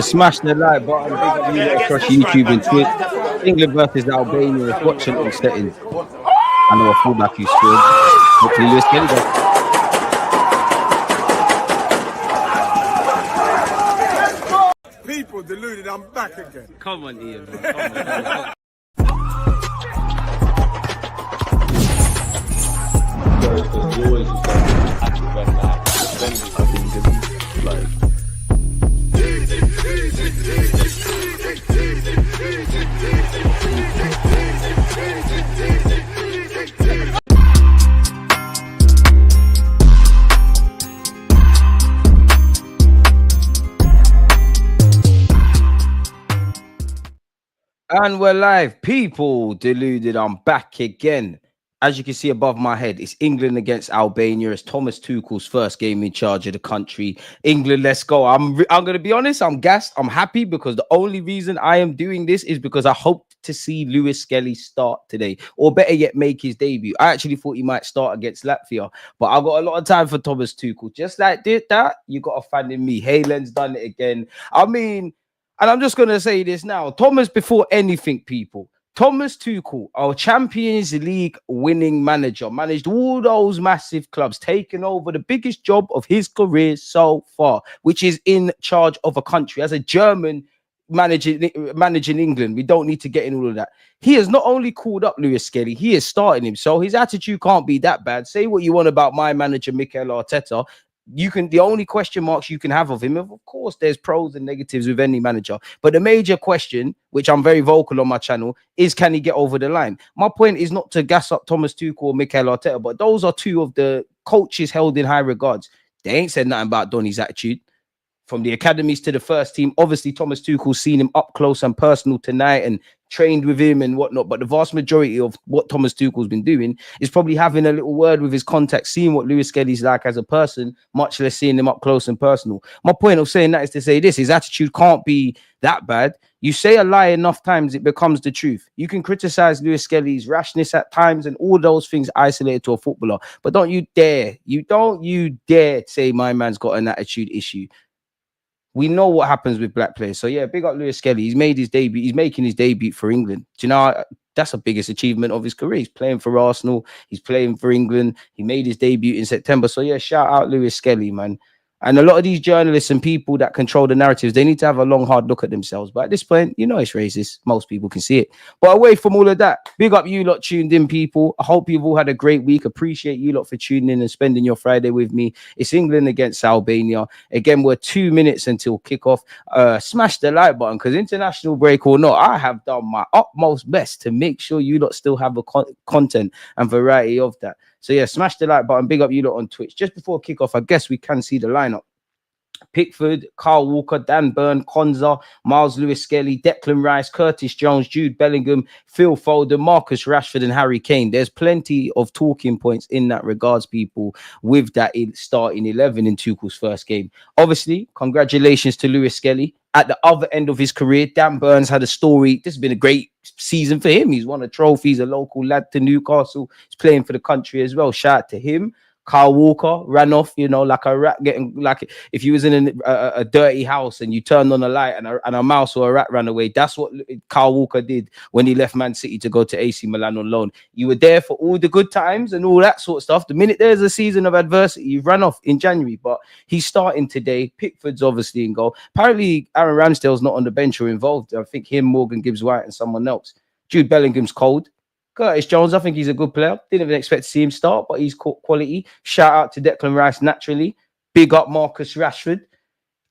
Smash the like button. Big up you lot across YouTube and Twitch. England versus Albania. It's watching on settings. I know a fullback who scored. Hopefully, Lewis-Skelly does. People deluded, I'm back again. Come on, Ian. Bro. Come on. And we're live, people. Deluded, I'm back again. As you can see above my head, it's England against Albania. It's Thomas Tuchel's first game in charge of the country. England, let's go. I'm going to be honest, I'm gassed. I'm happy because the only reason I am doing this is because I hope to see Lewis-Skelly start today, or better yet, make his debut. I actually thought he might start against Latvia, but I've got a lot of time for Thomas Tuchel. Just like that, you got a fan in me. Haylen's done it again. I mean, and I'm just going to say this now. Thomas, before anything, people, Thomas Tuchel, our Champions League winning manager, managed all those massive clubs, taking over the biggest job of his career so far, which is in charge of a country. As a German managing England, we don't need to get in all of that. He has not only called up Lewis-Skelly, he is starting him. So his attitude can't be that bad. Say what you want about my manager, Mikel Arteta. The only question marks you can have of him, of course, there's pros and negatives with any manager, but the major question, which I'm very vocal on my channel, is can he get over the line? My point is not to gas up Thomas Tuchel or Mikel Arteta, but those are two of the coaches held in high regards. They ain't said nothing about Donny's attitude. From the academies to the first team, obviously Thomas Tuchel's seen him up close and personal tonight and trained with him and whatnot, but the vast majority of what Thomas Tuchel's been doing is probably having a little word with his contacts, seeing what Lewis-Skelly's like as a person, much less seeing him up close and personal. My point of saying that is to say this: his attitude can't be that bad. You say a lie enough times, it becomes the truth. You can criticize Lewis-Skelly's rashness at times and all those things isolated to a footballer, but don't you dare say my man's got an attitude issue. We know what happens with black players. So, yeah, big up Lewis-Skelly. He's made his debut. He's making his debut for England. Do you know, that's the biggest achievement of his career. He's playing for Arsenal. He's playing for England. He made his debut in September. So, yeah, shout out Lewis-Skelly, man. And a lot of these journalists and people that control the narratives, they need to have a long, hard look at themselves. But at this point, you know it's racist. Most people can see it. But away from all of that, big up you lot tuned in, people. I hope you've all had a great week. Appreciate you lot for tuning in and spending your Friday with me. It's England against Albania. Again, we're 2 minutes until kickoff. Smash the like button, because international break or not, I have done my utmost best to make sure you lot still have a content and variety of that. So, yeah, smash the like button. Big up you lot on Twitch. Just before kickoff, I guess we can see the lineup. Pickford, Kyle Walker, Dan Burn, Konza, Myles Lewis-Skelly, Declan Rice, Curtis Jones, Jude Bellingham, Phil Foden, Marcus Rashford and Harry Kane. There's plenty of talking points in that regards, people, with that starting 11 in Tuchel's first game. Obviously, congratulations to Lewis-Skelly. At the other end of his career, Dan Burns had a story. This has been a great season for him. He's won a trophy. He's a local lad to Newcastle. He's playing for the country as well. Shout out to him. Kyle Walker ran off, you know, like a rat getting, like if you was in a dirty house and you turned on a light and a mouse or a rat ran away. That's what Kyle Walker did when he left Man City to go to AC Milan on loan. You were there for all the good times and all that sort of stuff. The minute there's a season of adversity, you ran off in January, but he's starting today. Pickford's obviously in goal. Apparently, Aaron Ramsdale's not on the bench or involved. I think him, Morgan Gibbs-White and someone else. Jude Bellingham's cold. Curtis Jones, I think he's a good player. Didn't even expect to see him start, but he's quality. Shout out to Declan Rice naturally. Big up Marcus Rashford.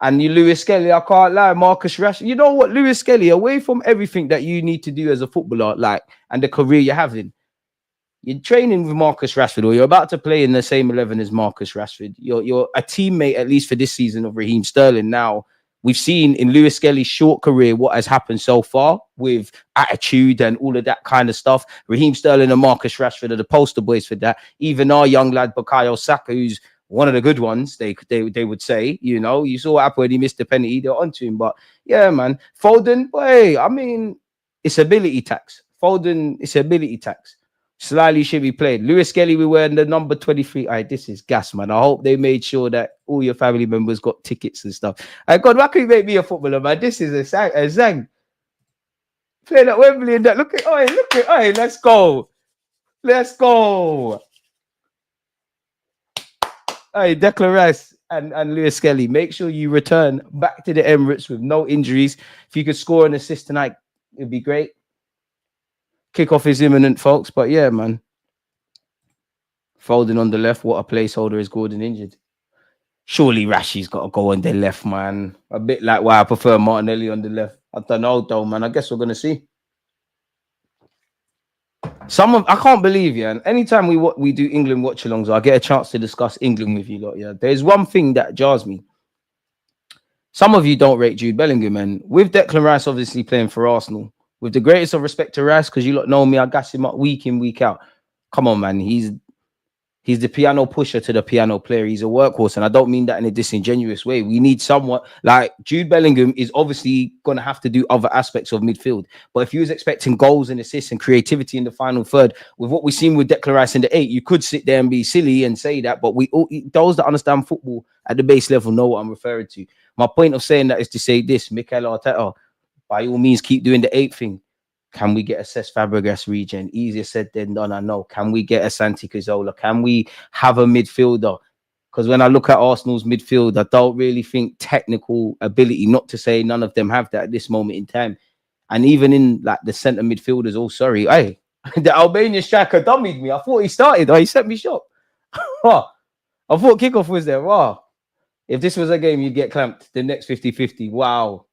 And you Lewis-Skelly, I can't lie, Marcus Rashford. You know what, Lewis-Skelly, away from everything that you need to do as a footballer, like, and the career you're having, you're training with Marcus Rashford, or you're about to play in the same 11 as Marcus Rashford. You're a teammate, at least for this season, of Raheem Sterling. Now, we've seen in Lewis-Skelly's short career what has happened so far with attitude and all of that kind of stuff. Raheem Sterling and Marcus Rashford are the poster boys for that. Even our young lad, Bukayo Saka, who's one of the good ones, they would say, you know, you saw what happened when he missed the penalty, they're onto him. But yeah, man, Foden, boy, I mean, it's ability tax. Foden, it's ability tax. Slightly should be played. Lewis-Skelly, we were in the number 23. This is gas, man. I hope they made sure that all your family members got tickets and stuff. God, why can't you make me a footballer, man? This is a zang. Playing at Wembley and that. Look at, let's go. Let's go. Hey, Declan Rice and Lewis-Skelly, make sure you return back to the Emirates with no injuries. If you could score an assist tonight, it'd be great. Kickoff is imminent, folks. But yeah, man. Foden on the left. What a placeholder is Gordon injured. Surely Rashi's got to go on the left, man. A bit like why I prefer Martinelli on the left. I don't know, though, man. I guess we're going to see. I can't believe, yeah. And anytime we do England watch-alongs, I get a chance to discuss England with you lot, yeah. There's one thing that jars me. Some of you don't rate Jude Bellingham, and with Declan Rice obviously playing for Arsenal, with the greatest of respect to Rice, because you lot know me, I gas him up week in, week out. Come on, man. He's the piano pusher to the piano player. He's a workhorse, and I don't mean that in a disingenuous way. We need someone like Jude Bellingham is obviously going to have to do other aspects of midfield. But if you was expecting goals and assists and creativity in the final third, with what we've seen with Declan Rice in the 8, you could sit there and be silly and say that. But those that understand football at the base level know what I'm referring to. My point of saying that is to say this: Mikel Arteta, by all means, keep doing the 8 thing. Can we get a Cesc Fabregas regen? Easier said than done, I know. Can we get a Santi Cazorla? Can we have a midfielder? Because when I look at Arsenal's midfield, I don't really think technical ability, not to say none of them have that at this moment in time. And even in like the centre midfielders, hey, the Albania striker dummied me. I thought he started. He sent me shot. I thought kickoff was there. Wow. If this was a game, you'd get clamped the next 50-50. Wow.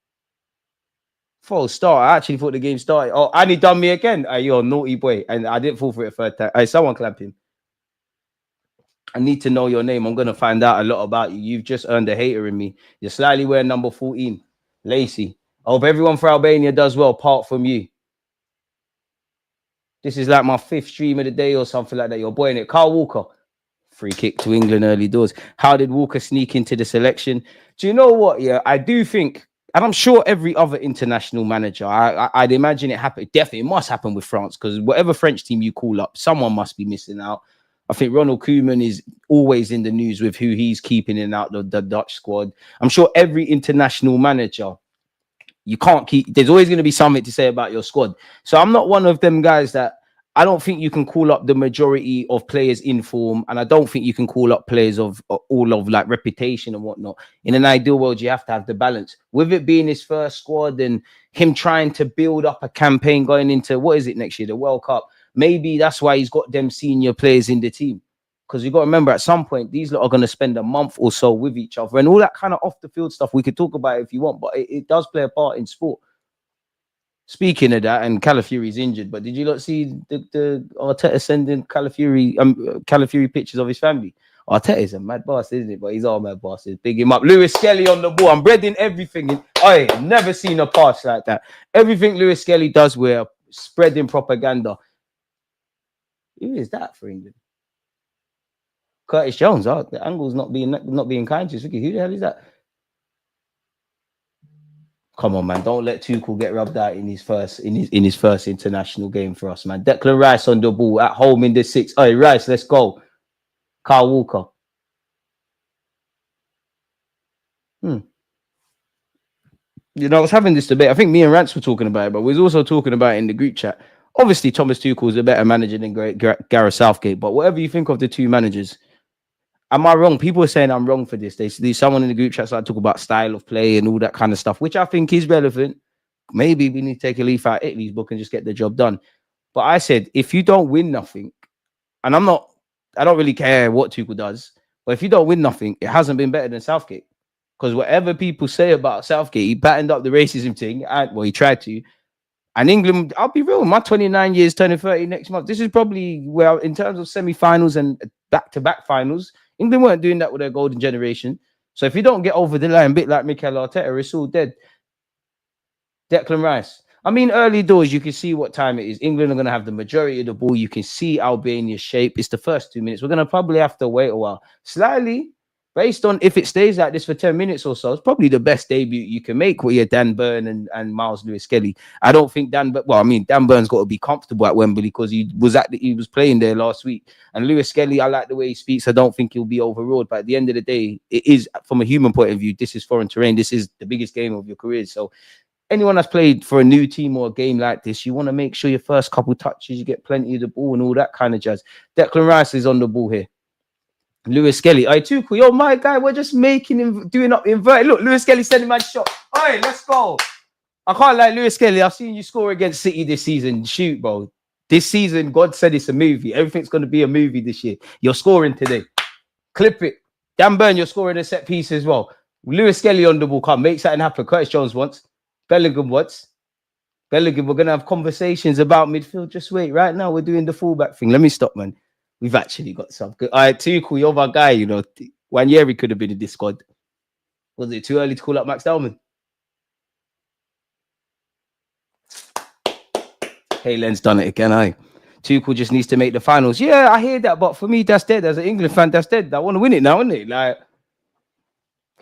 False start. I actually thought the game started. Oh, and he done me again. You're a naughty boy. And I didn't fall for it a third time. Someone clamp him. I need to know your name. I'm going to find out a lot about you. You've just earned a hater in me. You're slightly wearing number 14. Lacey. I hope everyone for Albania does well, apart from you. This is like my 5th stream of the day or something like that. You're boying it. Carl Walker. Free kick to England early doors. How did Walker sneak into the selection? Do you know what? Yeah, I do think, and I'm sure every other international manager, I'd imagine it happened. Definitely, it must happen with France, because whatever French team you call up, someone must be missing out. I think Ronald Koeman is always in the news with who he's keeping in out the Dutch squad. I'm sure every international manager, you can't keep, there's always going to be something to say about your squad. So I'm not one of them guys that, I don't think you can call up the majority of players in form, and I don't think you can call up players of all of like reputation and whatnot. In an ideal world, you have to have the balance. With it being his first squad and him trying to build up a campaign going into, what is it next year, the World Cup, maybe that's why he's got them senior players in the team. Because you got to remember, at some point, these lot are going to spend a month or so with each other, and all that kind of off the field stuff, we could talk about it if you want, but it does play a part in sport. Speaking of that, and Calafiori's injured, but did you not see the Arteta sending Calafiori pictures of his family? Arteta's a mad bastard, isn't it? But he's all mad bastard. Big him up. Lewis-Skelly on the ball. I'm breading everything. I've never seen a pass like that. Everything Lewis-Skelly does, we're spreading propaganda. Who is that for England? Curtis Jones. The angle's not being kind to us. Who the hell is that? Come on, man. Don't let Tuchel get rubbed out in his first international game for us, man. Declan Rice on the ball at home in the 6. Hey, Rice, let's go. Carl Walker. You know, I was having this debate. I think me and Rance were talking about it, but we was also talking about it in the group chat. Obviously, Thomas Tuchel is a better manager than Gareth Southgate, but whatever you think of the two managers, am I wrong? People are saying I'm wrong for this. There's someone in the group chat started talking about style of play and all that kind of stuff, which I think is relevant. Maybe we need to take a leaf out of Italy's book and just get the job done. But I said, if you don't win nothing, and I don't really care what Tuchel does, but if you don't win nothing, it hasn't been better than Southgate. Because whatever people say about Southgate, he battened up the racism thing. He tried to. And England, I'll be real, my 29 years turning 30 next month. This is probably where, in terms of semi-finals and back-to-back finals, England weren't doing that with their golden generation. So if you don't get over the line, a bit like Mikel Arteta, it's all dead. Declan Rice. I mean, early doors, you can see what time it is. England are going to have the majority of the ball. You can see Albania's shape. It's the first 2 minutes. We're going to probably have to wait a while. Slightly, based on if it stays like this for 10 minutes or so, it's probably the best debut you can make with your Dan Burn and Myles Lewis-Skelly. I don't think Dan Burn's got to be comfortable at Wembley because he was playing there last week. And Lewis-Skelly, I like the way he speaks. I don't think he'll be overruled. But at the end of the day, it is, from a human point of view, this is foreign terrain. This is the biggest game of your career. So anyone that's played for a new team or a game like this, you want to make sure your first couple touches, you get plenty of the ball and all that kind of jazz. Declan Rice is on the ball here. Lewis-Skelly, Tuchel, yo, my guy, we're just making him doing up inverted. Look, Lewis-Skelly sending my shot. Oi, let's go. I can't like Lewis-Skelly. I've seen you score against City this season. Shoot, bro. This season, God said it's a movie. Everything's going to be a movie this year. You're scoring today. Clip it. Dan Burn, you're scoring a set piece as well. Lewis-Skelly on the ball. Come, make something happen. Curtis Jones once. Bellingham once. Bellingham, we're going to have conversations about midfield. Just wait. Right now, we're doing the fullback thing. Let me stop, man. We've actually got some good. All right, Tuchel, you're my guy, you know. Wanyeri could have been in this squad. Was it too early to call up Max Dellman? Haylen's done it again, aye. Tuchel just needs to make the finals. Yeah, I hear that, but for me, that's dead. As an England fan, that's dead. I want to win it now, isn't it? Like,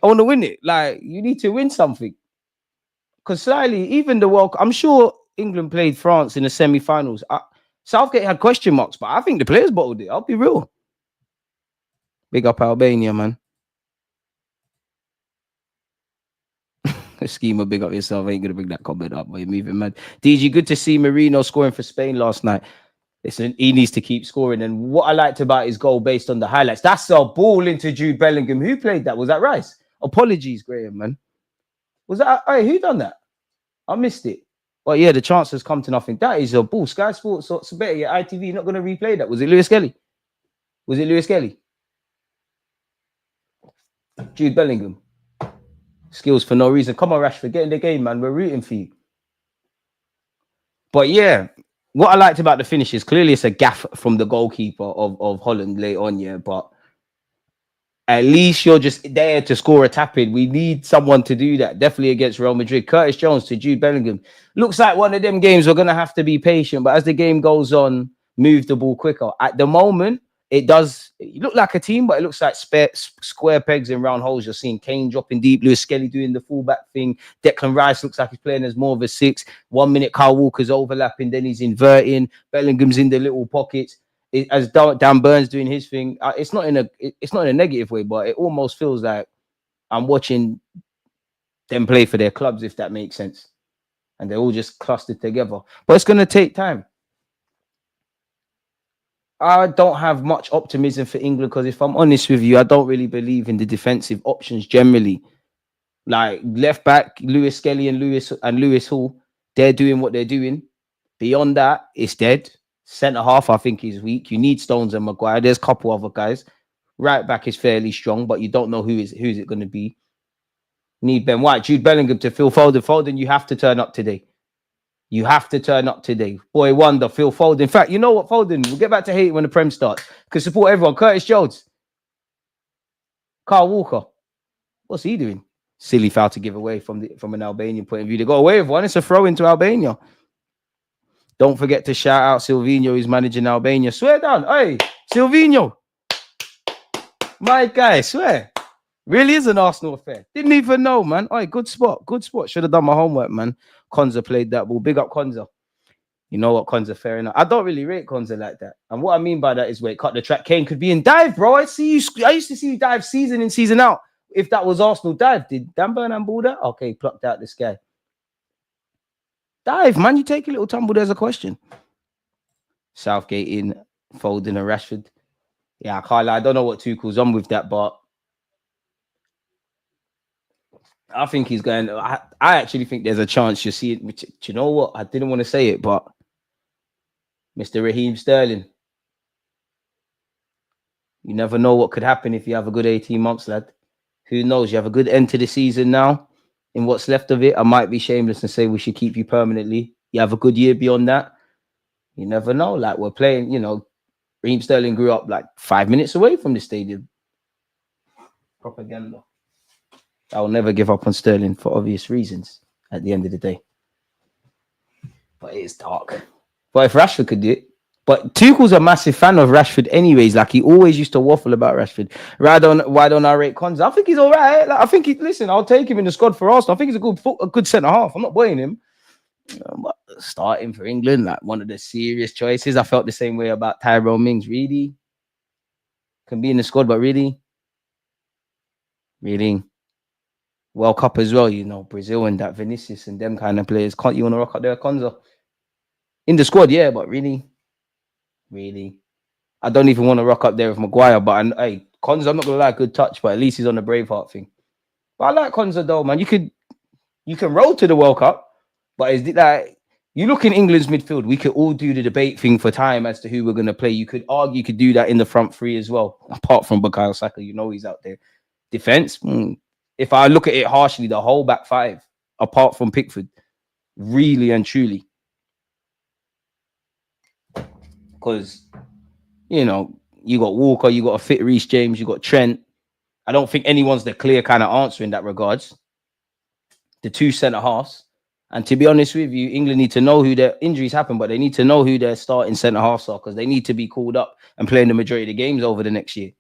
I want to win it. Like, you need to win something. Because slightly, even the World Cup, I'm sure England played France in the semi-finals. Southgate had question marks, but I think the players bottled it. I'll be real. Big up Albania, man. Schema, big up yourself. I ain't going to bring that comment up, but you're moving, man. DG, good to see Marino scoring for Spain last night. Listen, he needs to keep scoring. And what I liked about his goal based on the highlights, that's a ball into Jude Bellingham. Who played that? Was that Rice? Apologies, Graham, man. Was that? Hey, who done that? I missed it. Well, yeah, the chance has come to nothing. That is a ball. Sky Sports, so better. Yeah, ITV not going to replay that. Was it Lewis-Skelly? Was it Lewis-Skelly? Jude Bellingham. Skills for no reason. Come on, Rashford, get in the game, man. We're rooting for you. But yeah, what I liked about the finish is clearly it's a gaff from the goalkeeper of Holland late on, yeah. But at least you're just there to score a tap-in. We need someone to do that. Definitely against Real Madrid. Curtis Jones to Jude Bellingham. Looks like one of them games we're going to have to be patient. But as the game goes on, move the ball quicker. At the moment, it look like a team, but it looks like square pegs in round holes. You're seeing Kane dropping deep. Lewis-Skelly doing the fullback thing. Declan Rice looks like he's playing as more of a 6. 1 minute, Kyle Walker's overlapping. Then he's inverting. Bellingham's in the little pockets. As Dan Burns doing his thing, it's not in a negative way, but it almost feels like I'm watching them play for their clubs, if that makes sense. And they're all just clustered together. But it's going to take time. I don't have much optimism for England because if I'm honest with you, I don't really believe in the defensive options generally. Like left back, Lewis-Skelly and Lewis Hall, they're doing what they're doing. Beyond that, it's dead. Centre half, I think, is weak. You need Stones and Maguire. There's a couple other guys. Right back is fairly strong, but you don't know who's it going to be. Need Ben White, Jude Bellingham to Phil Foden. Foden, you have to turn up today. You have to turn up today. Boy wonder, Phil Foden. In fact, you know what, Foden? We'll get back to hate when the Prem starts. Can support everyone. Curtis Jones. Kyle Walker. What's he doing? Silly foul to give away from an Albanian point of view. They got away with one. It's a throw into Albania. Don't forget to shout out Silvinho, who's managing Albania. Swear down. Hey, Silvinho. My guy, swear. Really is an Arsenal affair. Didn't even know, man. Hey, good spot. Good spot. Should have done my homework, man. Konza played that ball. Big up Konza. You know what, Konza, fair enough. I don't really rate Konza like that. And what I mean by that is, wait, cut the track. Kane could be in dive, bro. I used to see you dive season in, season out. If that was Arsenal dive, did Dan Burnham ball that? Okay, plucked out this guy. Dive, man. You take a little tumble. There's a question. Southgate in, Foden and Rashford. Yeah, I can't lie. I don't know what Tuchel's on with that, but I think he's going. I actually think there's a chance you'll see it. Do you know what? I didn't want to say it, but Mr. Raheem Sterling. You never know what could happen if you have a good 18 months, lad. Who knows? You have a good end to the season now. In what's left of it, I might be shameless and say we should keep you permanently. You have a good year beyond that. You never know. Like we're playing, you know, Raheem Sterling grew up like 5 minutes away from the stadium. Propaganda. I'll never give up on Sterling for obvious reasons at the end of the day. But it is dark. But if Rashford could do it, But Tuchel's a massive fan of Rashford, anyways. Like he always used to waffle about Rashford. Why don't I rate Konza? I think he's all right. Like, I think listen, I'll take him in the squad for Arsenal. I think he's a good centre half. I'm not buying him. But starting for England, like one of the serious choices. I felt the same way about Tyrone Mings. Really, can be in the squad, but really, World Cup as well. You know, Brazil and that Vinicius and them kind of players. Can't you want to rock up there, Konza? In the squad, yeah, but really. I don't even want to rock up there with Maguire, but hey, Konza, I'm not gonna lie, good touch, but at least he's on the Braveheart thing. But I like Konza though, man. You can roll to the World Cup, but is it like you look in England's midfield, we could all do the debate thing for time as to who we're gonna play. You could argue, you could do that in the front three as well, apart from Bukayo Saka, you know he's out there. Defense, if I look at it harshly, the whole back five, apart from Pickford, really and truly. Because you know, you got Walker, you got a fit Reece James, you got Trent. I don't think anyone's the clear kind of answer in that regards. The two centre halves. And to be honest with you, England need to know who their injuries happen, but they need to know who their starting centre halves are because they need to be called up and playing the majority of the games over the next year.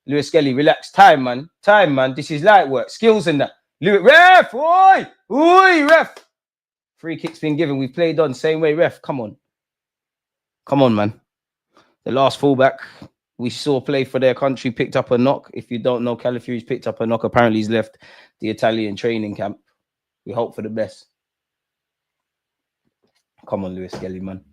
Lewis-Skelly, relax. Time, man. This is light work. Skills in that. Ref! Oi! Ref! Free kick's been given. We've played on same way, ref. Come on, man. The last fullback we saw play for their country picked up a knock. If you don't know, Calafiori's picked up a knock. Apparently, he's left the Italian training camp. We hope for the best. Come on, Lewis-Skelly, man.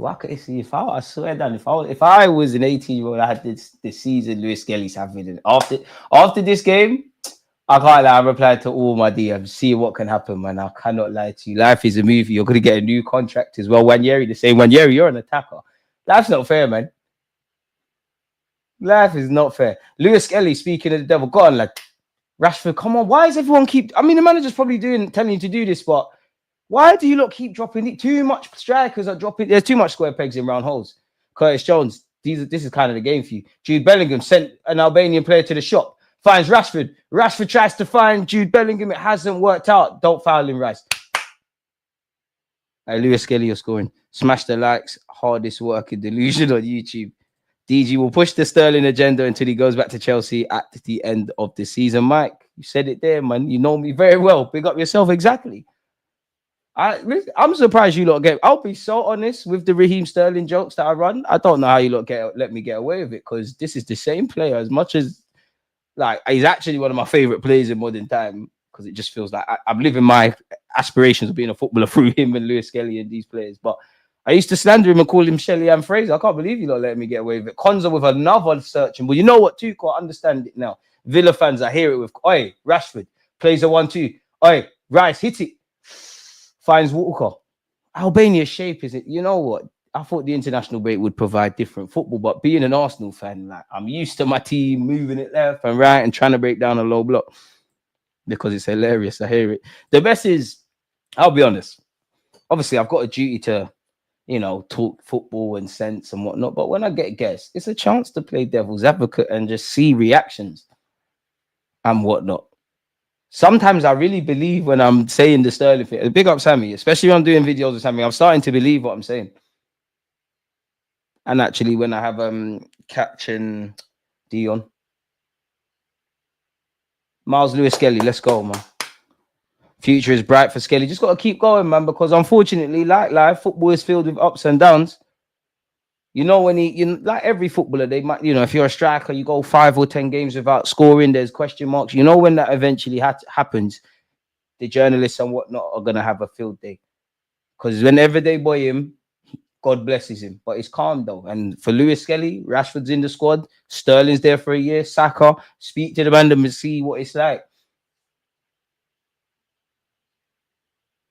I swear, Dan, if I was an 18-year-old, I had this season Lewis-Skelly's having it. After this game, I can't lie. I replied to all my DMs. See what can happen, man. I cannot lie to you. Life is a movie. You're going to get a new contract as well. Wanyeri, the same. Wanyeri, you're an attacker. Life's not fair, man. Life is not fair. Lewis-Skelly, speaking of the devil. Go on, lad. Rashford, come on. Why is everyone I mean, the manager's probably telling you to do this, but why do you lot keep dropping it? Too much strikers are dropping. There's too much square pegs in round holes. Curtis Jones, this is kind of the game for you. Jude Bellingham sent an Albanian player to the shop. Finds Rashford. Rashford tries to find Jude Bellingham. It hasn't worked out. Don't foul him, Rice. Hey, Lewis-Skelly, you're scoring. Smash the likes. Hardest working delusion on YouTube. DG will push the Sterling agenda until he goes back to Chelsea at the end of the season. Mike, you said it there, man. You know me very well. Big up yourself. Exactly. I'm surprised you lot I'll be so honest with the Raheem Sterling jokes that I run. I don't know how you lot let me get away with it because this is the same player as much as like he's actually one of my favorite players in modern time because it just feels like I'm living my aspirations of being a footballer through him and Lewis-Skelly and these players. But I used to slander him and call him Shelly and Fraser. I can't believe you lot letting me get away with it. Konza with another searching. But you know what, too? I understand it now. Villa fans, I hear it with Oi, Rashford plays a 1-2. Oi, Rice, hit it. Finds Walker. Albania's shape is it? You know what? I thought the international break would provide different football, but being an Arsenal fan, like I'm used to my team moving it left and right and trying to break down a low block because it's hilarious. I hear it. The best is, I'll be honest. Obviously, I've got a duty to, you know, talk football and sense and whatnot. But when I get guests, it's a chance to play devil's advocate and just see reactions and whatnot. Sometimes I really believe when I'm saying the Sterling thing. Big up Sammy, especially when I'm doing videos with Sammy. I'm starting to believe what I'm saying. And actually, when I have Captain Dion, Myles Lewis-Skelly, let's go, man. Future is bright for Skelly. Just got to keep going, man, because unfortunately, like life, football is filled with ups and downs. You know, when like every footballer, they might, you know, if you're a striker, you go 5 or 10 games without scoring, there's question marks. You know, when that eventually happens, the journalists and whatnot are going to have a field day. Because whenever they boy him, God blesses him. But it's calm, though. And for Lewis-Skelly, Rashford's in the squad. Sterling's there for a year. Saka, speak to the man and see what it's like.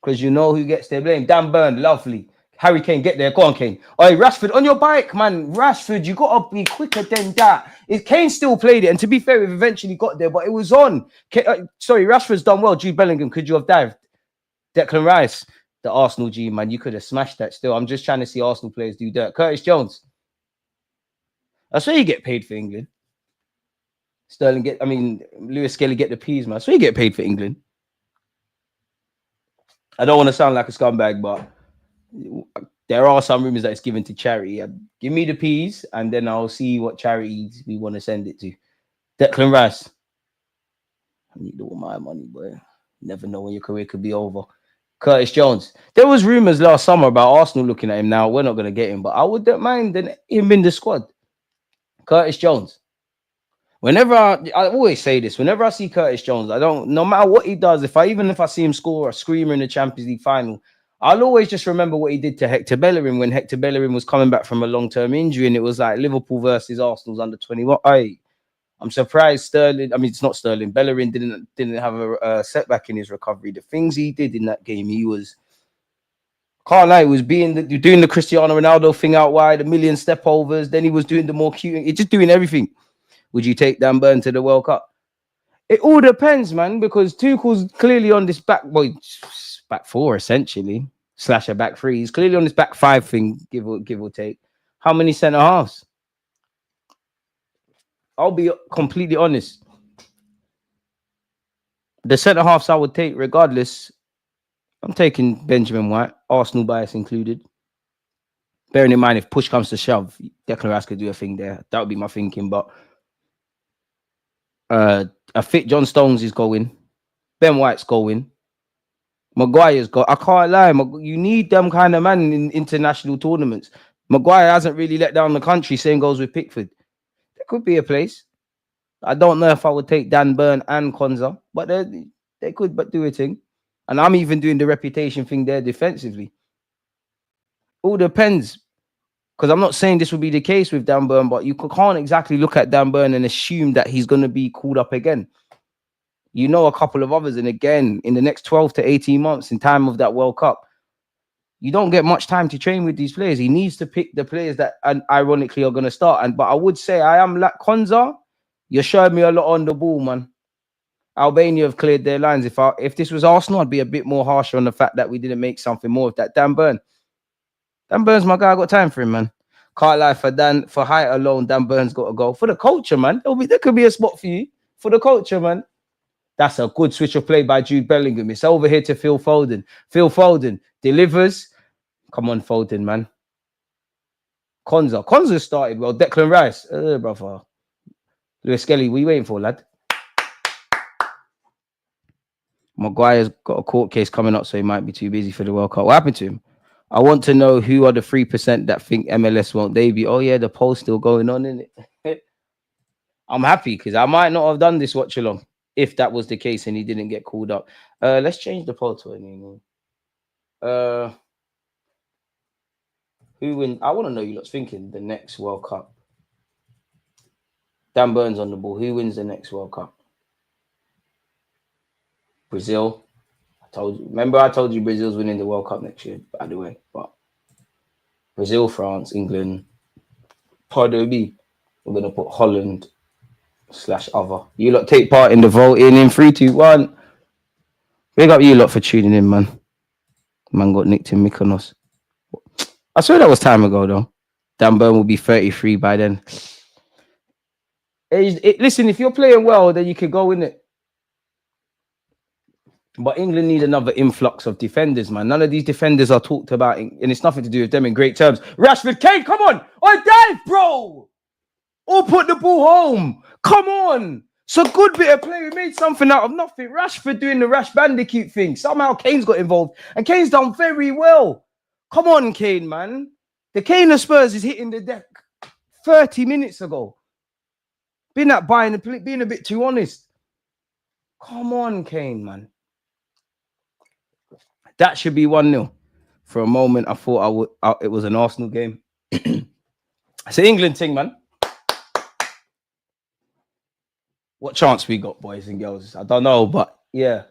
Because you know who gets their blame. Dan Burn, lovely. Harry Kane, get there. Go on, Kane. Oi, Rashford, on your bike, man. Rashford, you got to be quicker than that. Kane still played it. And to be fair, we've eventually got there, but it was on. Sorry, Rashford's done well. Jude Bellingham, could you have dived? Declan Rice, the Arsenal G, man. You could have smashed that still. I'm just trying to see Arsenal players do that. Curtis Jones. That's where you get paid for England. Lewis-Skelly get the peas, man. That's where you get paid for England. I don't want to sound like a scumbag, but There are some rumors that it's given to charity. Give me the peas, and then I'll see what charities we want to send it to. Declan Rice. I need all my money, boy. Never know when your career could be over. Curtis Jones. There was rumors last summer about Arsenal looking at him now. We're not going to get him, but I wouldn't mind him in the squad. Curtis Jones. Whenever I always say this, whenever I see Curtis Jones, no matter what he does, even if I see him score a screamer in the Champions League final, I'll always just remember what he did to Hector Bellerin when Hector Bellerin was coming back from a long-term injury, and it was like Liverpool versus Arsenal's under 21. I'm surprised Sterling. I mean, it's not Sterling. Bellerin didn't have a setback in his recovery. The things he did in that game, can't lie, he was doing the Cristiano Ronaldo thing out wide, a million step overs. Then he was doing the more cute, he's just doing everything. Would you take Dan Burn to the World Cup? It all depends, man, because Tuchel's clearly on this back four essentially, / a back three. He's clearly on this back five thing, give or take. How many centre halves? I'll be completely honest. The centre halves I would take, regardless, I'm taking Benjamin White, Arsenal bias included. Bearing in mind, if push comes to shove, Declan Rice could do a thing there. That would be my thinking. But a fit John Stones is going. Ben White's going. Maguire's got. I can't lie. You need them kind of man in international tournaments. Maguire hasn't really let down the country. Same goes with Pickford. There could be a place. I don't know if I would take Dan Burn and Konza, but they could but do a thing. And I'm even doing the reputation thing there defensively. All depends. Because I'm not saying this would be the case with Dan Burn, but you can't exactly look at Dan Burn and assume that he's going to be called up again. You know a couple of others. And again, in the next 12 to 18 months, in time of that World Cup, you don't get much time to train with these players. He needs to pick the players that ironically are going to start. But I would say I am like Konza. You showed me a lot on the ball, man. Albania have cleared their lines. If this was Arsenal, I'd be a bit more harsher on the fact that we didn't make something more of that. Dan Burn's my guy. I got time for him, man. Can't lie, for height alone, Dan Burn's got to go. For the culture, man. There could be a spot for you. For the culture, man. That's a good switch of play by Jude Bellingham. It's over here to Phil Foden. Phil Foden delivers. Come on, Foden, man. Konza started well. Declan Rice. Brother. Lewis-Skelly, what are you waiting for, lad? Maguire's got a court case coming up, so he might be too busy for the World Cup. What happened to him? I want to know who are the 3% that think MLS won't debut. Oh, yeah, the poll's still going on, isn't it? I'm happy because I might not have done this watch along if that was the case and he didn't get called up. Let's change the poll to anything. Who wins? I want to know you lot's thinking the next World Cup. Dan Burns on the ball. Who wins the next World Cup? Brazil. Remember I told you Brazil's winning the World Cup next year, by the way. But Brazil, France, England. Pardon me. We're going to put Holland / other. You lot take part in the voting in 3, 2, 1. Big up you lot for tuning in, man. Man got nicked in Mykonos. I swear that was time ago, though. Dan Burn will be 33 by then. Listen, if you're playing well, then you can go in it. But England need another influx of defenders, man. None of these defenders are talked about, and it's nothing to do with them in great terms. Rashford, Kane, come on. Or dive, bro. Or put the ball home. Come on. It's a good bit of play. We made something out of nothing. Rashford doing the Rash Bandicoot thing. Somehow Kane's got involved. And Kane's done very well. Come on, Kane, man. The Kane of Spurs is hitting the deck 30 minutes ago. Been at buying the play, being a bit too honest. Come on, Kane, man. That should be 1-0. For a moment, I thought it was an Arsenal game. It's an England thing, man. What chance we got, boys and girls? I don't know, but yeah.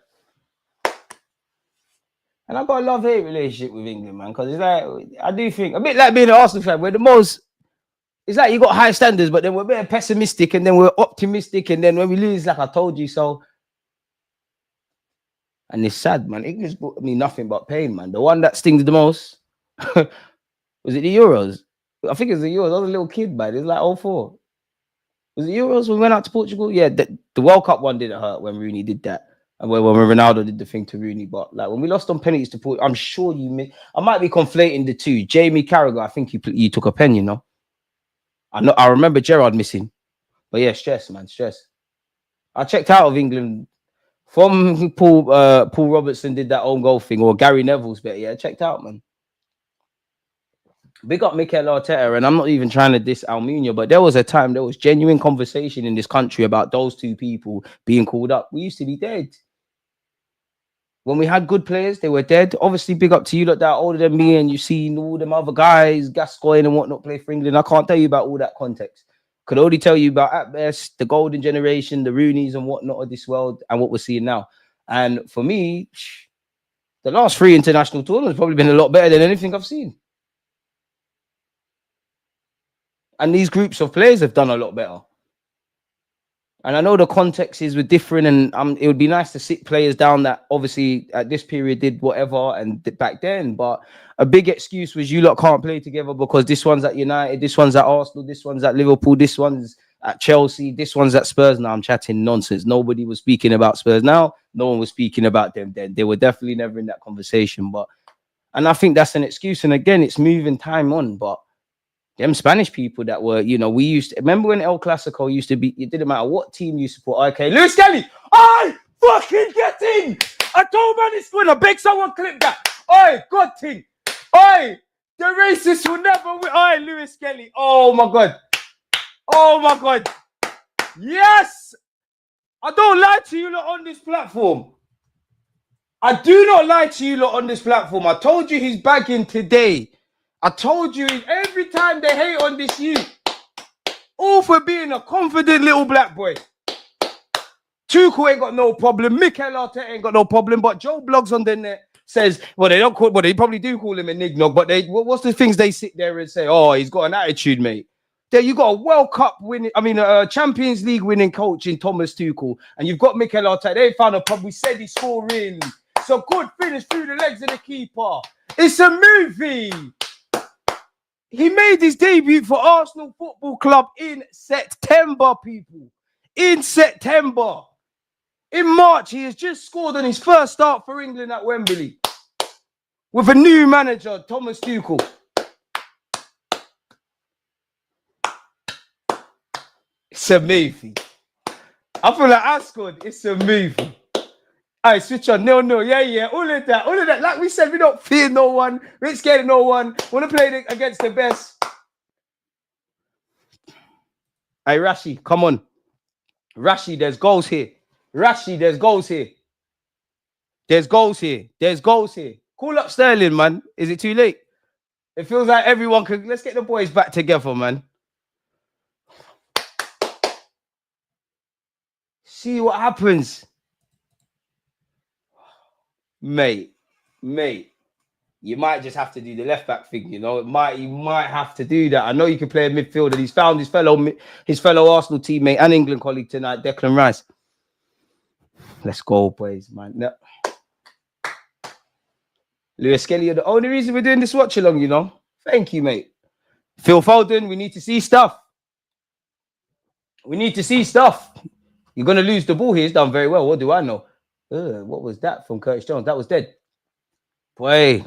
And I've got a love-hate relationship with England, man, because it's like, I do think, a bit like being an Arsenal fan, we're the most, it's like you got high standards, but then we're a bit pessimistic, and then we're optimistic, and then when we lose, like I told you so. And it's sad, man. England's brought me nothing but pain, man. The one that stings the most, was it the Euros? I think it was the Euros. I was a little kid, man. It was like 04. Was it Euros when we went out to Portugal? Yeah, the World Cup one didn't hurt when Rooney did that. And when Ronaldo did the thing to Rooney, but like when we lost on penalties to Port, I'm sure you missed. I might be conflating the two. Jamie Carragher, I think you took a pen, you know. I remember Gerrard missing, but yeah, stress, man, stress. I checked out of England from Paul Robertson did that own goal thing, or Gary Neville's better. Yeah, checked out, man. Big up Mikel Arteta, and I'm not even trying to diss Almunia, but there was a time there was genuine conversation in this country about those two people being called up. We used to be dead. When we had good players, they were dead. Obviously, big up to you, look that older than me, and you've seen all them other guys, Gascoigne and whatnot, play for England. I can't tell you about all that context. Could only tell you about, at best, the golden generation, the Rooneys and whatnot of this world, and what we're seeing now. And for me, the last 3 international tournaments probably been a lot better than anything I've seen. And these groups of players have done a lot better. And I know the context is different, and it would be nice to sit players down that obviously at this period did whatever and back then. But a big excuse was you lot can't play together because this one's at United, this one's at Arsenal, this one's at Liverpool, this one's at Chelsea, this one's at Spurs. Now I'm chatting nonsense. Nobody was speaking about Spurs now. No one was speaking about them then. They were definitely never in that conversation. And I think that's an excuse. And again, it's moving time on, but them Spanish people that were, we used to remember when El Clasico used to be, it didn't matter what team you support. Okay, Lewis-Skelly, I fucking get in. I told man it's good. I beg someone clip that. Oi, God thing. Oi, the racists will never win. Oi, Lewis-Skelly. Oh my God. Oh my God. Yes. I don't lie to you lot on this platform. I do not lie to you lot on this platform. I told you he's bagging today. I told you every time they hate on this youth, all for being a confident little black boy. Tuchel ain't got no problem. Mikel Arteta ain't got no problem. But Joe Blogs on the net says, well, they don't call, well, they probably do call him a nignog, but what's the things they sit there and say? Oh, he's got an attitude, mate. There you got a World Cup winning, a Champions League winning coach in Thomas Tuchel, and you've got Mikel Arteta. They found a problem. We said he's scoring. So good finish through the legs of the keeper. It's a movie. He made his debut for Arsenal Football Club in September, people. In September. In March, he has just scored on his first start for England at Wembley. With a new manager, Thomas Tuchel. It's a movie. I feel like I scored. It's a movie. I switch on. No. Yeah. All of that. Like we said, we don't fear no one. We ain't scared of no one. Want to play against the best. Hey, Rashi, come on. Rashi, there's goals here. Rashi, there's goals here. There's goals here. Call up Sterling, man. Is it too late? It feels like everyone could. Let's get the boys back together, man. See what happens. Mate, you might just have to do the left back thing, you might have to do that. I know you can play a midfield, and he's found his fellow Arsenal teammate and England colleague tonight, Declan Rice. Let's go, boys, man. No. Lewis-Skelly, you're the only reason we're doing this watch along, Thank you, mate. Phil Foden, we need to see stuff. You're going to lose the ball here. He's done very well. What do I know? What was that from Curtis Jones? That was dead. Boy,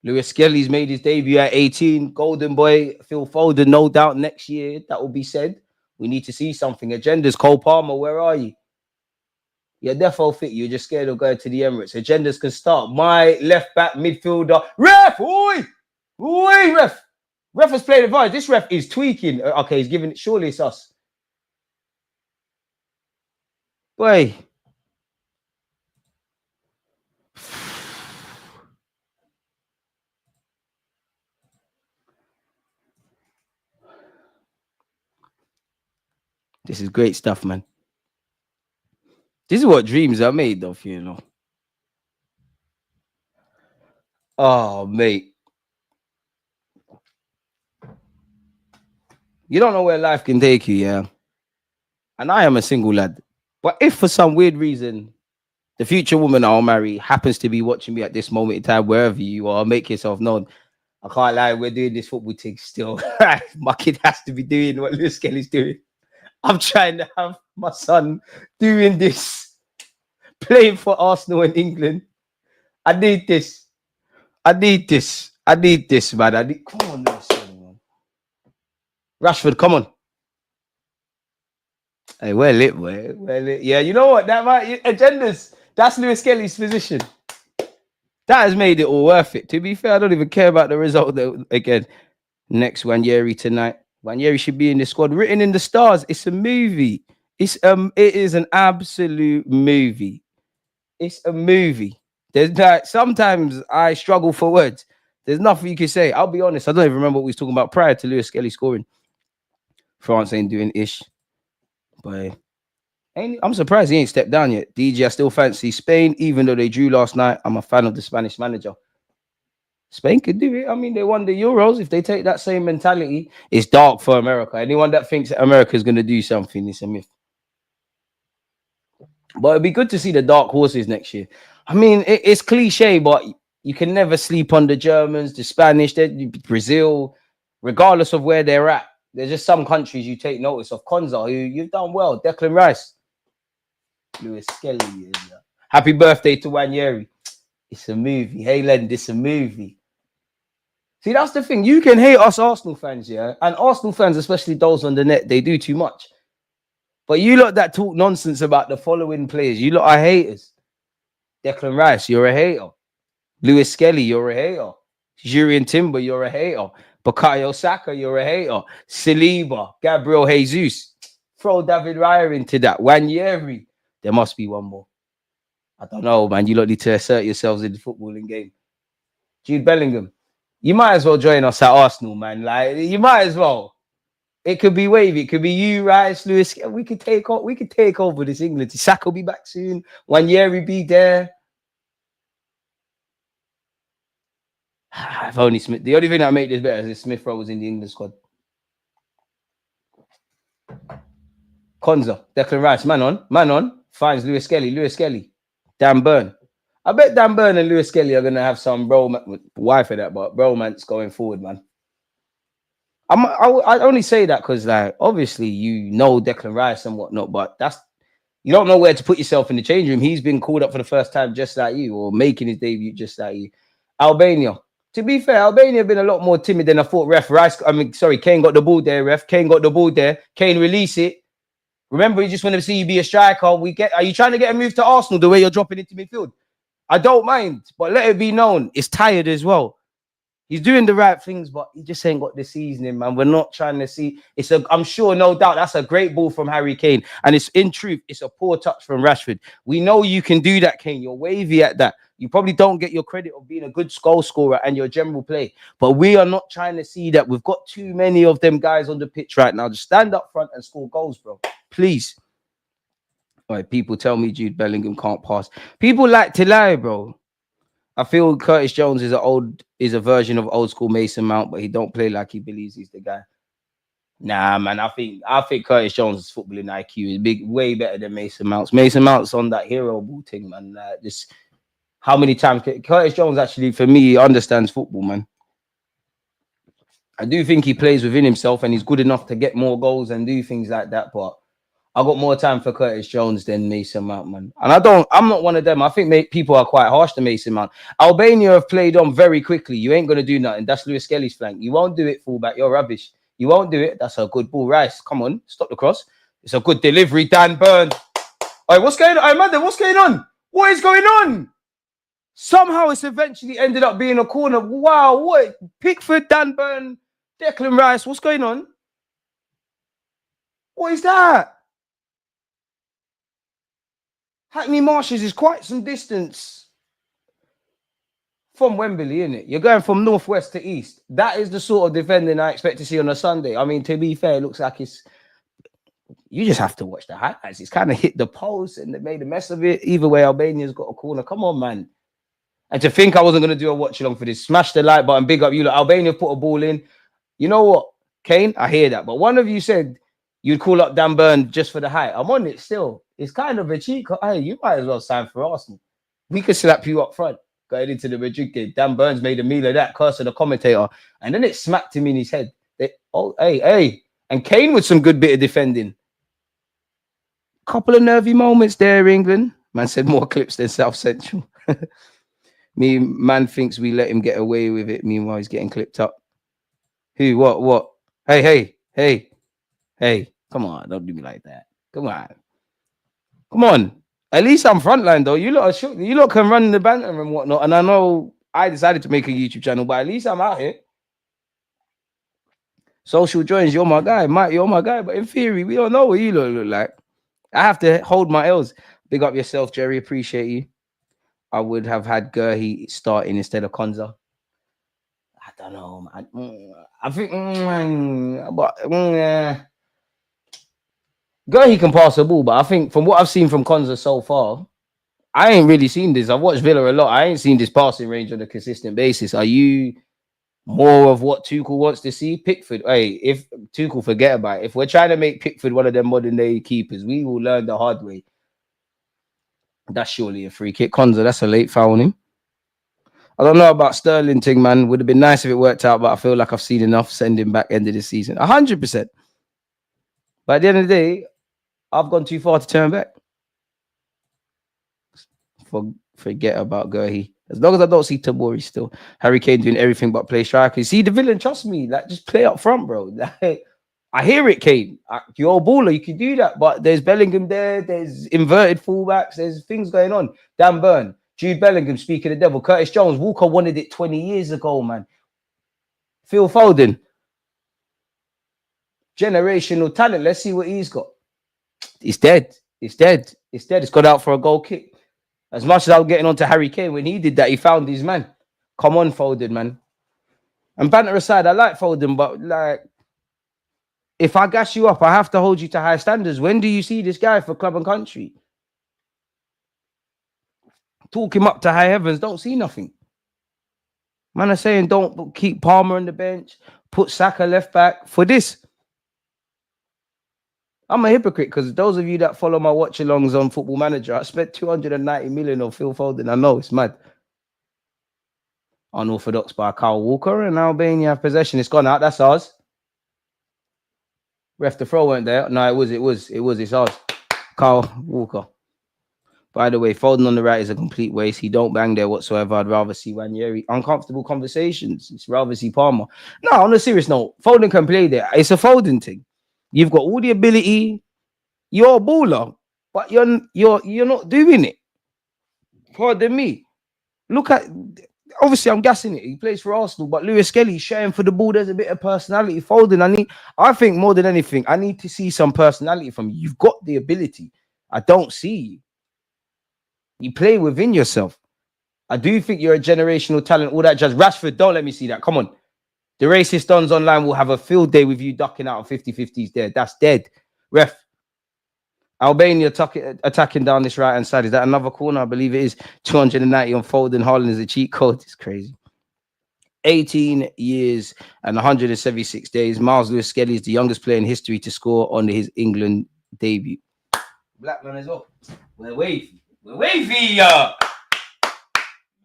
Lewis-Skelly's made his debut at 18. Golden boy, Phil Foden, no doubt next year, that will be said. We need to see something. Agendas, Cole Palmer, where are you? You're defo fit. You're just scared of going to the Emirates. Agendas can start. My left back midfielder. Ref! Oi, ref! Ref has played advice. This ref is tweaking. Okay, he's giving it. Surely it's us. Boy. This is great stuff, man. This is what dreams are made of, Oh, mate. You don't know where life can take you, yeah? And I am a single lad. But if for some weird reason, the future woman I'll marry happens to be watching me at this moment in time, wherever you are, make yourself known. I can't lie, we're doing this football thing still. My kid has to be doing what Lewis-Skelly's doing. I'm trying to have my son doing this. playing for Arsenal and England. I need this. I need this. I need this, man. Come on, man. Rashford, come on. Hey, well lit, boy. Well lit. Yeah, you know what? That might agendas. That's Lewis-Skelly's position. That has made it all worth it. To be fair, I don't even care about the result. Again, next Wanyeri tonight. Wanyeri should be in the squad. Written in the stars. It's a movie. It is an absolute movie. It's a movie. There's that. Sometimes I struggle for words. There's nothing you can say. I'll be honest. I don't even remember what we was talking about prior to Lewis-Skelly scoring. France ain't doing ish. But I'm surprised he ain't stepped down yet. DG, I still fancy Spain, even though they drew last night. I'm a fan of the Spanish manager. Spain could do it. I mean, they won the Euros. If they take that same mentality, it's dark for America. Anyone that thinks that America is going to do something is a myth. But it'd be good to see the dark horses next year. I mean, it's cliche, but you can never sleep on the Germans, the Spanish, Brazil, regardless of where they're at. There's just some countries you take notice of. Konza, who you've done well. Declan Rice. Lewis-Skelly. Happy birthday to Wanyeri. It's a movie. Hey, Len, it's a movie. See, that's the thing. You can hate us Arsenal fans, yeah? And Arsenal fans, especially those on the net, they do too much. But you lot that talk nonsense about the following players, you lot are haters. Declan Rice, you're a hater. Lewis-Skelly, you're a hater. Jurien Timber, you're a hater. Bukayo Saka, you're a hater. Saliba, Gabriel Jesus. Throw David Raya into that. Wanyeri. There must be one more. I don't know, man. You lot need to assert yourselves in the footballing game. Jude Bellingham. You might as well join us at Arsenal, man. Like, you might as well. It could be Wavy. It could be you, Rice, Lewis. We could take over this England. Saka will be back soon. Wanyeri be there. If only Smith. The only thing that made this better is if Smith Rowe was in the England squad. Konza, Declan Rice, man on. Finds Lewis-Skelly. Dan Burn. I bet Dan Burn and Lewis-Skelly are gonna have some bromance going forward, man. I only say that because, like, obviously you know Declan Rice and whatnot, but you don't know where to put yourself in the change room. He's been called up for the first time just like you, or making his debut just like you. Albania. To be fair, Albania have been a lot more timid than I thought. Kane got the ball there, ref. Kane got the ball there. Kane release it. Remember, he just wanted to see you be a striker. Are you trying to get a move to Arsenal the way you're dropping into midfield? I don't mind, but let it be known, it's tired as well. He's doing the right things, but he just ain't got the seasoning, man. We're not trying to see. I'm sure, no doubt, that's a great ball from Harry Kane. And in truth, it's a poor touch from Rashford. We know you can do that, Kane. You're wavy at that. You probably don't get your credit of being a good goal scorer and your general play. But we are not trying to see that. We've got too many of them guys on the pitch right now. Just stand up front and score goals, bro. Please. All right, people tell me Jude Bellingham can't pass. People like to lie, bro. I feel Curtis Jones is a version of old school Mason Mount, but he don't play like he believes he's the guy. Nah, man. I think Curtis Jones' footballing IQ is way better than Mason Mount's. Mason Mount's on that hero ball thing, man. Just how many times Curtis Jones actually, for me, understands football, man. I do think he plays within himself and he's good enough to get more goals and do things like that, but I got more time for Curtis Jones than Mason Mount, man. And I'm not one of them. I think people are quite harsh to Mason Mount. Albania have played on very quickly. You ain't going to do nothing. That's Lewis-Skelly's flank. You won't do it, fullback. You're rubbish. You won't do it. That's a good ball. Rice, come on. Stop the cross. It's a good delivery. Dan Burn. All right, what's going on? Amanda, what's going on? What is going on? Somehow it's eventually ended up being a corner. Wow, what? Pickford, Dan Burn, Declan Rice. What's going on? What is that? Hackney Marshes is quite some distance from Wembley, isn't it? You're going from northwest to east. That is the sort of defending I expect to see on a Sunday. I mean, to be fair, it looks like you just have to watch the highlights. It's kind of hit the post and they made a mess of it. Either way, Albania's got a corner. Come on, man. And to think I wasn't going to do a watch along for this, smash the like button, big up you. Albania put a ball in. You know what, Kane? I hear that. But one of you said you'd call up Dan Burn just for the height. I'm on it still. It's kind of a cheat. Hey, you might as well sign for Arsenal. We could slap you up front going into the Madrid game. Dan Burns made a meal of that, cursing the commentator. And then it smacked him in his head. Hey. And Kane with some good bit of defending. Couple of nervy moments there, England. Man said more clips than South Central. Man thinks we let him get away with it. Meanwhile, he's getting clipped up. Who? What? Hey. Come on, don't do me like that. Come on. At least I'm frontline though. You lot can run the banter and whatnot. And I know I decided to make a YouTube channel, but at least I'm out here. Social joins, you're my guy. Mike, you're my guy. But in theory, we don't know what you look like. I have to hold my L's. Big up yourself, Jerry. Appreciate you. I would have had Gurhey starting instead of Konza. I don't know, man. I think, Gurhey can pass the ball, but I think from what I've seen from Konza so far, I ain't really seen this. I've watched Villa a lot. I ain't seen this passing range on a consistent basis. Are you more of what Tuchel wants to see? Pickford. Hey, if Tuchel, forget about it. If we're trying to make Pickford one of them modern day keepers, we will learn the hard way. That's surely a free kick. Konza, that's a late foul on him. I don't know about Sterling thing, man. Would have been nice if it worked out, but I feel like I've seen enough. Send him back end of the season. 100%. But at the end of the day, I've gone too far to turn back. Forget about Gurhey. As long as I don't see Tabori still. Harry Kane doing everything but play striker. See, the villain, trust me. Like, just play up front, bro. Like, I hear it, Kane. You're a baller. You can do that. But there's Bellingham there. There's inverted fullbacks. There's things going on. Dan Burn, Jude Bellingham, speaking of the devil. Curtis Jones. Walker wanted it 20 years ago, man. Phil Foden. Generational talent. Let's see what he's got. It's dead. It's gone out for a goal kick. As much as I was getting on to Harry Kane, when he did that, he found his man. Come on, Foden, man. And banter aside, I like Foden, but like, if I gas you up, I have to hold you to high standards. When do you see this guy for club and country? Talk him up to high heavens, don't see nothing. Man are saying don't keep Palmer on the bench, put Saka left back for this. I'm a hypocrite because those of you that follow my watch-alongs on Football Manager, I spent 290 million on Phil Foden. I know, it's mad. Unorthodox by Kyle Walker, and Albania have possession. It's gone out. That's ours. Ref, the throw weren't there. No, it's ours. Kyle Walker. By the way, Foden on the right is a complete waste. He don't bang there whatsoever. I'd rather see Wanyeri. Uncomfortable conversations. It's rather see Palmer. No, on a serious note, Foden can play there. It's a Foden thing. You've got all the ability. You're a baller, but you're not doing it. Pardon me. Look at, obviously I'm gassing it. He plays for Arsenal, but Lewis-Skelly sharing for the ball. There's a bit of personality. Foden, I think more than anything, I need to see some personality from you. You've got the ability. I don't see you. You play within yourself. I do think you're a generational talent. All that jazz. Rashford, don't let me see that. Come on. The racist dons online will have a field day with you ducking out of 50-50s there. That's dead. Ref. Albania attacking down this right-hand side. Is that another corner? I believe it is. 290 on Foden. Haaland is a cheat code. It's crazy. 18 years and 176 days. Myles Lewis-Skelly is the youngest player in history to score on his England debut. Black man as well. We're wavy.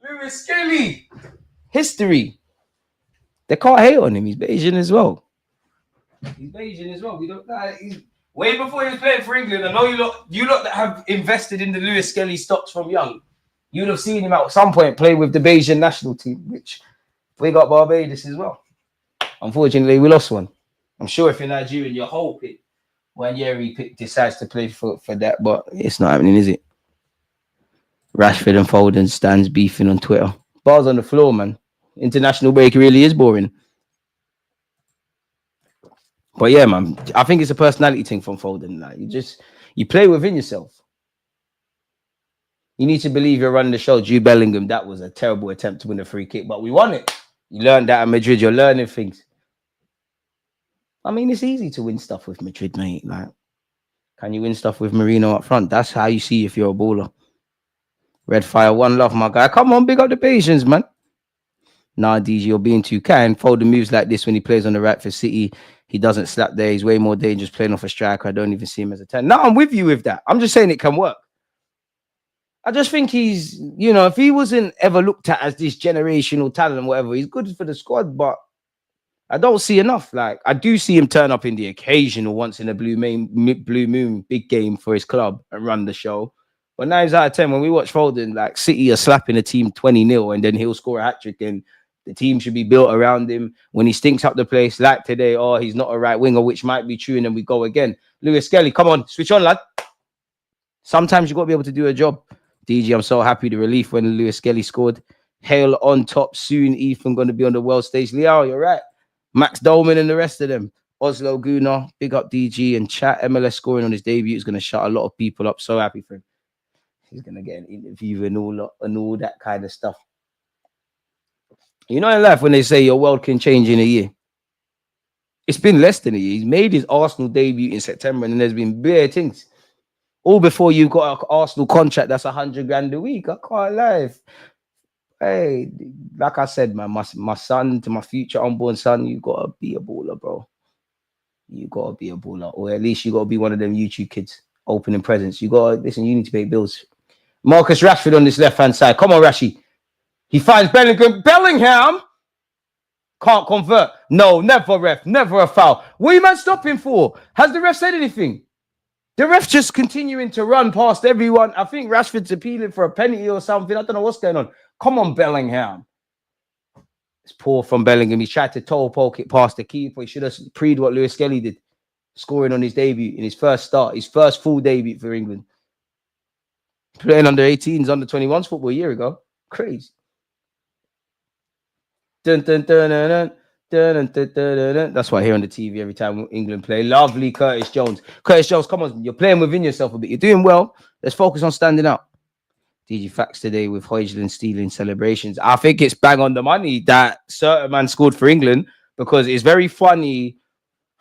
Lewis-Skelly. History. They can't hate on him. He's Bayesian as well. We don't. Way before he was playing for England. I know you lot that have invested in the Lewis-Skelly stocks from young. You'd have seen him at some point play with the Bayesian national team, which we got Barbados as well. Unfortunately, we lost one. I'm sure if you're Nigerian, you're hoping when Yeri decides to play for that, but it's not happening, is it? Rashford and Foden stands beefing on Twitter. Bars on the floor, man. International break really is boring. But yeah, man, I think it's a personality thing from Foden. Like, you play within yourself. You need to believe you're running the show. Jude Bellingham, that was a terrible attempt to win a free kick, but we won it. You learned that at Madrid. You're learning things. I mean, it's easy to win stuff with Madrid, mate. Like, can you win stuff with Marino up front? That's how you see if you're a baller. Red Fire, one love, my guy. Come on, big up the patience, man. Nah, DG, you're being too kind. Foden moves like this when he plays on the right for City. He doesn't slap there. He's way more dangerous playing off a striker. I don't even see him as a 10. No, I'm with you with that. I'm just saying it can work. I just think he's, if he wasn't ever looked at as this generational talent and whatever, he's good for the squad, but I don't see enough. Like, I do see him turn up in the occasional once in a blue moon big game for his club and run the show. But 9 out of 10, when we watch Foden, like City are slapping a team 20-0 and then he'll score a hat-trick and the team should be built around him. When he stinks up the place, like today, oh, he's not a right winger, which might be true, and then we go again. Lewis-Skelly, come on, switch on, lad. Sometimes you got to be able to do a job. DG, I'm so happy the relief when Lewis-Skelly scored. Hale on top soon. Ethan going to be on the world stage. Leo, you're right. Max Dolman and the rest of them. Oslo Gooner, big up DG and chat. MLS scoring on his debut is going to shut a lot of people up. So happy for him. He's going to get an interview and all that kind of stuff. You know in life when they say your world can change in a year? It's been less than a year. He's made his Arsenal debut in September and there's been bare things. All before you got an Arsenal contract that's 100 grand a week. I can't lie. Hey, like I said, man, my son, to my future unborn son, you got to be a baller, bro. You got to be a baller. Or at least you got to be one of them YouTube kids opening presents. You got to, listen, you need to pay bills. Marcus Rashford on this left-hand side. Come on, Rashi. He finds Bellingham. Can't convert. No, never ref. Never a foul. What are you man stopping for? Has the ref said anything? The ref just continuing to run past everyone. I think Rashford's appealing for a penalty or something. I don't know what's going on. Come on, Bellingham. It's poor from Bellingham. He tried to toe poke it past the keeper. He should have preed what Lewis-Skelly did, scoring on his debut in his first start, his first full debut for England. Playing under 18s, under 21s football a year ago. Crazy. Dun, dun, dun, dun, dun. That's what I hear on the TV every time England play. Lovely Curtis Jones. Curtis Jones, come on. You're playing within yourself a bit. You're doing well. Let's focus on standing out. DG facts today with Højlund stealing celebrations. I think it's bang on the money that certain man scored for England because it's very funny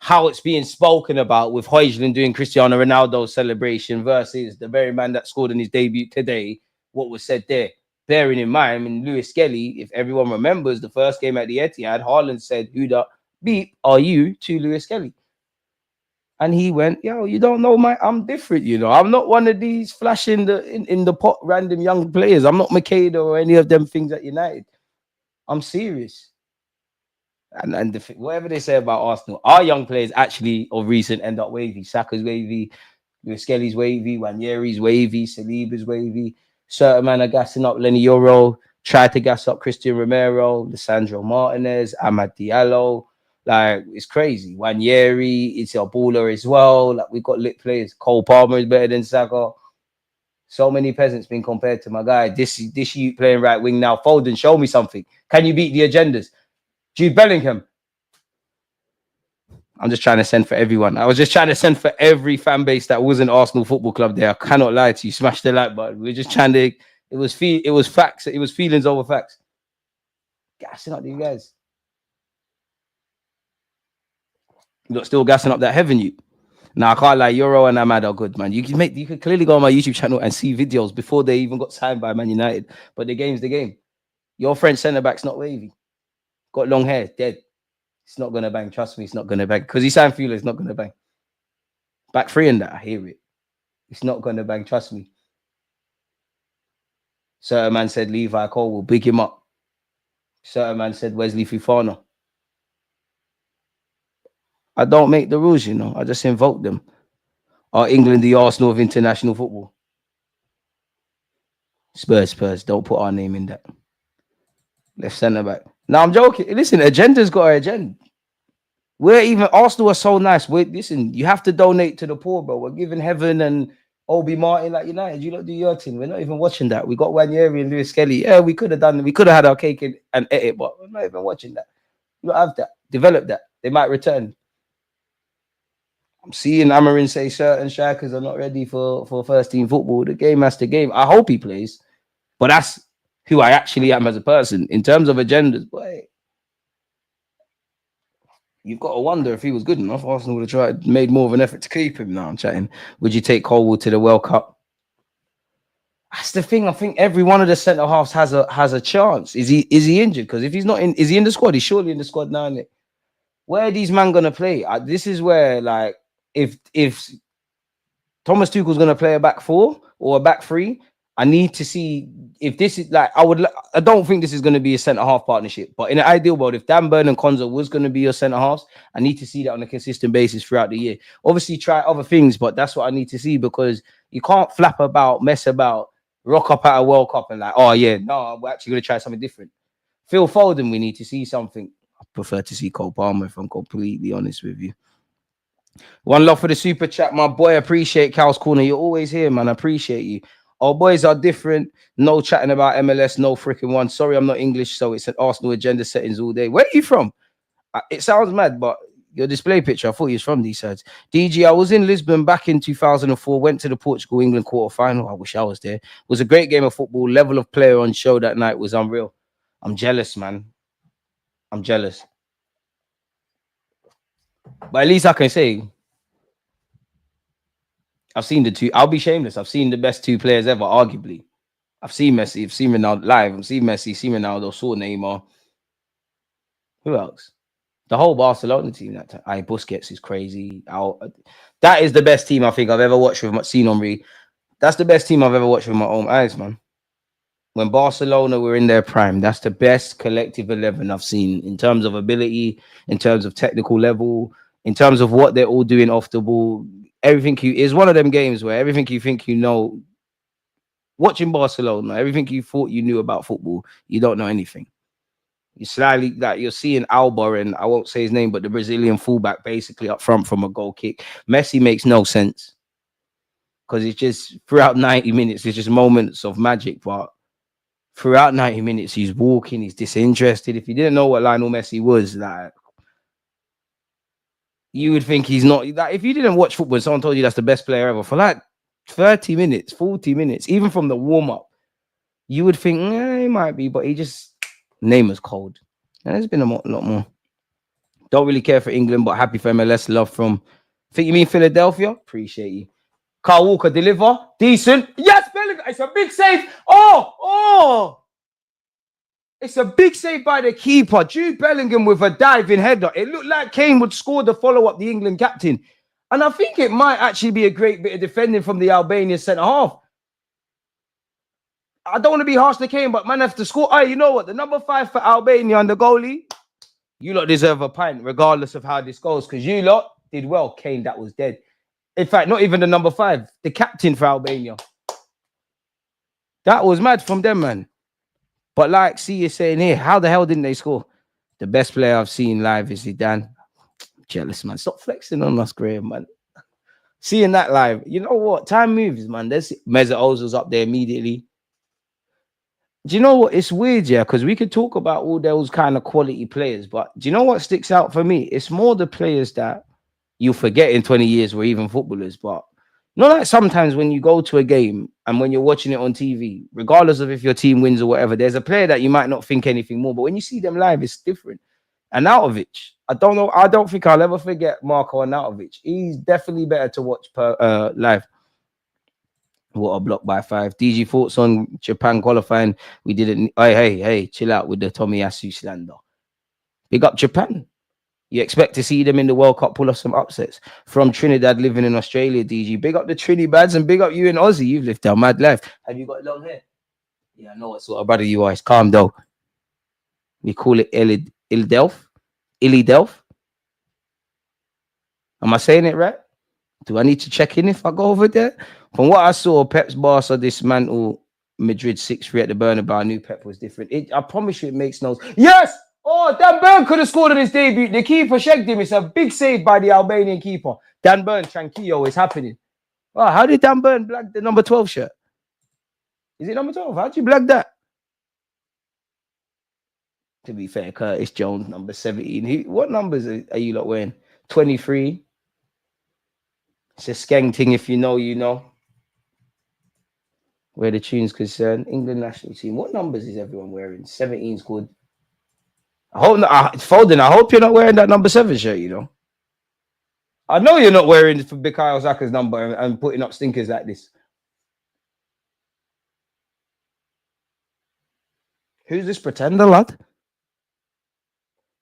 how it's being spoken about with Højlund doing Cristiano Ronaldo's celebration versus the very man that scored in his debut today. What was said there? Bearing in mind, I mean, Lewis-Skelly, if everyone remembers the first game at the Etihad, Haaland said, who the beep are you to Lewis-Skelly? And he went, yo, you don't know I'm different, you know. I'm not one of these flashing in the pot random young players. I'm not Makeda or any of them things at United. I'm serious. And whatever they say about Arsenal, our young players actually of recent end up wavy. Saka's wavy, Lewis-Skelly's wavy, Wanyeri's wavy, Saliba's wavy. Certain man are gassing up Lenny Yoro, tried to gas up Christian Romero, Lisandro Martinez, Amad Diallo. Like, it's crazy. Wanyeri, it's a baller as well. Like, we've got lit players. Cole Palmer is better than Saka. So many peasants being compared to my guy. This you playing right wing now. Foden, show me something. Can you beat the agendas? Jude Bellingham. I'm just trying to send for everyone. I was just trying to send for every fan base that wasn't Arsenal Football Club there. I cannot lie to you. Smash the like button. We're just trying to. It was facts. It was feelings over facts. Gassing up these guys. You're still gassing up that heaven, you. Now I can't lie. Euro and Ahmad are good, man. You can clearly go on my YouTube channel and see videos before they even got signed by Man United. But the game's the game. Your French centre back's not wavy. Got long hair, dead. It's not going to bang. Trust me, it's not going to bang. Because he signed Fuller, it's not going to bang. Back three in that, I hear it. It's not going to bang. Trust me. Certain man said Levi Cole will big him up. Certain man said Wesley Fofana. I don't make the rules, you know. I just invoke them. Are England the Arsenal of international football? Spurs. Don't put our name in that. Left centre back. No, I'm joking. Listen, agenda's got an agenda. We're even Arsenal are so nice. Listen, you have to donate to the poor, bro. We're giving Heaven and Obi Martin like United. You don't do your thing. We're not even watching that. We got Wanyeri and Lewis-Skelly. Yeah, we could have had our cake and ate it, but we're not even watching that. You don't have that. Develop that. They might return. I'm seeing Amarin say certain strikers are not ready for first team football. The game has to game. I hope he plays, but that's who I actually am as a person. In terms of agendas, boy, you've got to wonder if he was good enough. Arsenal would have made more of an effort to keep him. Now I'm chatting. Would you take Colwood to the World Cup? That's the thing. I think every one of the centre halves has a chance. Is he injured? Because if he's not in, is he in the squad? He's surely in the squad now. Isn't it? Where are these men gonna play? This is where, like, if Thomas Tuchel's gonna play a back four or a back three, I need to see if this is like I don't think this is going to be a centre half partnership. But in an ideal world, if Dan Burn and Konza was going to be your centre halves, I need to see that on a consistent basis throughout the year. Obviously, try other things, but that's what I need to see because You can't flap about, mess about, rock up at a World Cup and like, oh yeah, no, we're actually going to try something different. Phil Foden, we need to see something. I prefer to see Cole Palmer, if I'm completely honest with you. One love for the super chat, my boy. Appreciate Cal's Corner. You're always here, man. I appreciate you. Our boys are different. No chatting about MLS, no freaking one. Sorry, I'm not English, so it's an Arsenal agenda settings all day. Where are you from? It sounds mad, but your display picture, I thought you was from these sides. DG, I was in Lisbon back in 2004, went to the Portugal-England quarterfinal. I wish I was there. It was a great game of football. Level of player on show that night was unreal. I'm jealous, man. I'm jealous. But at least I can say, I've seen the two. I'll be shameless. I've seen the best two players ever, arguably. I've seen Messi. I've seen Ronaldo live. I've seen Messi, seen Ronaldo, saw Neymar. Who else? The whole Barcelona team that time. Busquets is crazy. That is the best team I think I've ever watched with seen Henry. That's the best team I've ever watched with my own eyes, man. When Barcelona were in their prime, that's the best collective 11 I've seen in terms of ability, in terms of technical level, in terms of what they're all doing off the ball. Everything is one of them games where everything you think you know, watching Barcelona, everything you thought you knew about football, you don't know anything. You slightly like you're seeing Alba, and I won't say his name, but the Brazilian fullback basically up front from a goal kick. Messi makes no sense because it's just throughout 90 minutes, it's just moments of magic. But throughout 90 minutes, he's walking, he's disinterested. If you didn't know what Lionel Messi was, like, you would think he's not. Like, if you didn't watch football, someone told you that's the best player ever for like 30 minutes, 40 minutes, even from the warm up, you would think he might be, but he just. Name is cold. And there's been a lot more. Don't really care for England, but happy for MLS. Love from. Think you mean Philadelphia? Appreciate you. Carl Walker deliver. Decent. Yes, Bellingham. It's a big save. Oh. It's a big save by the keeper. Jude Bellingham with a diving header. It looked like Kane would score the follow-up, the England captain. And I think it might actually be a great bit of defending from the Albanian centre-half. I don't want to be harsh to Kane, but man have to score. Hey, you know what? The number 5 for Albania and the goalie, you lot deserve a pint, regardless of how this goes, because you lot did well. Kane, that was dead. In fact, not even the number 5, the captain for Albania. That was mad from them, man. But like C is saying here, how the hell didn't they score? The best player I've seen live is Zidane. Jealous, man. Stop flexing on us, Graham, man. Seeing that live, you know what? Time moves, man. There's Mesut Ozil's up there immediately. Do you know what? It's weird, yeah, because we could talk about all those kind of quality players, but do you know what sticks out for me? It's more the players that you'll forget in 20 years were even footballers. But not like sometimes when you go to a game and when you're watching it on TV, regardless of if your team wins or whatever, there's a player that you might not think anything more, but when you see them live, it's different. And Arnautovic, I don't know. I don't think I'll ever forget Marko Arnautovic. He's definitely better to watch live. What a block by 5. DG thoughts on Japan qualifying. We didn't. Hey, chill out with the Tomiyasu slander. Big up Japan. You expect to see them in the World Cup pull off some upsets. From Trinidad living in Australia, DG. Big up the Trinidads and big up you in Aussie. You've lived a mad life. Have you got long hair? Yeah, I know what sort of brother you are. It's calm though. We call it Ildelf. Am I saying it right? Do I need to check in if I go over there? From what I saw, Pep's Barca dismantle Madrid 6-3 at the Bernabeu. I knew Pep was different. I promise you it makes no sense. Yes! Oh, Dan Burn could have scored on his debut. The keeper shagged him. It's a big save by the Albanian keeper. Dan Burn, Tranquillo, is happening. Oh, how did Dan Burn black the number 12 shirt? Is it number 12? How'd you black that? To be fair, Curtis Jones, number 17. What numbers are you lot wearing? 23. It's a skeng thing. If you know, you know. Where the tune's concerned. England national team. What numbers is everyone wearing? 17's good. I hope not. Foden, I hope you're not wearing that number 7 shirt, you know. I know you're not wearing for Bukayo Saka's number and putting up stinkers like this. Who's this pretender, lad?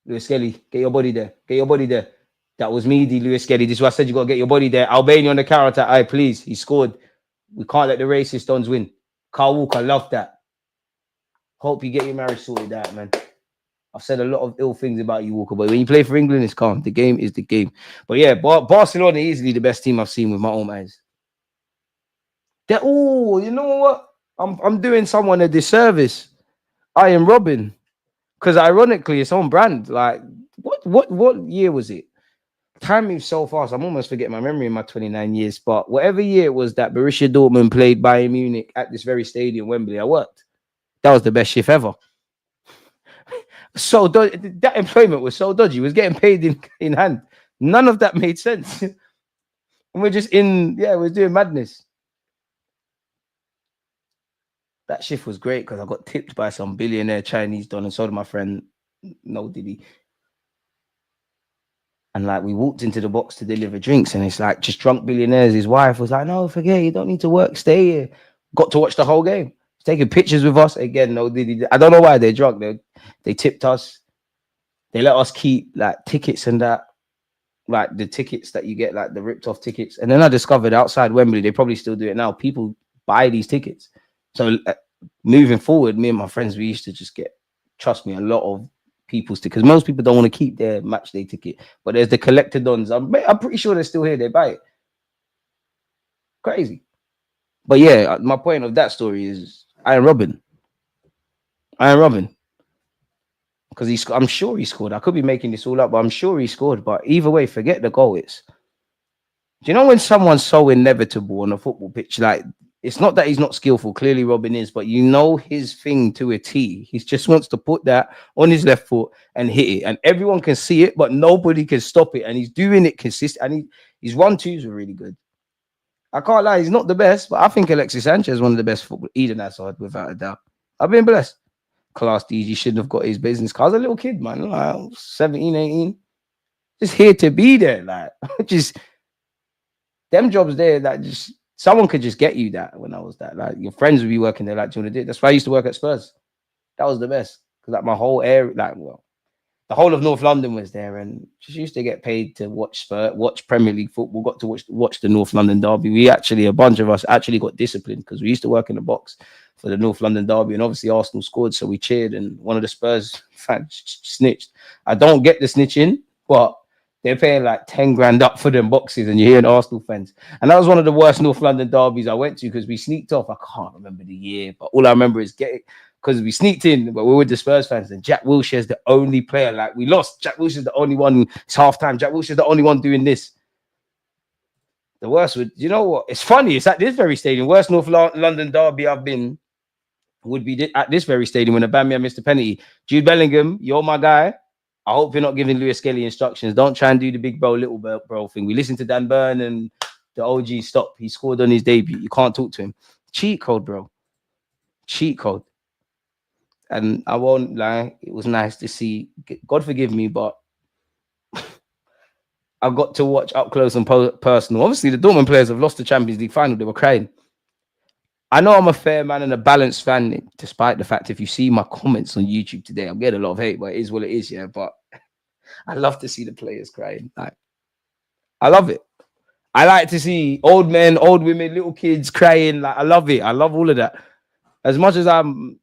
Lewis-Skelly, get your body there. Get your body there. That was me, Lewis-Skelly. This is what I said. You got to get your body there. Albania on the counter. Aye, please. He scored. We can't let the racist dons win. Carl Walker, love that. Hope you get your marriage sorted out, man. I've said a lot of ill things about you, Walker, but when you play for England, it's calm. The game is the game. But yeah, Barcelona easily the best team I've seen with my own eyes. Oh, you know what? I'm doing someone a disservice. I am Robin. Because ironically, it's on brand. Like, what year was it? Time moves so fast. I'm almost forgetting my memory in my 29 years. But whatever year it was that Borussia Dortmund played Bayern Munich at this very stadium, Wembley, I worked. That was the best shift ever. So that employment was so dodgy. It was getting paid in hand. None of that made sense. And we're just we're doing madness. That shift was great because I got tipped by some billionaire Chinese don, and so did my friend. No, did he? And like we walked into the box to deliver drinks, and it's like just drunk billionaires. His wife was like, "No, forget, you don't need to work, stay here." Got to watch the whole game. He's taking pictures with us again. No, did he? I don't know why they're drunk. They tipped us. They let us keep like tickets and that, like the tickets that you get, like the ripped off tickets. And then I discovered outside Wembley, they probably still do it now. People buy these tickets. So moving forward, me and my friends, we used to just get, trust me, a lot of people's tickets. Most people don't want to keep their match day ticket, but there's the collector dons. I'm pretty sure they're still here. They buy it. Crazy. But yeah, my point of that story is Iron Robin. Because I'm sure he scored. I could be making this all up, but I'm sure he scored. But either way, forget the goal. Do you know when someone's so inevitable on a football pitch, like it's not that he's not skillful. Clearly, Robin is, but you know his thing to a T. He just wants to put that on his left foot and hit it, and everyone can see it, but nobody can stop it. And he's doing it consistent. And his 1-2s were really good. I can't lie, he's not the best, but I think Alexis Sanchez is one of the best football. Eden Hazard, without a doubt. I've been blessed. Class D's, he shouldn't have got his business. Cause I was a little kid, man, like 17, 18. Just here to be there, like just them jobs there that just someone could just get you that when I was that. Like your friends would be working there, like, do you want to do it? That's why I used to work at Spurs. That was the best. Because like my whole area, like the whole of North London was there, and just used to get paid to watch Premier League football. Got to watch the North London derby. We actually, a bunch of us actually got disciplined because we used to work in the box for the North London derby, and obviously Arsenal scored, so we cheered, and one of the Spurs fans snitched. I don't get the snitching, but they're paying like 10 grand up for them boxes, and you're hearing Arsenal fans. And that was one of the worst North London derbies I went to because we sneaked off. I can't remember the year, but all I remember is because we sneaked in, but we were with the Spurs fans, and Jack Wilshere's the only player. Like we lost. Jack Wilshere's the only one. It's halftime. Jack Wilshere's the only one doing this. The worst would, you know what? It's funny. It's at this very stadium. Worst North London derby I've been would be at this very stadium when Albania missed a penalty. Jude Bellingham, you're my guy. I hope you're not giving Lewis-Skelly instructions. Don't try and do the big bro, little bro thing. We listened to Dan Burn and the OG. Stop. He scored on his debut. You can't talk to him. Cheat code, bro. Cheat code. And I won't lie, it was nice to see. God forgive me, but I got to watch up close and personal. Obviously, the Dortmund players have lost the Champions League final. They were crying. I know I'm a fair man and a balanced fan, despite the fact if you see my comments on YouTube today, I'm getting a lot of hate, but it is what it is, yeah. But I love to see the players crying. Like, I love it. I like to see old men, old women, little kids crying. Like, I love it. I love all of that. As much as I'm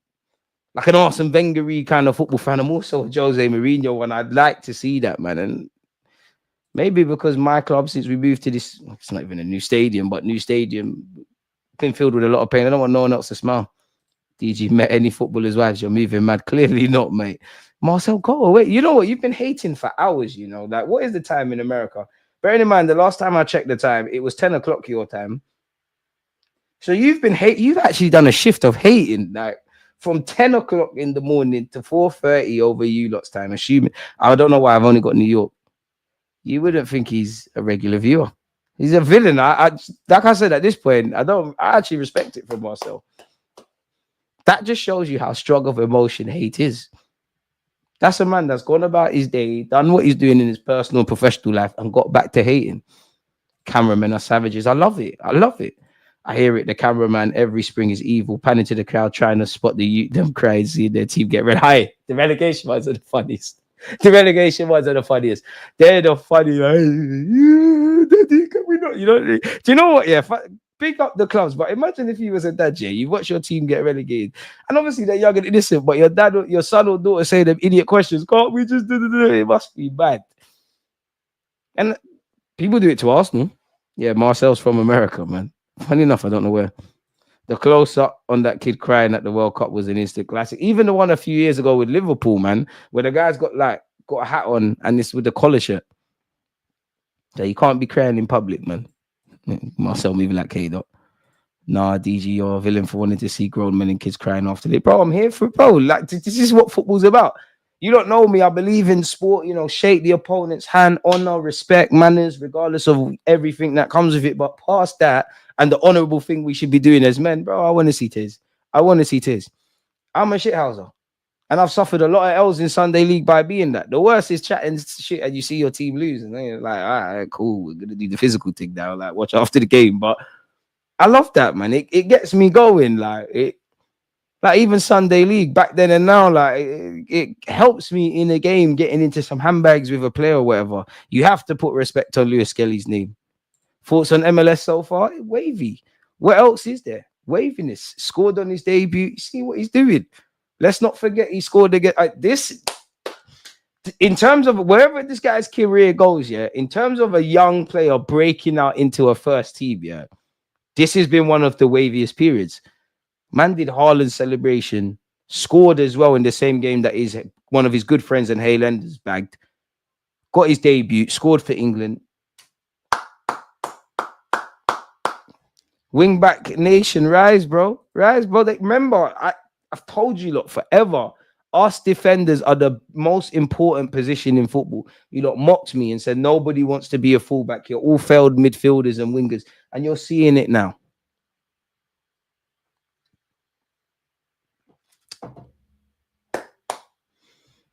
like an Arsene Wenger-y kind of football fan, I'm also a Jose Mourinho, and I'd like to see that, man. And maybe because my club, since we moved to this, it's not even a new stadium, but new stadium, been filled with a lot of pain. I don't want no one else to smile. DG, met any footballer's wives? You're moving mad. Clearly not, mate. Marcel, go away. You know what? You've been hating for hours, you know. Like, what is the time in America? Bearing in mind, the last time I checked the time, it was 10 o'clock your time. So you've actually done a shift of hating, like from 10 o'clock in the morning to 4:30 over you lot's time. Assuming, I don't know why I've only got New York. You wouldn't think he's a regular viewer. He's a villain. I like I said at this point, I actually respect it from myself. That just shows you how strong of emotion hate is. That's a man that's gone about his day, done what he's doing in his personal and professional life, and got back to hating. Cameramen are savages. I love it. I love it. I hear it. The cameraman every spring is evil, panning to the crowd, trying to spot them crying, seeing their team get red. Hi. The relegation ones are the funniest. The relegation ones are the funniest. They're the funny. Like, you know, do you know what? Yeah, pick up the clubs. But imagine if you was a dad, yeah, you watch your team get relegated, and obviously they're young and innocent. But your son or daughter say them idiot questions. Can't we just do? It must be bad. And people do it to Arsenal. Yeah, Marcel's from America, man. Funny enough, I don't know where. The close-up on that kid crying at the World Cup was an instant classic. Even the one a few years ago with Liverpool, man, where the guy's got a hat on and it's with the collar shirt. So you can't be crying in public, man. Marcel moving like K-Dot. Nah, DG, you're a villain for wanting to see grown men and kids crying after it. Bro, I'm here for bro. Like, this is what football's about. You don't know me. I believe in sport, shake the opponent's hand, honor, respect, manners, regardless of everything that comes with it. But past that, and the honorable thing we should be doing as men, bro, I want to see tears. I want to see tears. I'm a shithouser. And I've suffered a lot of L's in Sunday League by being that. The worst is chatting shit and you see your team lose. And then you're like, all right, cool. We're going to do the physical thing now. Like, watch after the game. But I love that, man. It gets me going. Like even Sunday League back then and now, like it helps me in a game getting into some handbags with a player or whatever. You have to put respect on Lewis-Skelly's name. Thoughts on MLS so far? Wavy. What else is there? Waviness. Scored on his debut. You see what he's doing. Let's not forget he scored again. This, in terms of wherever this guy's career goes, yeah, in terms of a young player breaking out into a first team, yeah, this has been one of the waviest periods. Man did Haaland's celebration, scored as well in the same game that is one of his good friends and Haylanders bagged. Got his debut, scored for England. Wing back nation, rise, bro. Rise, bro. Remember, I've told you, look, forever, us defenders are the most important position in football. You lot mocked me and said nobody wants to be a fullback. You're all failed midfielders and wingers. And you're seeing it now.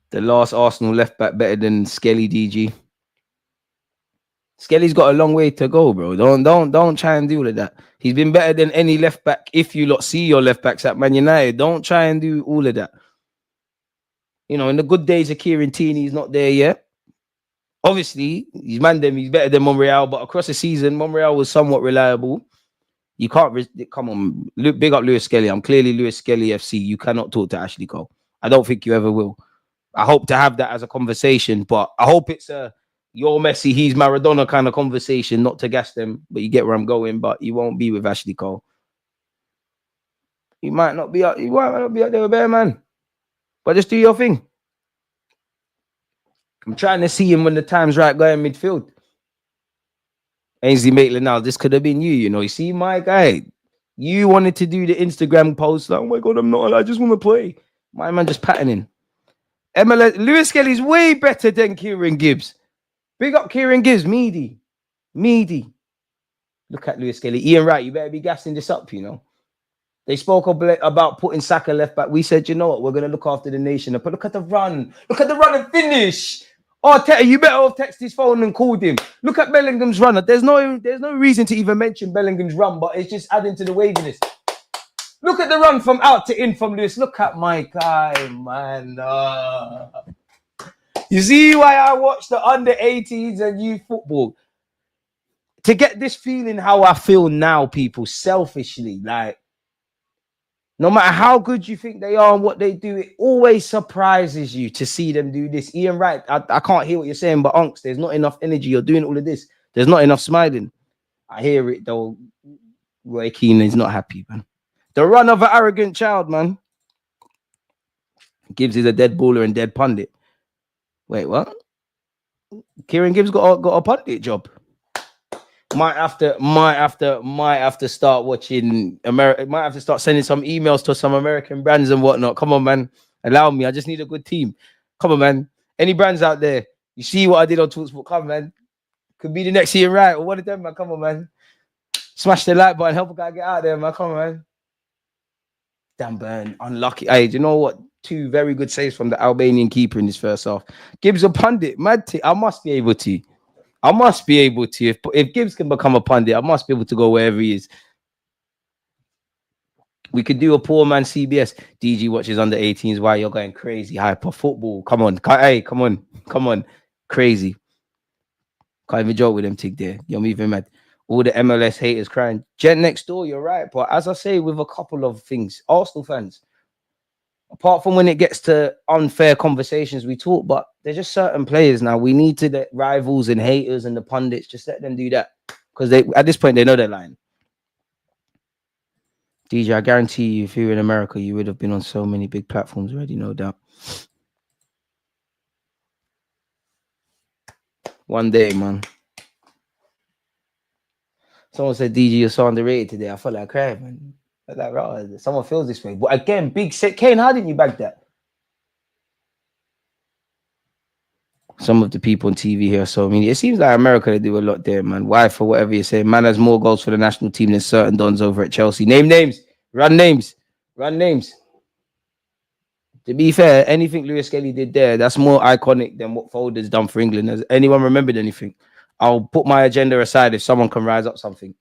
The last Arsenal left back better than Skelly, DG. Skelly's got a long way to go, bro. Don't try and do all of that. He's been better than any left back. If you lot see your left backs at Man United, don't try and do all of that. In the good days of Kieran Tierney, he's not there yet. Obviously, he's better than Monreal, but across the season, Monreal was somewhat reliable. You can't come on. Big up Lewis-Skelly. I'm clearly Lewis-Skelly FC. You cannot talk to Ashley Cole. I don't think you ever will. I hope to have that as a conversation, but I hope it's a you're Messi, he's Maradona kind of conversation, not to gas them, but you get where I'm going. But you won't be with Ashley Cole. You might not be out there with Bear Man, but just do your thing. I'm trying to see him when the time's right, going midfield. Ainsley Maitland-Niles, this could have been you. You see, my guy, you wanted to do the Instagram post like, oh my God, I'm not, I just want to play. My man just patterning. MLS, Lewis-Skelly's way better than Kieran Gibbs. Big up Kieran Gibbs, meaty. Look at Lewis-Skelly. Ian Wright, you better be gassing this up, They spoke about putting Saka left back. We said, you know what, we're going to look after the nation. But look at the run. Look at the run and finish. Arteta, you better have texted his phone and called him. Look at Bellingham's run. There's no reason to even mention Bellingham's run, but it's just adding to the waviness. Look at the run from out to in from Lewis. Look at my guy, man. You see why I watch the under-18s and youth football? To get this feeling how I feel now, people, selfishly, like, no matter how good you think they are and what they do, it always surprises you to see them do this. Ian Wright, I can't hear what you're saying, but Unks, there's not enough energy. You're doing all of this. There's not enough smiling. I hear it, though. Roy Keane is not happy, man. The run of an arrogant child, man. Gibbs is a dead baller and dead pundit. Wait, what? Kieran Gibbs got a pundit job. Might have to start watching America. Might have to start sending some emails to some American brands and whatnot. Come on, man. Allow me. I just need a good team. Come on, man. Any brands out there? You see what I did on Talksport? Come on, man. Could be the next year, right? Or one of them, man. Come on, man. Smash the like button. Help a guy get out there, man. Come on, man. Damn, burn. Unlucky. Hey, do you know what? 2 very good saves from the Albanian keeper in this first half. Gibbs a pundit. Mad. I must be able to. If Gibbs can become a pundit, I must be able to go wherever he is. We could do a poor man CBS. DG watches under 18s. Why you're going crazy? Hyper football. Come on. Hey, come on. Crazy. Can't even joke with them tig there. You're moving mad. All the MLS haters crying. Gent next door, you're right. But as I say, with a couple of things, Arsenal fans, apart from when it gets to unfair conversations, we talk, but there's just certain players now. We need to let rivals and haters and the pundits just let them do that. Because at this point, they know they're lying. DJ, I guarantee you, if you were in America, you would have been on so many big platforms already, no doubt. One day, man. Someone said, DJ, you're so underrated today. I felt like crying, man. I felt like, right, someone feels this way. But again, big set. Kane, how didn't you bag that? Some of the people on TV here are so mean. It seems like America, they do a lot there, man. Why, for whatever you say, man has more goals for the national team than certain dons over at Chelsea. Name names. Run names. Run names. To be fair, anything Lewis-Skelly did there, that's more iconic than what Foden's done for England. Has anyone remembered anything? I'll put my agenda aside if someone can rise up something.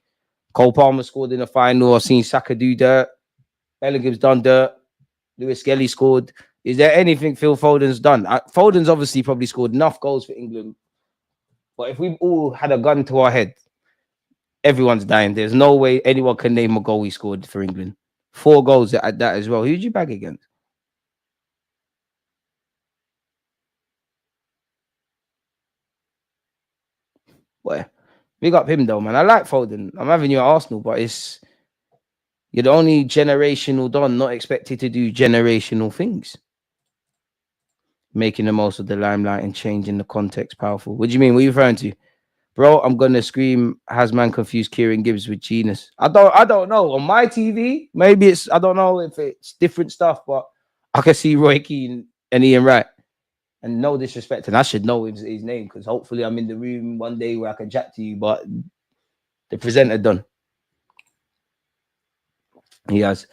Cole Palmer scored in the final. I've seen Saka do dirt. Bellingham's done dirt. Lewis-Skelly scored. Is there anything Phil Foden's done? Foden's obviously probably scored enough goals for England. But if we all had a gun to our head, everyone's dying. There's no way anyone can name a goal he scored for England. 4 goals at that as well. Who'd you bag against? Boy, big up him though, man. I like Foden. I'm having you at Arsenal, but you're the only generational don not expected to do generational things. Making the most of the limelight and changing the context powerful. What do you mean? What are you referring to? Bro, I'm gonna scream, has man confused Kieran Gibbs with Genius? I don't know. On my TV, maybe it's, I don't know if it's different stuff, but I can see Roy Keane and Ian Wright. And no disrespect, and I should know his name because hopefully I'm in the room one day where I can chat to you, but the presenter done. He has.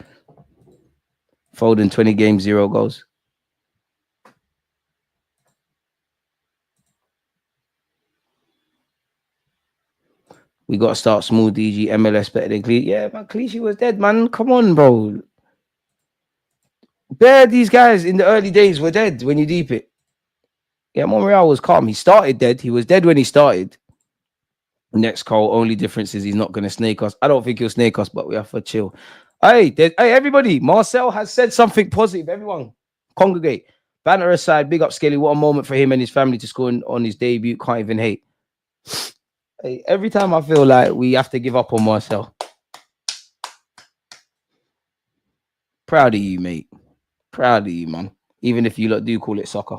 Foden, 20 games, 0 goals. We got to start small, DG. MLS better than Cleese. Yeah, man, Cleese was dead, man. Come on, bro. These guys in the early days were dead when you deep it. Yeah, Monreal was calm. He started dead. He was dead when he started. Next call, only difference is he's not going to snake us. I don't think he'll snake us, but we have to chill. Hey, everybody. Marcel has said something positive. Everyone, congregate. Banter aside, big up Skelly. What a moment for him and his family to score on his debut. Can't even hate. Hey, every time I feel like we have to give up on Marcel. Proud of you, mate. Proud of you, man. Even if you lot do call it soccer.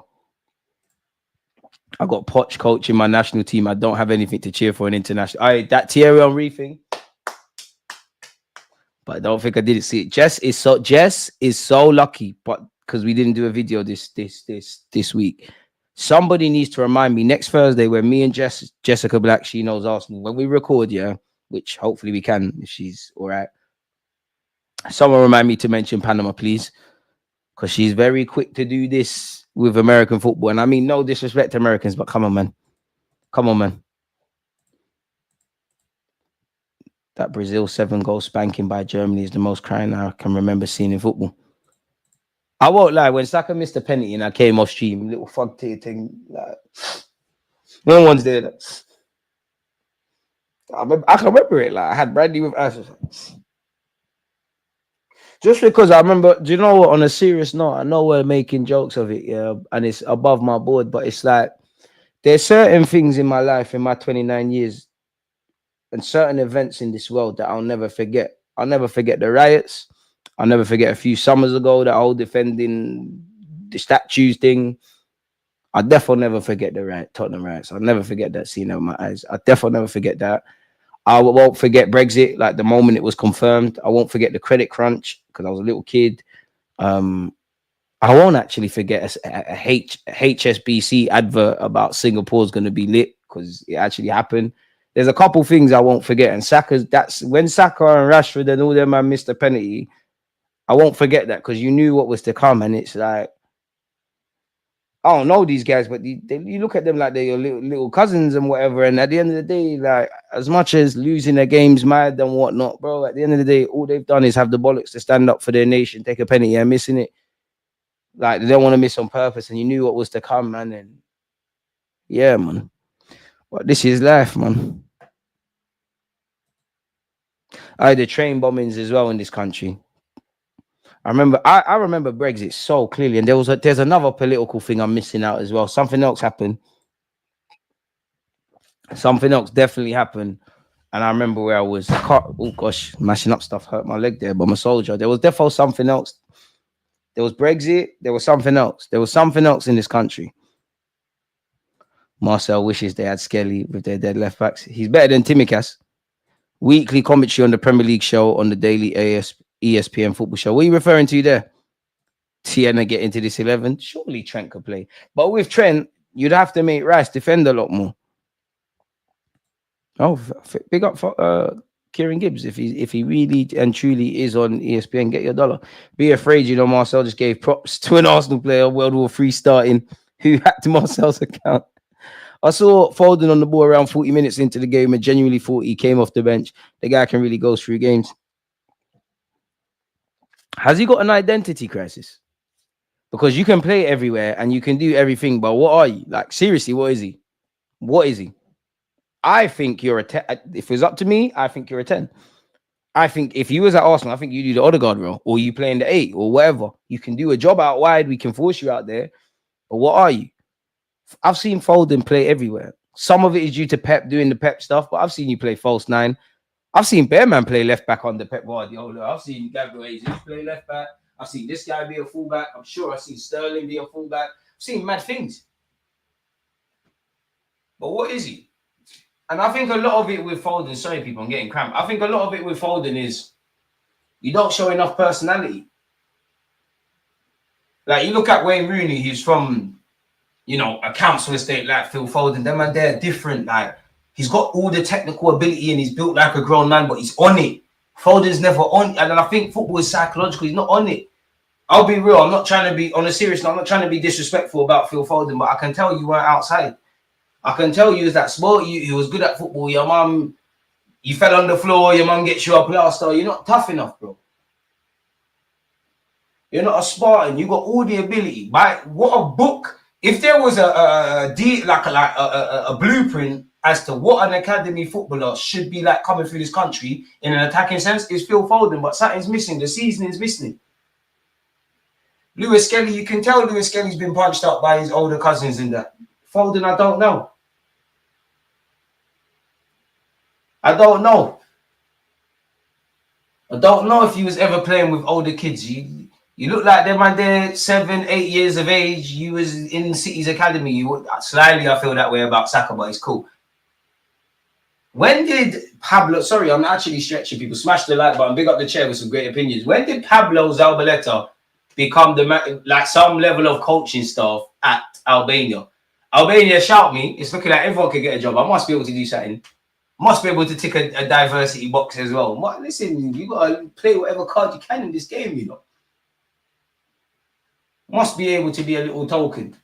I got Poch coaching my national team. I don't have anything to cheer for an international. That Thierry Henry thing. But I don't think I didn't see it. Jess is so lucky, but because we didn't do a video this week. Somebody needs to remind me next Thursday when me and Jessica Black, she knows Arsenal, when we record, yeah, which hopefully we can if she's all right. Someone remind me to mention Panama, please, because she's very quick to do this with American football. And I mean, no disrespect to Americans, but come on, man. Come on, man. That Brazil 7-goal spanking by Germany is the most crying I can remember seeing in football. I won't lie, when Saka missed a penalty and I came off stream, little fuck thing, like, no one's there. I can remember it. Like, I had Brandy with us. Just because I remember, do you know what? On a serious note, I know we're making jokes of it, yeah, and it's above my board, but it's like there's certain things in my life, in my 29 years, and certain events in this world that I'll never forget. I'll never forget the riots. I'll never forget a few summers ago that whole defending the statues thing. I'll definitely never forget the Tottenham riots. I'll never forget that scene out my eyes. I'll definitely never forget that. I won't forget Brexit, like the moment it was confirmed. I won't forget the credit crunch because I was a little kid. I won't actually forget a HSBC advert about Singapore's going to be lit because it actually happened. There's a couple things I won't forget. And that's when Saka and Rashford and all them man missed a penalty. I won't forget that because you knew what was to come. And it's like, I don't know these guys, but you look at them like they're your little cousins and whatever. And at the end of the day, like, as much as losing their games mad and whatnot, bro, at the end of the day, all they've done is have the bollocks to stand up for their nation, take a penalty and missing it. Like, they don't want to miss on purpose. And you knew what was to come, man. And yeah, man. But this is life, man. The train bombings as well in this country. I remember Brexit so clearly, and there's another political thing I'm missing out as well. Something else happened. Something else definitely happened. And I remember where I was, oh gosh, mashing up stuff, hurt my leg there, but I'm a soldier. There was definitely something else. There was Brexit. There was something else. There was something else in this country. Marcel wishes they had Skelly with their dead left backs. He's better than Timikas. Weekly commentary on the Premier League show on the daily ESPN football show. What are you referring to there? Tiena get into this 11? Surely Trent could play. But with Trent, you'd have to make Rice defend a lot more. Oh, big up for Kieran Gibbs. If he really and truly is on ESPN, get your dollar. Be afraid, Marcel just gave props to an Arsenal player, World War III starting, who hacked Marcel's account. I saw Foden on the ball around 40 minutes into the game and genuinely thought he came off the bench. The guy can really go through games. Has he got an identity crisis? Because you can play everywhere and you can do everything, but what are you? Like, seriously, what is he? What is he? I think you're a 10. If it was up to me, I think you're a 10. I think if you was at Arsenal, I think you do the Odegaard role, or you play in the 8 or whatever. You can do a job out wide. We can force you out there. But what are you? I've seen Foden play everywhere. Some of it is due to Pep doing the Pep stuff, but I've seen you play false 9. I've seen Bearman play left back under Pep Guardiola. I've seen Gabriel Jesus play left back. I've seen this guy be a fullback. I'm sure I've seen Sterling be a fullback. I've seen mad things. But what is he? And I think a lot of it with Foden, sorry people, I'm getting cramped. I think a lot of it with Foden is you don't show enough personality. Like you look at Wayne Rooney, he's from, a council estate like Phil Foden. Them and they're different. Like he's got all the technical ability and he's built like a grown man, but he's on it. Foden's never on it. And I think football is psychological. He's not on it. I'll be real. I'm not trying to be, on a serious note, I'm not trying to be disrespectful about Phil Foden, but I can tell you weren't outside. I can tell you is that sport. You was good at football. Your mum, you fell on the floor. Your mum gets you a plaster. You're not tough enough, bro. You're not a Spartan. You got all the ability. What a book. If there was a blueprint as to what an academy footballer should be like coming through this country in an attacking sense, is Phil Foden. But something's missing. The seasoning's missing. Lewis-Skelly, you can tell Lewis-Skelly's been punched up by his older cousins in that. Foden, I don't know. I don't know if he was ever playing with older kids. You look like them and they're 7, 8 years of age. You was in City's academy. Slightly, I feel that way about Saka, but it's cool. When did Pablo, sorry, I'm actually stretching people, smash the like button, big up the chair with some great opinions. When did Pablo Zabaleta become some level of coaching staff at Albania? Albania, shout me. It's looking like everyone could get a job. I must be able to do something. Must be able to tick a diversity box as well. Listen, you got to play whatever card you can in this game, Must be able to be a little token.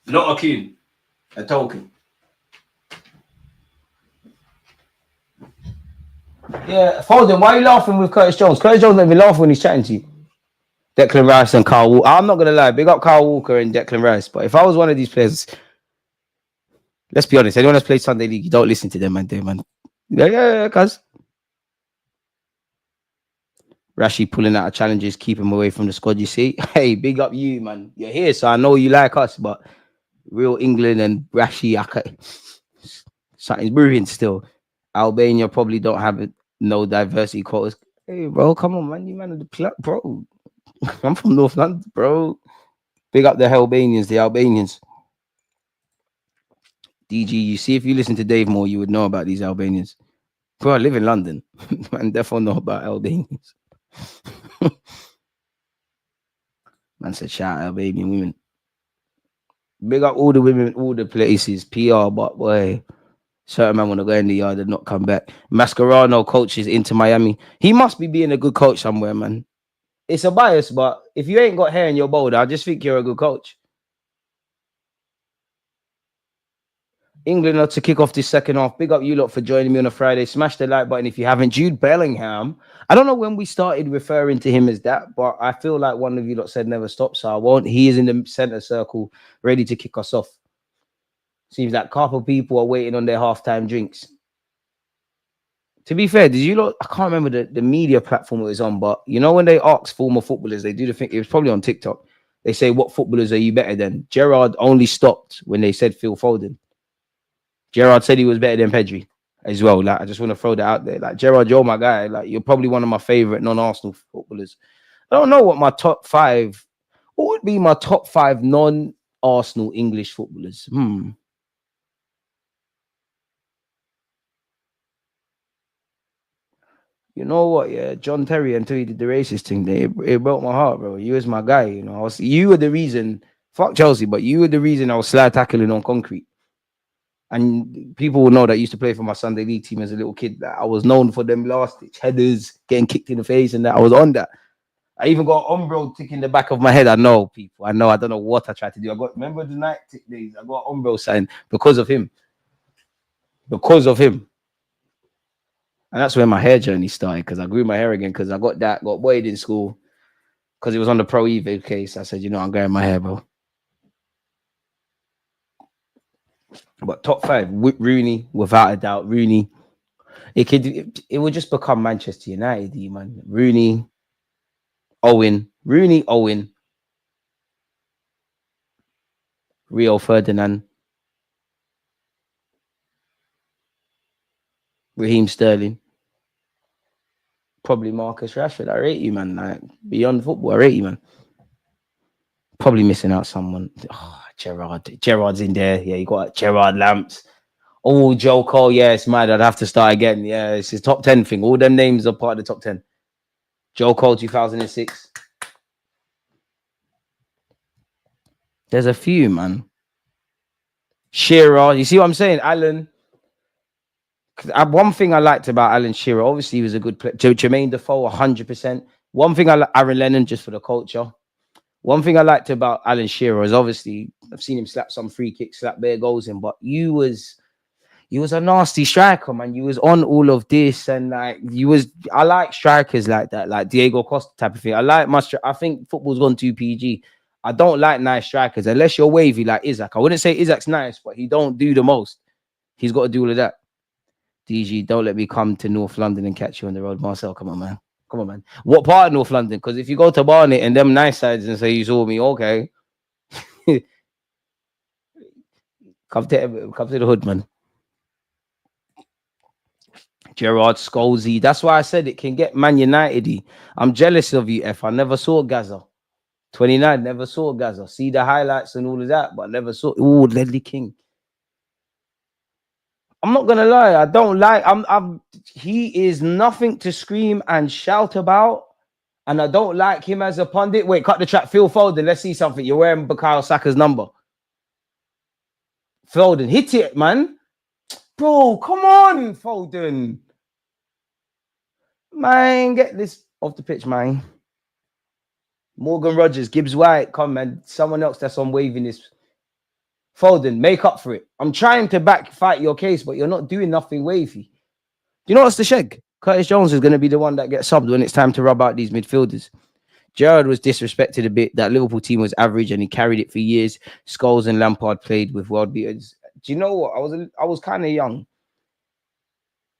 Not a coon. A token. Yeah, Foden, why are you laughing with Curtis Jones? Curtis Jones don't even laugh when he's chatting to you. Declan Rice and Kyle Walker. I'm not going to lie. Big up Kyle Walker and Declan Rice. But if I was one of these players, let's be honest, anyone that's played Sunday League, you don't listen to them, man. Yeah, cuz. Rashi pulling out of challenges, keep him away from the squad, you see. Hey, big up you, man. You're here, so I know you like us, but real England and Rashi, something's brewing still. Albania probably don't have no diversity quotas. Hey, bro, come on, man. You man of the plot, bro. I'm from North London, bro. Big up the Albanians, the Albanians. DG, you see, if you listen to Dave Moore, you would know about these Albanians. Bro, I live in London. Man, definitely know about Albanians. Man said, shout out Albanian women. Big up all the women, all the places, PR, but boy, certain man want to go in the yard and not come back. Mascherano coaches into Miami. He must be being a good coach somewhere, man. It's a bias, but if you ain't got hair in your boulder, I just think you're a good coach. England are to kick off this second half. Big up you lot for joining me on a Friday. Smash the like button if you haven't. Jude Bellingham. I don't know when we started referring to him as that, but I feel like one of you lot said never stop, so I won't. He is in the center circle, ready to kick us off. Seems like a couple of people are waiting on their halftime drinks. To be fair, did you lot? I can't remember the media platform it was on, but you know when they ask former footballers, they do the thing. It was probably on TikTok. They say, "What footballers are you better than?" Gerrard only stopped when they said Phil Foden. Gerrard said he was better than Pedri, as well. Like, I just want to throw that out there. Like, Gerrard, you're my guy. Like, you're probably one of my favorite non-Arsenal footballers. I don't know what my top five. What would be my top five non-Arsenal English footballers? You know what? Yeah, John Terry, until he did the racist thing, it broke my heart, bro. You was my guy. You know, you were the reason. Fuck Chelsea, but you were the reason I was slide tackling on concrete. And people will know that I used to play for my Sunday league team as a little kid. That I was known for them last ditch headers, getting kicked in the face, and that I was on that. I even got Umbro tick in the back of my head. I know people. I know. I don't know what I tried to do. Remember the night tick days. I got Umbro sign because of him. Because of him. And that's where my hair journey started, because I grew my hair again, because I got bullied in school because it was on the Pro Evo case. I said, you know, I'm growing my hair, bro. But top five, Rooney, without a doubt, Rooney. It would just become Manchester United, man. Rooney, Owen, Rio Ferdinand, Raheem Sterling, probably Marcus Rashford. I rate you, man. Like, beyond football, I rate you, man. Probably missing out someone. Oh, Gerrard's in there. Yeah, you got Gerrard Lamps. Oh, Joe Cole. Yeah, it's mad. I'd have to start again. Yeah, it's his top 10 thing. All them names are part of the top 10. Joe Cole, 2006. There's a few, man. Shearer. You see what I'm saying? Alan. One thing I liked about Alan Shearer, obviously he was a good player. Jermaine Defoe, 100%. One thing I like, Aaron Lennon, just for the culture. One thing I liked about Alan Shearer is, obviously I've seen him slap some free kicks, slap bare goals in, but you was a nasty striker, man. You was on all of this, and like I like strikers like that, like Diego Costa type of thing. I think football's gone too PG. I don't like nice strikers unless you're wavy like Isaac. I wouldn't say Isaac's nice, but he don't do the most. He's got to do all of that. DG, don't let me come to North London and catch you on the road. Marcel, come on, man. Come on, man. What part of North London? Because if you go to Barnet and them nice sides and say you saw me, okay. come to the hood, man. Gerrard, Scholesy. That's why I said it can get Man United-y. I'm jealous of you, F. I never saw Gaza. 29, never saw Gaza. See the highlights and all of that, but never saw. Oh, Ledley King. I'm not gonna lie, I don't like. He is nothing to scream and shout about, and I don't like him as a pundit. Wait, cut the track. Phil Foden, let's see something. You're wearing Bukayo Saka's number. Foden, hit it, man. Bro, come on, Foden. Man, get this off the pitch, man. Morgan Rogers, Gibbs White, come, man. Someone else that's on waving this. Foden, make up for it. I'm trying to fight your case, but you're not doing nothing wavy. Do you know what's the shag? Curtis Jones is going to be the one that gets subbed when it's time to rub out these midfielders. Gerrard was disrespected a bit. That Liverpool team was average and he carried it for years. Scholes and Lampard played with world beaters. Do you know what? I was kind of young.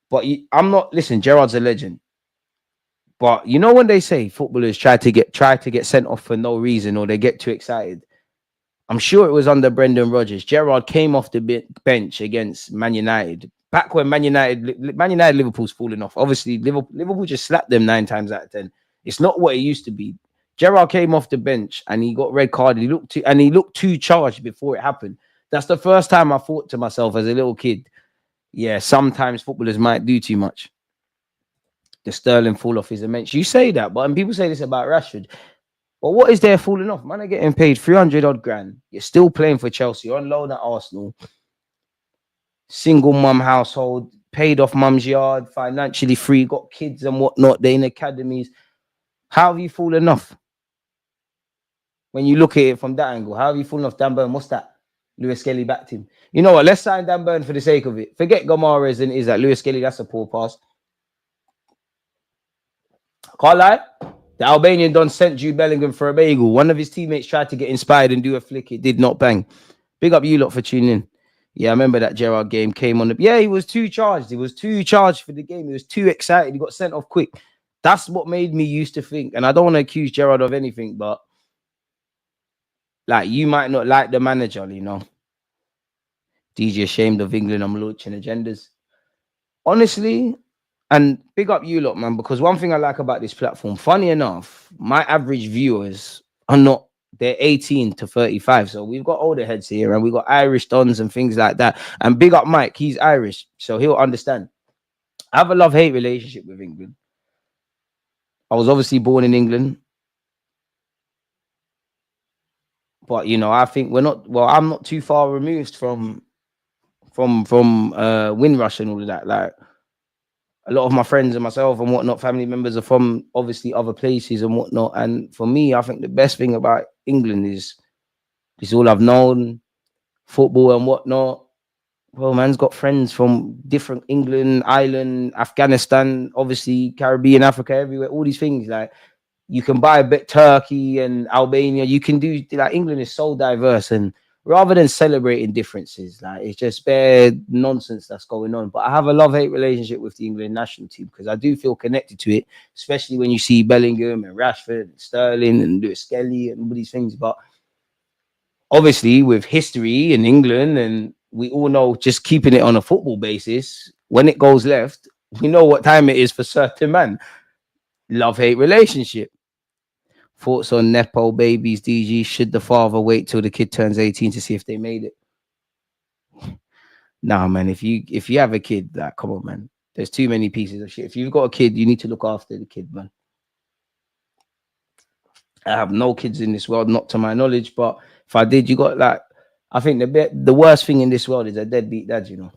But I'm not... Listen, Gerrard's a legend. But you know when they say footballers try to get sent off for no reason, or they get too excited? I'm sure it was under Brendan Rodgers. Gerrard came off the bench against Man United. Back when Man United, Liverpool's falling off. Obviously, Liverpool just slapped them 9 times out of 10. It's not what it used to be. Gerrard came off the bench and he got red carded. He looked too charged before it happened. That's the first time I thought to myself as a little kid, yeah, sometimes footballers might do too much. The Sterling fall off is immense. You say that, but people say this about Rashford. But what is there falling off? Man, are getting paid 300 odd grand. You're still playing for Chelsea. You're on loan at Arsenal. Single mum household, paid off mum's yard, financially free, got kids and whatnot. They're in academies. How have you fallen off? When you look at it from that angle, how have you fallen off? Dan Burn, what's that? Lewis-Skelly backed him. You know what? Let's sign Dan Burn for the sake of it. Forget Gomares and Isaac. Lewis-Skelly, that's a poor pass. Can't lie. The Albanian done sent Jude Bellingham for a bagel. One of his teammates tried to get inspired and do a flick. It did not bang. Big up you lot for tuning in. Yeah, I remember that Gerrard game came on. Yeah, he was too charged. He was too charged for the game. He was too excited. He got sent off quick. That's what made me used to think. And I don't want to accuse Gerrard of anything, but like, you might not like the manager, you know. DJ ashamed of England. I'm launching agendas. honestly, and big up you lot, man, because one thing I like about this platform, funny enough, my average viewers are not, they're 18 to 35. So we've got older heads here and we've got Irish dons and things like that. And big up Mike, he's Irish, so he'll understand. I have a love-hate relationship with England. I was obviously born in England, but you know, I think we're not, well, I'm not too far removed from Windrush and all of that. Like a lot of my friends and myself and whatnot, family members are from obviously other places and whatnot. And for me, I think the best thing about England is all I've known, football and whatnot. Well, man's got friends from different England, Ireland, Afghanistan, obviously Caribbean, Africa, everywhere. All these things, like you can buy a bit Turkey and Albania. You can do, like, England is so diverse, and rather than celebrating differences, like it's just bare nonsense that's going on. But I have a love-hate relationship with the England national team because I do feel connected to it, especially when you see Bellingham and Rashford and Sterling and Lewis-Skelly and all these things. But obviously, with history in England, and we all know, just keeping it on a football basis, when it goes left, we know what time it is for certain man. Love-hate relationship. Thoughts on Nepo babies, DG? Should the father wait till the kid turns 18 to see if they made it? Nah, man. If you have a kid, like, come on, man. There's too many pieces of shit. If you've got a kid, you need to look after the kid, man. I have no kids in this world, not to my knowledge. But if I did, you got, like, I think the worst thing in this world is a deadbeat dad, you know.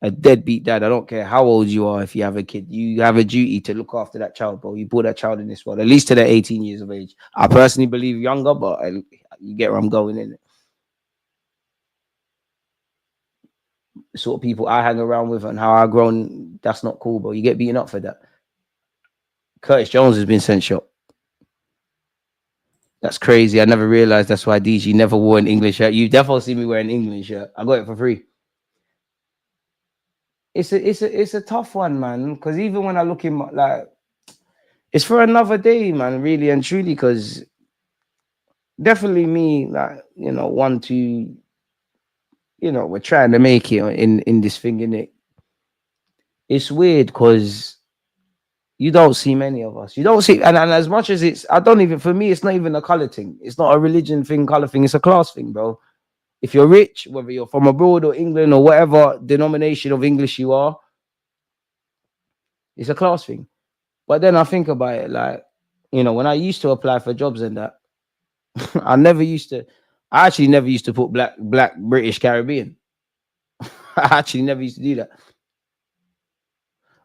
A deadbeat dad. I don't care how old you are. If you have a kid, you have a duty to look after that child, bro. You brought that child in this world, at least to they're 18 years of age. I personally believe younger, but you get where I'm going in it. The sort of people I hang around with and how I've grown, that's not cool, bro. You get beaten up for that. Curtis Jones has been sent shot. That's crazy. I never realized that's why DG never wore an English shirt. You definitely see me wearing an English shirt. I got it for free. It's a tough one, man. Because even when I look in my, like, it's for another day, man, really and truly. Because definitely me, like, you know, want to, you know, we're trying to make it in this thing, innit? It's weird because you don't see many of us. You don't see, and as much as it's, I don't even, for me, it's not even a color thing. It's not a religion thing, color thing. It's a class thing, bro. If you're rich, whether you're from abroad or England or whatever denomination of English you are, it's a class thing. But then I think about it, like, you know, when I used to apply for jobs and that, I actually never used to put black, British, Caribbean. I actually never used to do that.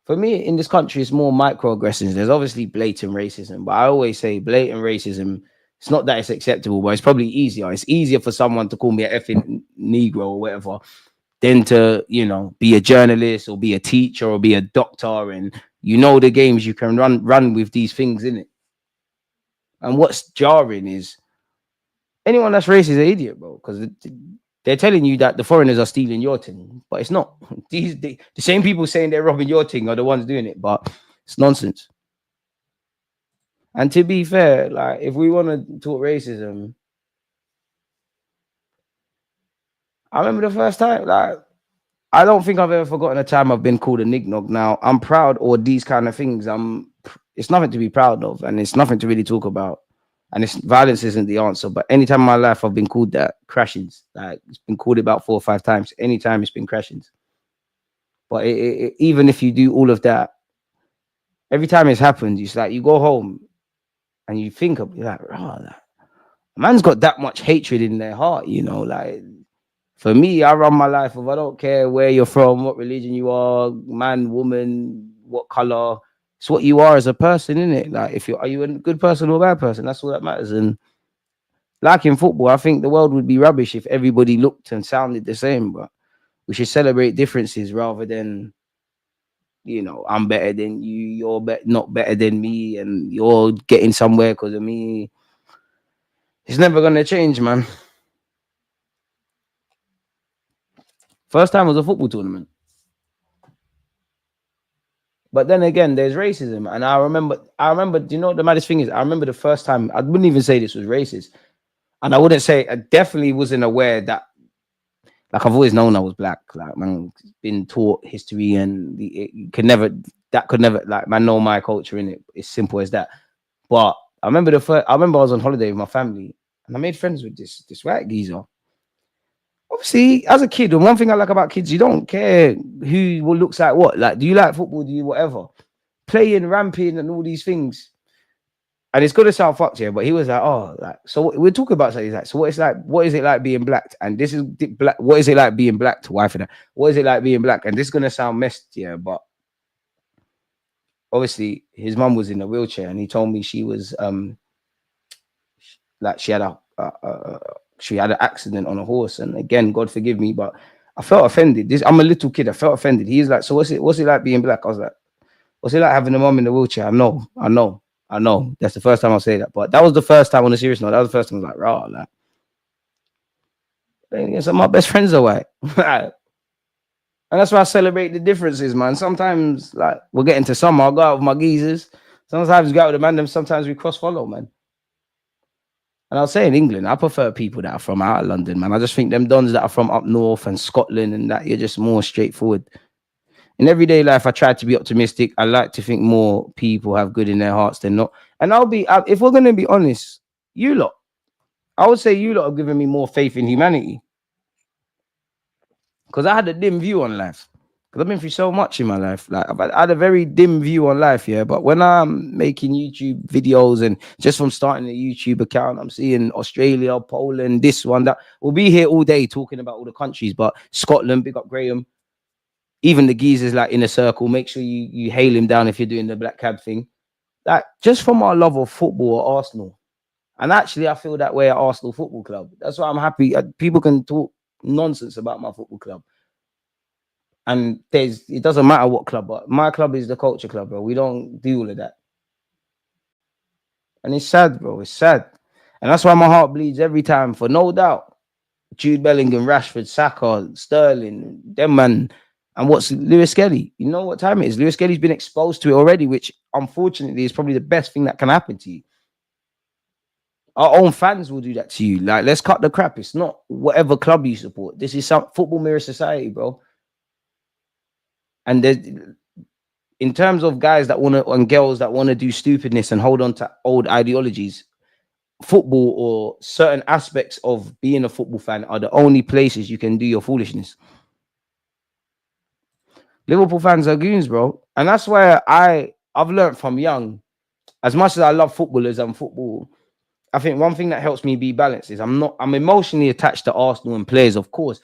For me, in this country, it's more microaggressions. There's obviously blatant racism, but I always say blatant racism, it's not that it's acceptable, but it's probably easier. It's easier for someone to call me an effing Negro or whatever than to, you know, be a journalist or be a teacher or be a doctor. And you know the games you can run with these things, in it. And what's jarring is anyone that's racist is an idiot, bro, because they're telling you that the foreigners are stealing your thing, but it's not. The same people saying they're robbing your thing are the ones doing it, but it's nonsense. And to be fair, like, if we want to talk racism, I remember the first time, like, I don't think I've ever forgotten a time I've been called a nignog. Now, I'm proud, or these kind of things, it's nothing to be proud of, and it's nothing to really talk about. And violence isn't the answer. But anytime in my life I've been called that, crashings. Like, it's been called about 4 or 5 times. Anytime it's been crashings. But even if you do all of that, every time it's happened, it's like you go home and you think of, you're like, oh, man's got that much hatred in their heart, you know. Like, for me, I run my life of, I don't care where you're from, what religion you are, man, woman, what color. It's what you are as a person, isn't it? Like, are you a good person or a bad person? That's all that matters. And like in football, I think the world would be rubbish if everybody looked and sounded the same. But we should celebrate differences rather than, you know, I'm better than you, you're not better than me, and you're getting somewhere because of me. It's never gonna change, man. First time was a football tournament. But then again, there's racism. And I remember, do you know what the maddest thing is? I remember the first time, I wouldn't even say this was racist. And I wouldn't say, I definitely wasn't aware that Like I've always known I was black. Like man, been taught history, and it could never like man know my culture in it. It's simple as that. But I remember I was on holiday with my family, and I made friends with this white geezer. Obviously, as a kid, and one thing I like about kids, you don't care who looks like what. Like, do you like football? Do you whatever? Playing, ramping, and all these things. And it's gonna sound fucked here, but he was like, "Oh, like, so we're talking about something." He's like, "So what is it like being black?" And this is black. What is it like being black to wife and that? What is it like being black? And this is gonna sound messed, yeah, but obviously his mum was in a wheelchair, and he told me she was like she had an accident on a horse. And again, God forgive me, but I felt offended. I'm a little kid. I felt offended. He's like, "So what's it like being black?" I was like, "What's it like having a mum in a wheelchair?" I know. That's the first time I'll say that. But that was the first time on a serious note. That was the first time I was like, raw, like, some of my best friends are white. And that's why I celebrate the differences, man. Sometimes, like, we'll get into summer, I'll go out with my geezers. Sometimes we go out with the man, sometimes we cross follow, man. And I'll say in England, I prefer people that are from out of London, man. I just think them dons that are from up north and Scotland and that, you're just more straightforward. In everyday life, I try to be optimistic. I like to think more people have good in their hearts than not. And if we're going to be honest, I would say you lot have given me more faith in humanity. Because I had a dim view on life. Because I've been through so much in my life. Like I had a very dim view on life, yeah. But when I'm making YouTube videos, and just from starting a YouTube account, I'm seeing Australia, Poland, this one, that. We'll be here all day talking about all the countries. But Scotland, big up Graham. Even the geezers like in a circle, make sure you hail him down if you're doing the black cab thing. Like just from our love of football or Arsenal. And actually, I feel that way at Arsenal Football Club. That's why I'm happy. People can talk nonsense about my football club. And it doesn't matter what club, but my club is the culture club, bro. We don't do all of that. And it's sad, bro. It's sad. And that's why my heart bleeds every time, for no doubt. Jude Bellingham, Rashford, Saka, Sterling, them man. And what's Lewis-Skelly? You know what time it is? Lewis-Skelly's been exposed to it already, which unfortunately is probably the best thing that can happen to you. Our own fans will do that to you. Like, let's cut the crap. It's not whatever club you support. This is some football mirror society, bro. And in terms of guys that want to, and girls that want to do stupidness and hold on to old ideologies, football or certain aspects of being a football fan are the only places you can do your foolishness. Liverpool fans are goons, bro. And that's why I've learned from young, as much as I love footballers and football, I think one thing that helps me be balanced is I'm emotionally attached to Arsenal and players, of course.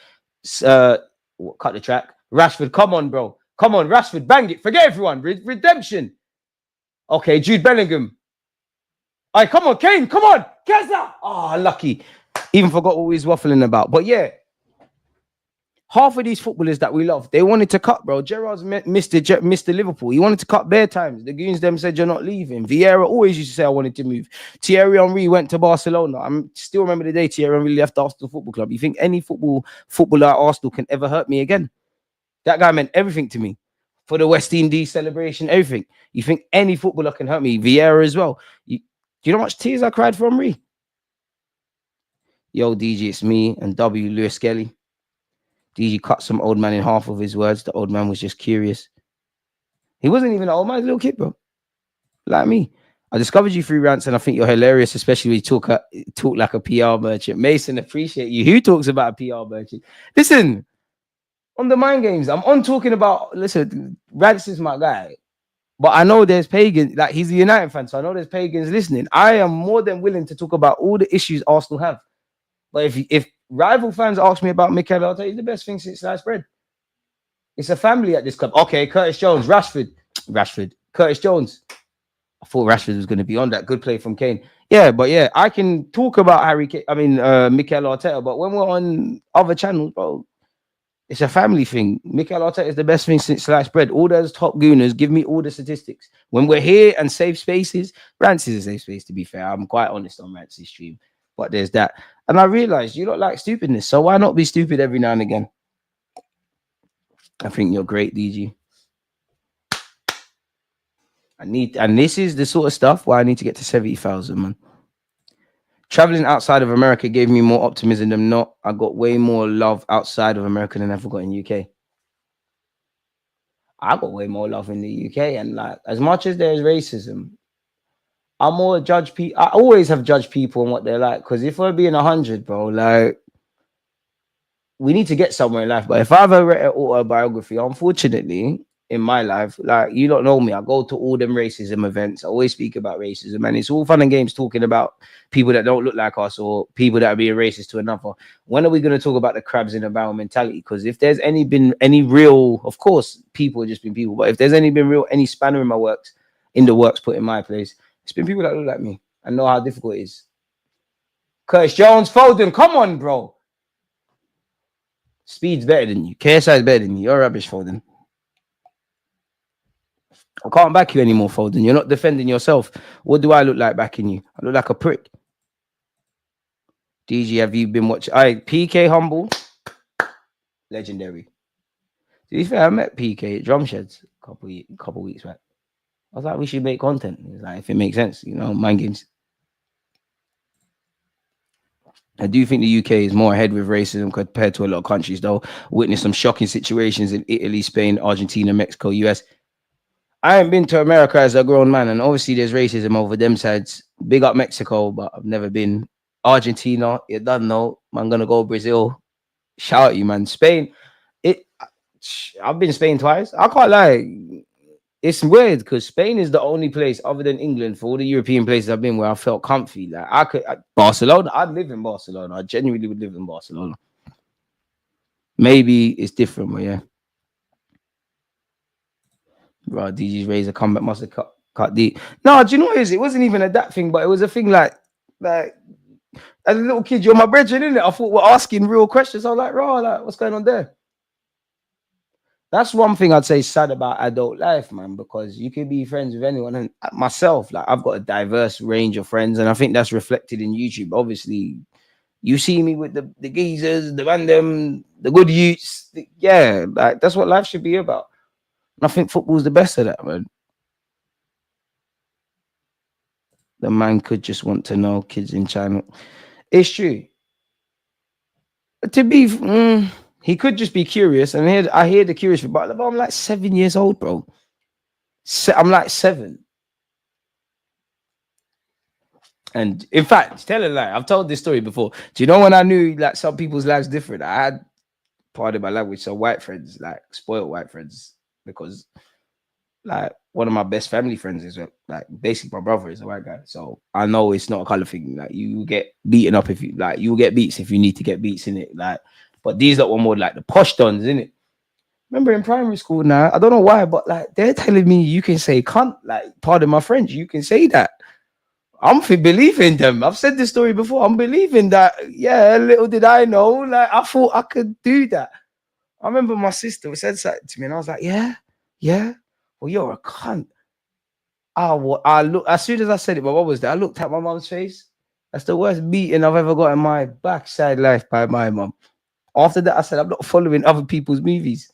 Cut the track. Rashford, come on, bro. Come on, Rashford, bang it. Forget everyone. Redemption. Okay, Jude Bellingham. All right, come on, Kane, come on. Keza. Oh, lucky. Even forgot what we was waffling about. But yeah, half of these footballers that we love, they wanted to cut, bro. Gerrard's Mr. Liverpool. He wanted to cut bare times. The goons them said, "You're not leaving." Vieira always used to say, "I wanted to move." Thierry Henry went to Barcelona. I still remember the day Thierry Henry left Arsenal Football Club. You think any footballer at Arsenal can ever hurt me again? That guy meant everything to me. For the West Indies celebration, everything. You think any footballer can hurt me? Vieira as well. Do you know how much tears I cried for Henry? Yo, DG, it's me and W. Lewis-Skelly. DG cut some old man in half of his words. The old man was just curious. He wasn't even an old man, a little kid, bro. Like me. I discovered you through rants, and I think you're hilarious, especially when you talk like a PR merchant. Mason, appreciate you. Who talks about a PR merchant? Listen, on the mind games, I'm on talking about, listen, Rants is my guy. But I know there's pagans, like he's a United fan, so I know there's pagans listening. I am more than willing to talk about all the issues Arsenal have. But if rival fans ask me about Mikel, I'll tell you the best thing since sliced bread. It's a family at this club. Okay, Curtis Jones, Rashford, Curtis Jones. I thought Rashford was going to be on that. Good play from Kane. Yeah, but yeah, I can talk about Mikel Arteta, but when we're on other channels, bro, it's a family thing. Mikel Arteta is the best thing since sliced bread. All those top gooners, give me all the statistics. When we're here and safe spaces, Rants is a safe space, to be fair. I'm quite honest on Rants' stream. But there's that. And I realized you don't like stupidness, so why not be stupid every now and again? I think you're great, DG. And this is the sort of stuff where I need to get to 70,000, man. Traveling outside of America gave me more optimism than not. I got way more love outside of America than I ever got in UK. I got way more love in the UK, and like as much as there's racism, I more judge people. I always have judged people on what they're like. Because if we're being 100, bro, like we need to get somewhere in life. But if I ever read an autobiography, unfortunately, in my life, like you don't know me, I go to all them racism events. I always speak about racism, and it's all fun and games talking about people that don't look like us or people that are being racist to another. When are we going to talk about the crabs in the barrel mentality? Because if there's been any real, of course, people have just been people, but if there's been real any spanner in the works put in my place, it's been people that look like me and know how difficult it is. Curtis Jones, Foden, come on, bro. Speed's better than you. KSI is better than you. You're rubbish, Foden. I can't back you anymore, Foden. You're not defending yourself. What do I look like backing you? I look like a prick. DG, have you been watching? PK Humble, legendary. To be fair, I met PK at Drum Sheds a couple weeks back. I was like, we should make content. He was like, if it makes sense, mind games. I do think the UK is more ahead with racism compared to a lot of countries, though. Witnessed some shocking situations in Italy, Spain, Argentina, Mexico, US. I ain't been to America as a grown man, and obviously there's racism over them sides. Big up Mexico, but I've never been. Argentina, you don't know. I'm gonna go Brazil. Shout out you, man. Spain, I've been to Spain twice. I can't lie. It's weird because Spain is the only place other than England for all the European places I've been where I felt comfy. Like Barcelona, I'd live in Barcelona. I genuinely would live in Barcelona. Maybe it's different, but yeah. Bro, DG's razor comeback must have cut deep. No, do you know what it is? It wasn't even a that thing, but it was a thing like as a little kid, you're my brethren, innit? I thought we're asking real questions. I was like, bro, like, what's going on there? That's one thing I'd say sad about adult life, man, because you can be friends with anyone. And myself, like I've got a diverse range of friends, and I think that's reflected in YouTube. Obviously, you see me with the geezers, the random, the good youths. Yeah, like that's what life should be about. And I think football's the best of that, man. The man could just want to know kids in China. It's true. To be, he could just be curious, and I hear the curious, but I'm like 7 years old, bro. I'm like 7. And in fact, tell a lie. I've told this story before. Do you know when I knew like some people's lives different? I had part of my language, so white friends, like spoiled white friends, because like one of my best family friends is like basically my brother is a white guy. So I know it's not a color thing. Like you get beaten up if you get beats if you need to get beats in it. Like, but these are one more like the posh dons, isn't it? Remember in primary school now, I don't know why, but like they're telling me you can say cunt, like pardon my French, you can say that. I'm believing them. I've said this story before. I'm believing that. Yeah, little did I know. Like I thought I could do that. I remember my sister said that to me, and I was like, yeah. Well, you're a cunt. I look as soon as I said it, but what was that? I looked at my mom's face. That's the worst beating I've ever got in my backside life by my mom. After that, I said, I'm not following other people's movies.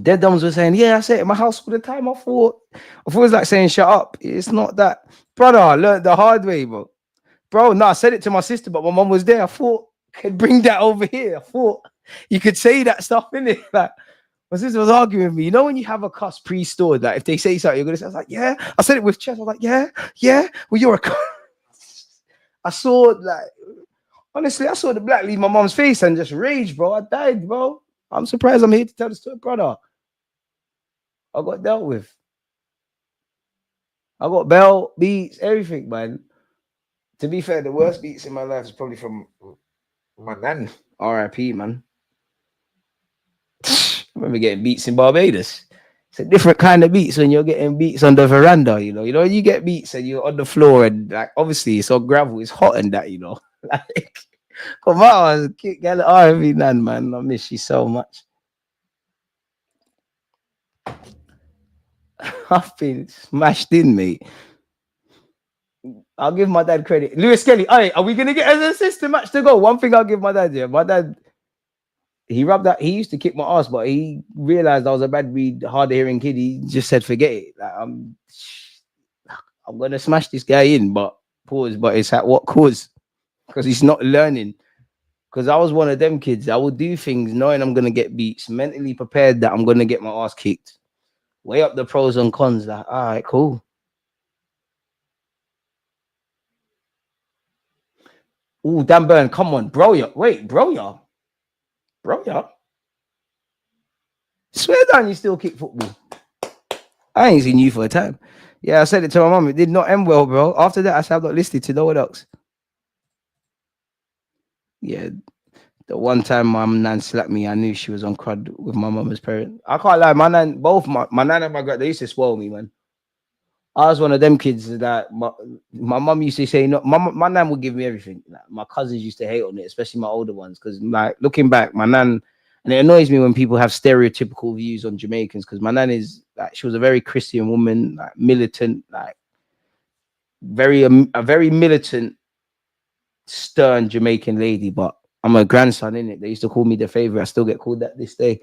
Dead dumbs were saying, yeah, I say it in my house all the time. I thought it was like saying, shut up. It's not that. Brother, I learned the hard way, bro. Bro, no, I said it to my sister, but my mom was there. I thought, could bring that over here. I thought you could say that stuff, innit? Like, my sister was arguing with me. You know when you have a cuss pre-stored, like if they say something, you're gonna say, I was like, yeah. I said it with chest. I was like, yeah. Well, you're a cuss. I saw like, honestly, I saw the black leave my mom's face and just rage, bro. I died, bro. I'm surprised I'm here to tell the story, brother. I got dealt with. I got belt, beats, everything, man. To be fair, the worst beats in my life is probably from my nan. R.I.P., man. I remember getting beats in Barbados. It's a different kind of beats when you're getting beats on the veranda, you know. You know, you get beats and you're on the floor and like obviously it's on gravel, it's hot and that, you know. Like, come on, get the R.I.P. nan, man. I miss you so much. I've been smashed in, mate. I'll give my dad credit. Lewis-Skelly, hey, are we gonna get an assistant match to go? One thing I'll give my dad, yeah. My dad, he used to kick my ass, but he realized I was a bad breed, hard of hearing kid. He just said, forget it. Like, I'm gonna smash this guy in, but Pause, but it's at what cause? Because he's not learning. Because I was one of them kids. I would do things knowing I'm gonna get beats, mentally prepared that I'm gonna get my ass kicked. Weigh up the pros and cons. Like, all right, cool. Oh, Dan Burn, come on, bro. Wait, bro. Swear down, you still kick football. I ain't seen you for a time. Yeah, I said it to my mum. It did not end well, bro. After that, I said I'm not listed to no one else. Yeah, the one time my nan slapped me, I knew she was on crud with my mama's parent. I can't lie, my nan, both my nan and my grand, they used to spoil me, man. I was one of them kids that my mum used to say, no, my nan would give me everything. Like, my cousins used to hate on it, especially my older ones. Because, like, looking back, my nan, and it annoys me when people have stereotypical views on Jamaicans, because my nan is, like, she was a very Christian woman, like, militant, like, a very militant, stern Jamaican lady. But I'm a grandson, in it. They used to call me the favorite. I still get called that this day.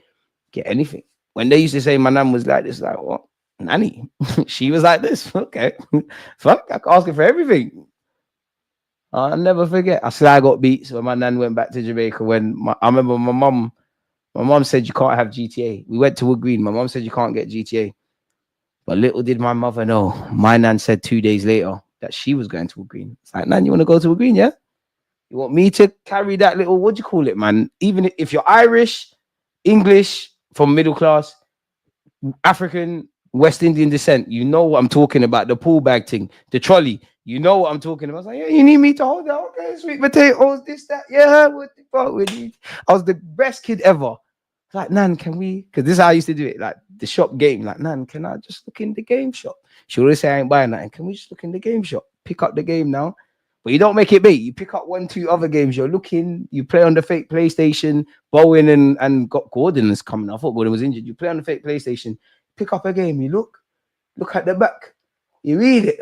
Get anything. When they used to say my nan was like this, like, what? Nanny, she was like this. Okay, fuck, I can ask her for everything. I'll never forget. I said I got beat. So when my nan went back to Jamaica, I remember my mom said you can't have GTA. We went to Wood Green. My mom said you can't get GTA. But little did my mother know, my nan said 2 days later that she was going to Wood Green. It's like, Nan, you want to go to Wood Green, yeah? You want me to carry that little, what do you call it, man? Even if you're Irish, English, from middle class, African, West Indian descent, you know what I'm talking about. The pool bag thing, the trolley, you know what I'm talking about. I was like, yeah, you need me to hold that? Okay, sweet potatoes, this, that. Yeah, what the fuck we need? I was the best kid ever. Like, Nan, can we? Because this is how I used to do it. Like the shop game. Like, Nan, can I just look in the game shop? She always say I ain't buying nothing. Can we just look in the game shop? Pick up the game now. But you don't make it big. You pick up 1, 2 other games. You're looking. You play on the fake PlayStation. Bowen and got Gordon is coming. I thought Gordon was injured. You play on the fake PlayStation. Pick up a game. You look at the back. You read it.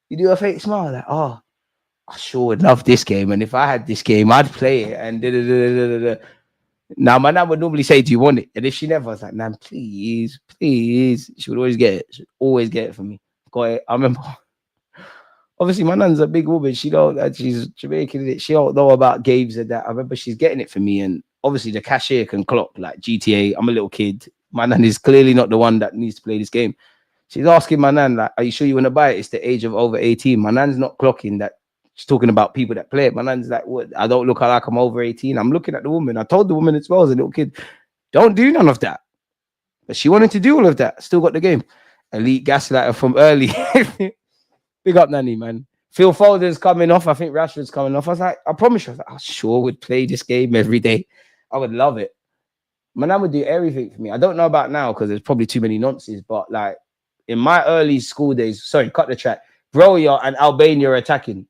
You do a fake smile. Like, oh, I sure would love this game. And if I had this game, I'd play it. And now, my nan would normally say, do you want it? And if she never, I was like, Nan, please. She would always get it. She would always get it for me. Got it. I remember. Obviously, my nan's a big woman. She don't that she's Jamaican. She don't know about games and that. I remember she's getting it for me. And obviously, the cashier can clock like GTA. I'm a little kid. My nan is clearly not the one that needs to play this game. She's asking my nan, like, are you sure you want to buy it? It's the age of over 18. My nan's not clocking that. She's talking about people that play it. My nan's like, what? I don't look like I'm over 18. I'm looking at the woman. I told the woman as well as a little kid, don't do none of that. But she wanted to do all of that. Still got the game. Elite gaslighter from early. Big up, Nanny, man. Phil Foden's coming off. I think Rashford's coming off. I was like, I promise you, I sure would play this game every day. I would love it. My nan would do everything for me. I don't know about now because there's probably too many nonsense. But like in my early school days, sorry, cut the track. Broya and Albania are attacking.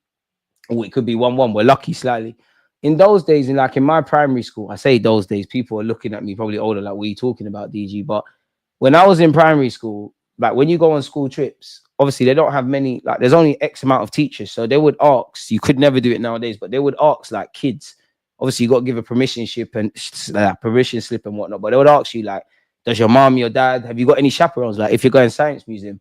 Oh, it could be 1-1. We're lucky slightly. In those days, in my primary school, I say those days, people are looking at me probably older, like, what are you talking about, DG? But when I was in primary school, like when you go on school trips, obviously they don't have many, like there's only X amount of teachers. So they would ask, you could never do it nowadays, but they would ask like kids. Obviously, you got to give a permission slip and whatnot. But they would ask you, like, does your mom, your dad, have you got any chaperones? Like, if you're going science museum,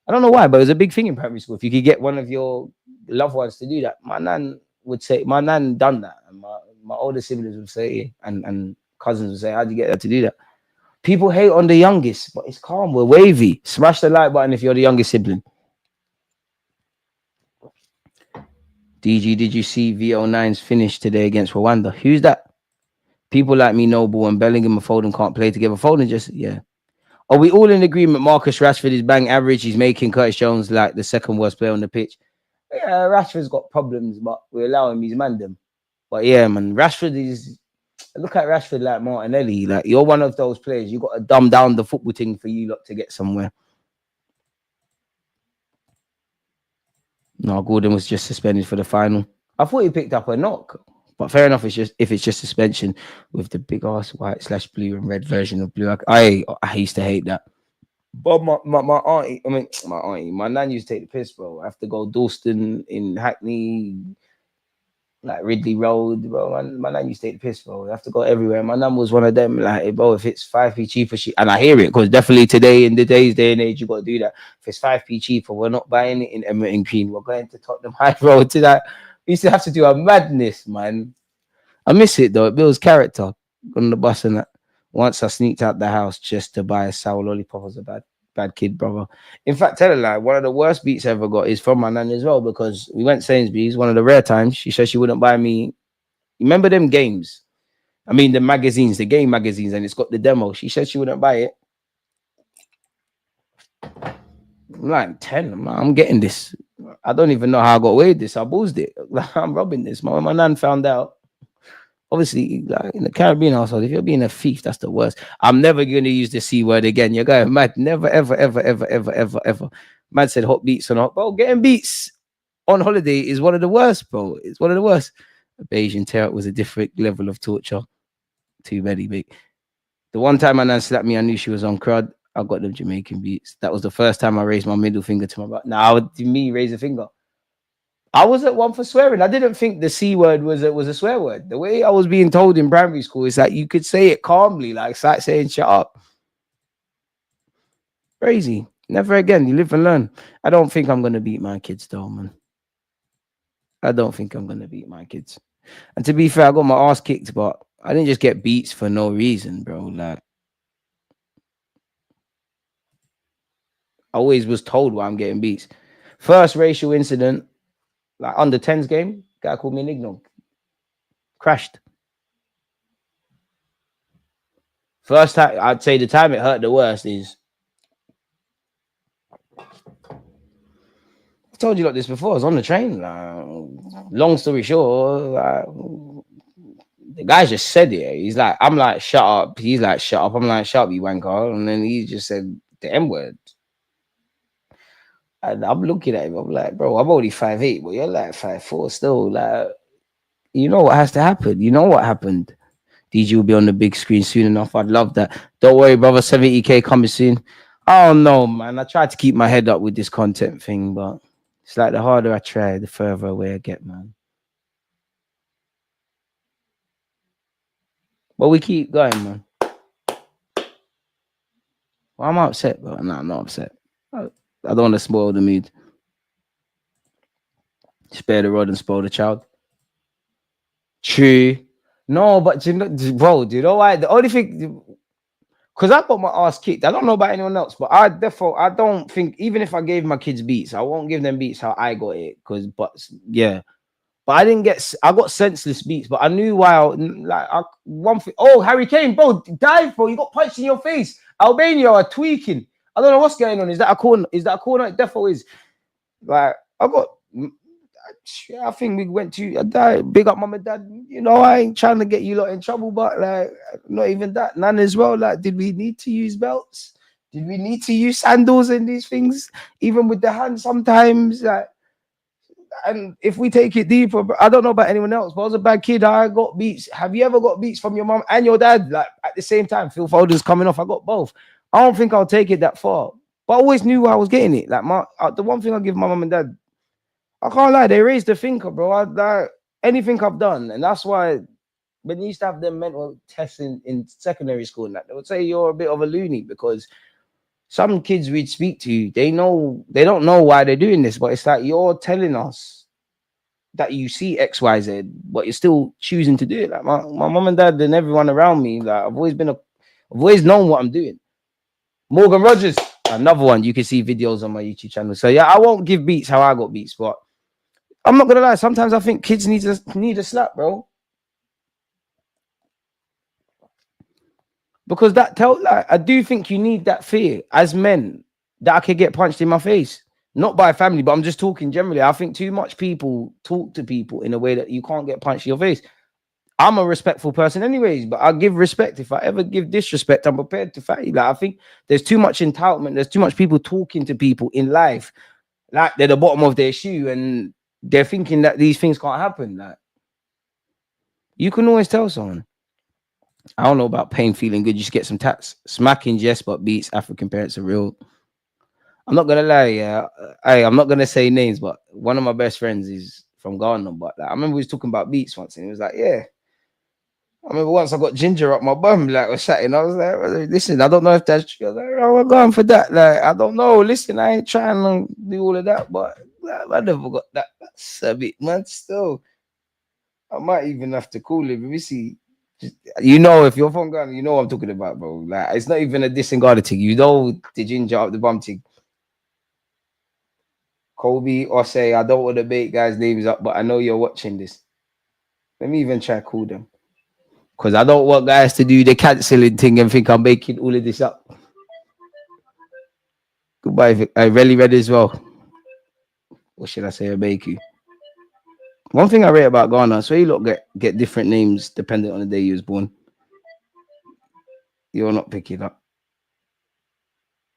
I don't know why, but it was a big thing in primary school. If you could get one of your loved ones to do that, my nan would say, my nan done that. And my older siblings would say, and cousins would say, how'd you get her to do that? People hate on the youngest, but it's calm. We're wavy. Smash the like button if you're the youngest sibling. DG, did you see VO9's finish today against Rwanda? Who's that? People like me, Noble and Bellingham and Foden can't play together. Foden just, yeah. Are we all in agreement? Marcus Rashford is bang average. He's making Curtis Jones like the second worst player on the pitch. Yeah, Rashford's got problems, but we allow him. He's man them. But yeah, man, Rashford is. Look at Rashford like Martinelli. Like, you're one of those players. You got to dumb down the football thing for you lot to get somewhere. No, Gordon was just suspended for the final. I thought he picked up a knock. But fair enough, if it's just suspension with the big ass white/blue and red version of blue. I used to hate that. But my auntie, my nan used to take the piss, bro. I have to go Dalston in Hackney. like Ridley Road, bro. My nan used to take the piss, bro. I have to go everywhere. My nan was one of them, like, hey, bro, if it's 5p cheaper, and I hear it, because definitely today, in the day and age, you got to do that. If it's 5p cheaper, we're not buying it in Emmerton Green. We're going to Tottenham High Road to that. We used to have to do a madness, man. I miss it, though. It builds character on the bus and that. Once I sneaked out the house just to buy a sour lollipop. I was a bad kid, brother. In fact, tell her, like, one of the worst beats I ever got is from my nan as well, because we went Sainsbury's, one of the rare times. She said she wouldn't buy me. Remember them games? I mean, the magazines, the game magazines, and it's got the demo. She said she wouldn't buy it. I'm like 10. I'm getting this. I don't even know how I got away with this. I boozed it. I'm robbing this. My nan found out. Obviously, like in the Caribbean household, if you're being a thief, that's the worst. I'm never going to use the C word again. You're going mad. Never, ever, ever, ever, ever, ever, ever. Man said hot beats on hot. Bro, getting beats on holiday is one of the worst, bro. It's one of the worst. Bayesian terror was a different level of torture. Too many, big. The one time my nan slapped me, I knew she was on crud. I got them Jamaican beats. That was the first time I raised my middle finger to my butt. Now, me raise a finger. I was at one for swearing. I didn't think the C word was a swear word. The way I was being told in primary school is that you could say it calmly, like it's like saying shut up. Crazy. Never again. You live and learn. I don't think I'm going to beat my kids, though, man. I don't think I'm going to beat my kids. And to be fair, I got my ass kicked, but I didn't just get beats for no reason, bro. Like, I always was told why I'm getting beats. First racial incident, like under 10s game, guy called me an ignorant. Crashed. First time, I'd say the time it hurt the worst is, I told you like this before, I was on the train. Long story short, the guy just said it. He's like, I'm like, shut up. He's like, shut up. I'm like, shut up, you wanker. And then he just said the M word. And I'm looking at him. I'm like, bro, I'm only 5'8", but you're like 5'4" still. Like, you know what has to happen. You know what happened. DG will be on the big screen soon enough. I'd love that. Don't worry, brother. 70K coming soon. I don't know, man. I tried to keep my head up with this content thing, but it's like the harder I try, the further away I get, man. But we keep going, man. Well, I'm upset, but no, I'm not upset. I don't want to spoil the mood. Spare the rod and spoil the child. True. No, but you know, bro, do you know why? The only thing, because I got my ass kicked. I don't know about anyone else, but I don't think, even if I gave my kids beats, I won't give them beats how I got it. But I got senseless beats, but I knew why. One thing. Oh, Harry Kane, bro, dive, bro. You got punched in your face. Albania are tweaking. I don't know what's going on. Is that a corner? Is that a corner? It definitely is. Like, I think we went to big up mum and dad. You know, I ain't trying to get you lot in trouble, but like, not even that. None as well. Like, did we need to use belts? Did we need to use sandals and these things? Even with the hands sometimes, like. And if we take it deeper, I don't know about anyone else, but I was a bad kid. I got beats. Have you ever got beats from your mom and your dad, like at the same time? Phil Foden's coming off. I got both. I don't think I'll take it that far, but I always knew I was getting it. Like the one thing I give my mom and dad, I can't lie, they raised the thinker, bro. Like anything I've done, and that's why when you used to have them mental tests in secondary school, and that they would say you're a bit of a loony, because some kids we'd speak to, they don't know why they're doing this, but it's like you're telling us that you see X, Y, Z, but you're still choosing to do it. Like my mom and dad and everyone around me, like I've always known what I'm doing. Morgan Rogers, another one. You can see videos on my YouTube channel. So yeah, I won't give beats how I got beats, but I'm not gonna lie. Sometimes I think kids need a slap, bro. Because I do think you need that fear as men that I could get punched in my face. Not by family, but I'm just talking generally. I think too much people talk to people in a way that you can't get punched in your face. I'm a respectful person anyways, but I'll give respect. If I ever give disrespect, I'm prepared to fight. Like, I think there's too much entitlement. There's too much people talking to people in life like they're the bottom of their shoe and they're thinking that these things can't happen. Like, you can always tell someone. I don't know about pain feeling good. You just get some tats. Smacking, yes, but beats. African parents are real. I'm not gonna lie, yeah. I'm not gonna say names, but one of my best friends is from Ghana, but like, I remember we was talking about beats once, and he was like, yeah. I remember once I got ginger up my bum, like, was chatting. I was like, listen, I don't know if that's true. I was like, oh, we're going for that. Like, I don't know. Listen, I ain't trying to do all of that, but like, I never got that. That's a bit, man. Still, I might even have to call him. Let me see. You know, if you're from Ghana, you know what I'm talking about, bro. Like, it's not even a disengarded thing. You know the ginger up the bum thing. Kobe or say, I don't want to make guys' names up, but I know you're watching this. Let me even try to call them. Because I don't want guys to do the cancelling thing and think I'm making all of this up. Goodbye, Vic. I really read as well. What should I say? I make you. One thing I read about Ghana, so you lot get different names depending on the day you was born. You're not picking up.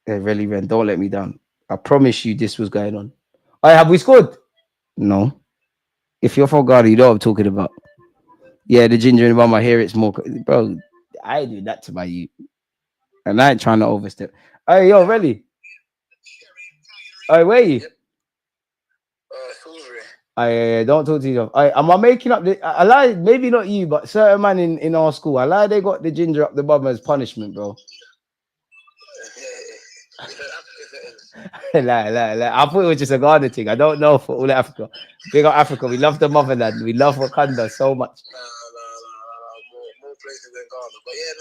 Hey, really, Ren, don't let me down. I promise you this was going on. All right, have we scored? No. If you're from Ghana, you know what I'm talking about. Yeah, the ginger in my hair, it's more. Bro, I do that to my youth. And I ain't trying to overstep. Hey, yo, really? Hey, where are you? Don't talk to yourself. Am I making up I lie, maybe not you, but certain man in our school. I lie they got the ginger up the bum as punishment, bro. Lie. I thought it was just a Ghana thing. I don't know for all Africa. Big up Africa. We love the motherland. We love Wakanda so much. More places than Ghana. But yeah,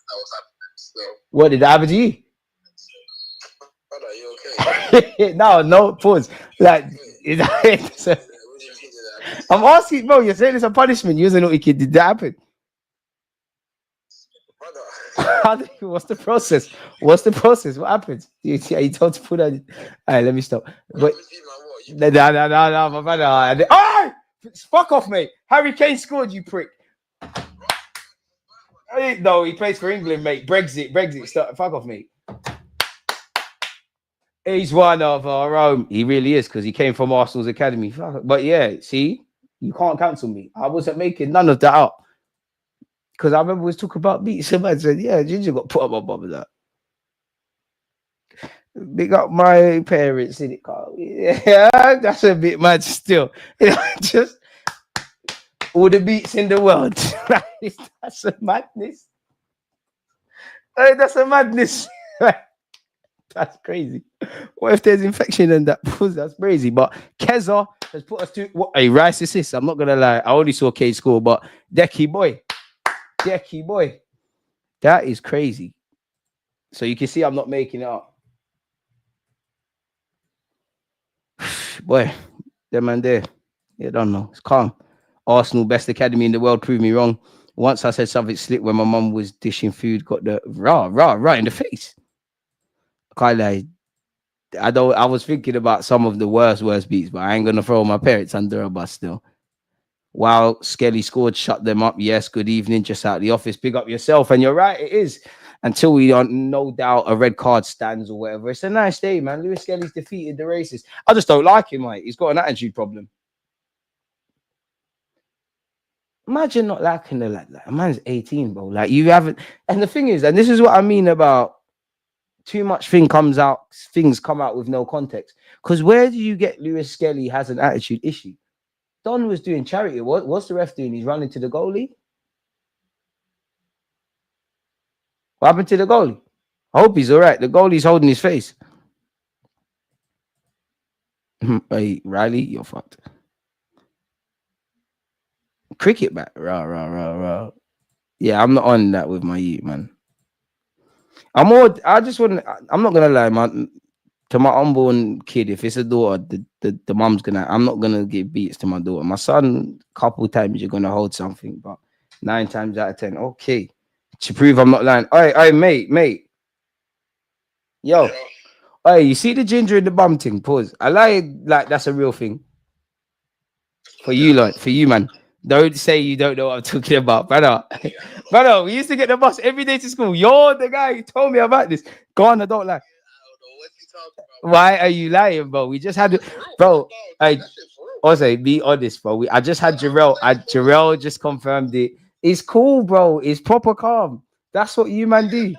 that was happening. So. What did that happen to you? Brother, you okay? No, pause. Like, I'm asking, bro. You're saying it's a punishment. You're a naughty kid. Did that happen? What's the process? What happens? You told to put that. All right, let me stop. But no, my brother. Oh, fuck off, mate. Harry Kane scored, you prick. No, he plays for England, mate. Brexit. Stop. Fuck off, mate. He's one of our own. He really is, because he came from Arsenal's academy. But yeah, see, you can't cancel me. I wasn't making none of that up. Because I remember we was talking about beats. Somebody said, yeah, Ginger got put up my bum with that. Big up my parents in it, Carl. Yeah, that's a bit mad still. Just all the beats in the world. That's a madness. Hey, that's a madness. That's crazy. What if there's infection in that? That's crazy. But Keza has put us to a rice assist. I'm not gonna lie. I only saw K score, but Decky boy. That is crazy. So you can see I'm not making it up. Boy, them man there. You don't know. It's calm. Arsenal, best academy in the world, proved me wrong. Once I said something slick when my mum was dishing food, got the right in the face. I was thinking about some of the worst beats, but I ain't gonna throw my parents under a bus still. Wow, Skelly scored, shut them up. Yes, good evening, just out of the office. Big up yourself. And you're right, it is. Until we don't, no doubt, a red card stands or whatever. It's a nice day, man. Lewis-Skelly's defeated the racist. I just don't like him, mate. He's got an attitude problem. Imagine not liking the lad. Like, a man's 18, bro. Like, you haven't. And the thing is, and this is what I mean about too much things come out with no context. Because where do you get Lewis-Skelly has an attitude issue? Don was doing charity. What's the ref doing? He's running to the goalie. What happened to the goalie? I hope he's all right. The goalie's holding his face. Hey, Riley, you're fucked. Cricket bat. Rah. Yeah, I'm not on that with my youth, man. I'm not gonna lie, man. To my unborn kid, if it's a daughter, the mum's I'm not gonna give beats to my daughter. My son, a couple times you're gonna hold something, but 9 times out of 10, okay. To prove I'm not lying. Hey, mate. Yo. Hey, you see the ginger in the bum thing? Pause. I like that's a real thing. For you, man. Don't say you don't know what I'm talking about, brother. Brother, we used to get the bus every day to school. You're the guy who told me about this. Go on, I don't lie. Why are you lying, bro? We just had, bro. Also, be honest, bro. I just had Jarrell. Jarrell just confirmed it. It's cool, bro. It's proper calm. That's what you man do.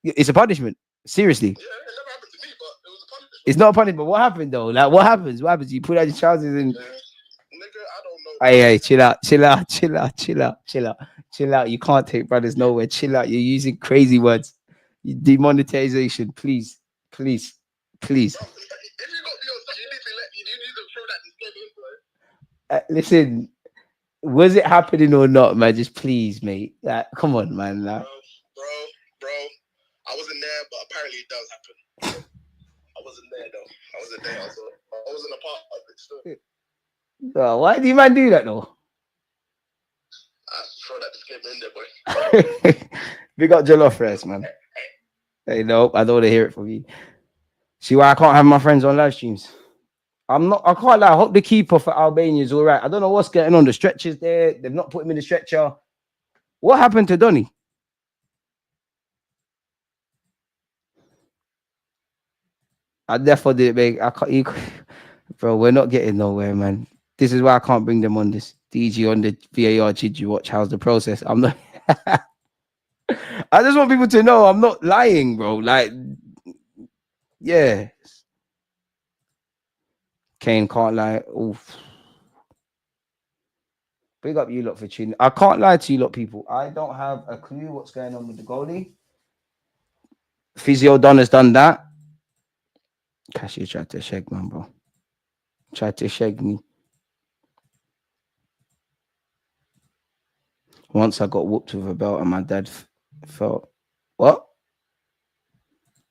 It's a punishment. Seriously. Yeah, it never happened to me, but it was a punishment. It's not funny, but what happened though? Like, what happens? What happens? You put out your trousers and. Nigga, I don't know. Hey, chill out, chill out, chill out, chill out, chill out, chill out. You can't take brothers nowhere. Chill out. You're using crazy words. Demonetization, please, please, please. Bro, if you got me on stuff, you need to throw that disclaimer in, bro. Listen, was it happening or not, man? Just please, mate. Like, come on, man. Like, bro. I wasn't there, but apparently it does happen. I wasn't there though. I wasn't there. I wasn't a part of it still. why do you man do that though? I throw that disclaimer in there, boy. Big up Jollof Rice, man. Hey, no, I don't want to hear it from you. See why I can't have my friends on live streams? I can't lie. I hope the keeper for Albania is all right. I don't know what's going on. The stretcher's there. They've not put him in the stretcher. What happened to Donny? I therefore did it, mate. Bro, we're not getting nowhere, man. This is why I can't bring them on this. DG on the VAR. Did you watch? How's the process? I'm not. I just want people to know I'm not lying, bro. Like, yeah. Kane can't lie. Oof. Big up you lot for tuning. I can't lie to you lot, people. I don't have a clue what's going on with the goalie. Physio Don has done that. Cassie tried to shag, man, bro. Tried to shag me. Once I got whooped with a belt and my dad felt, what?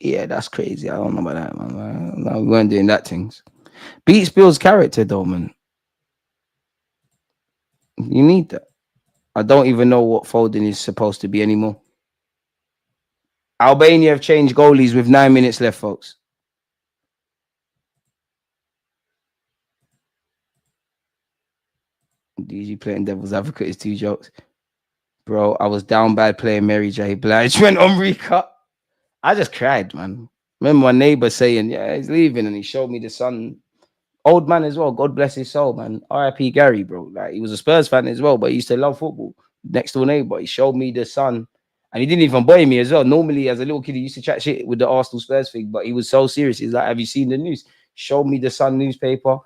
Yeah, that's crazy. I don't know about that, man. No, we weren't doing that things. Beats Bill's character, though, man. You need that. I don't even know what Foden is supposed to be anymore. Albania have changed goalies with 9 minutes left, folks. DG playing devil's advocate is 2 jokes. Bro, I was down bad playing Mary J. Blige when Omri cut. I just cried, man. Remember my neighbor saying, yeah, he's leaving, and he showed me the son. Old man as well. God bless his soul, man. R.I.P. Gary, bro. Like, he was a Spurs fan as well, but he used to love football. Next door neighbor, he showed me the son, and he didn't even boy me as well. Normally, as a little kid, he used to chat shit with the Arsenal Spurs thing, but he was so serious. He's like, have you seen the news? Showed me the Sun newspaper.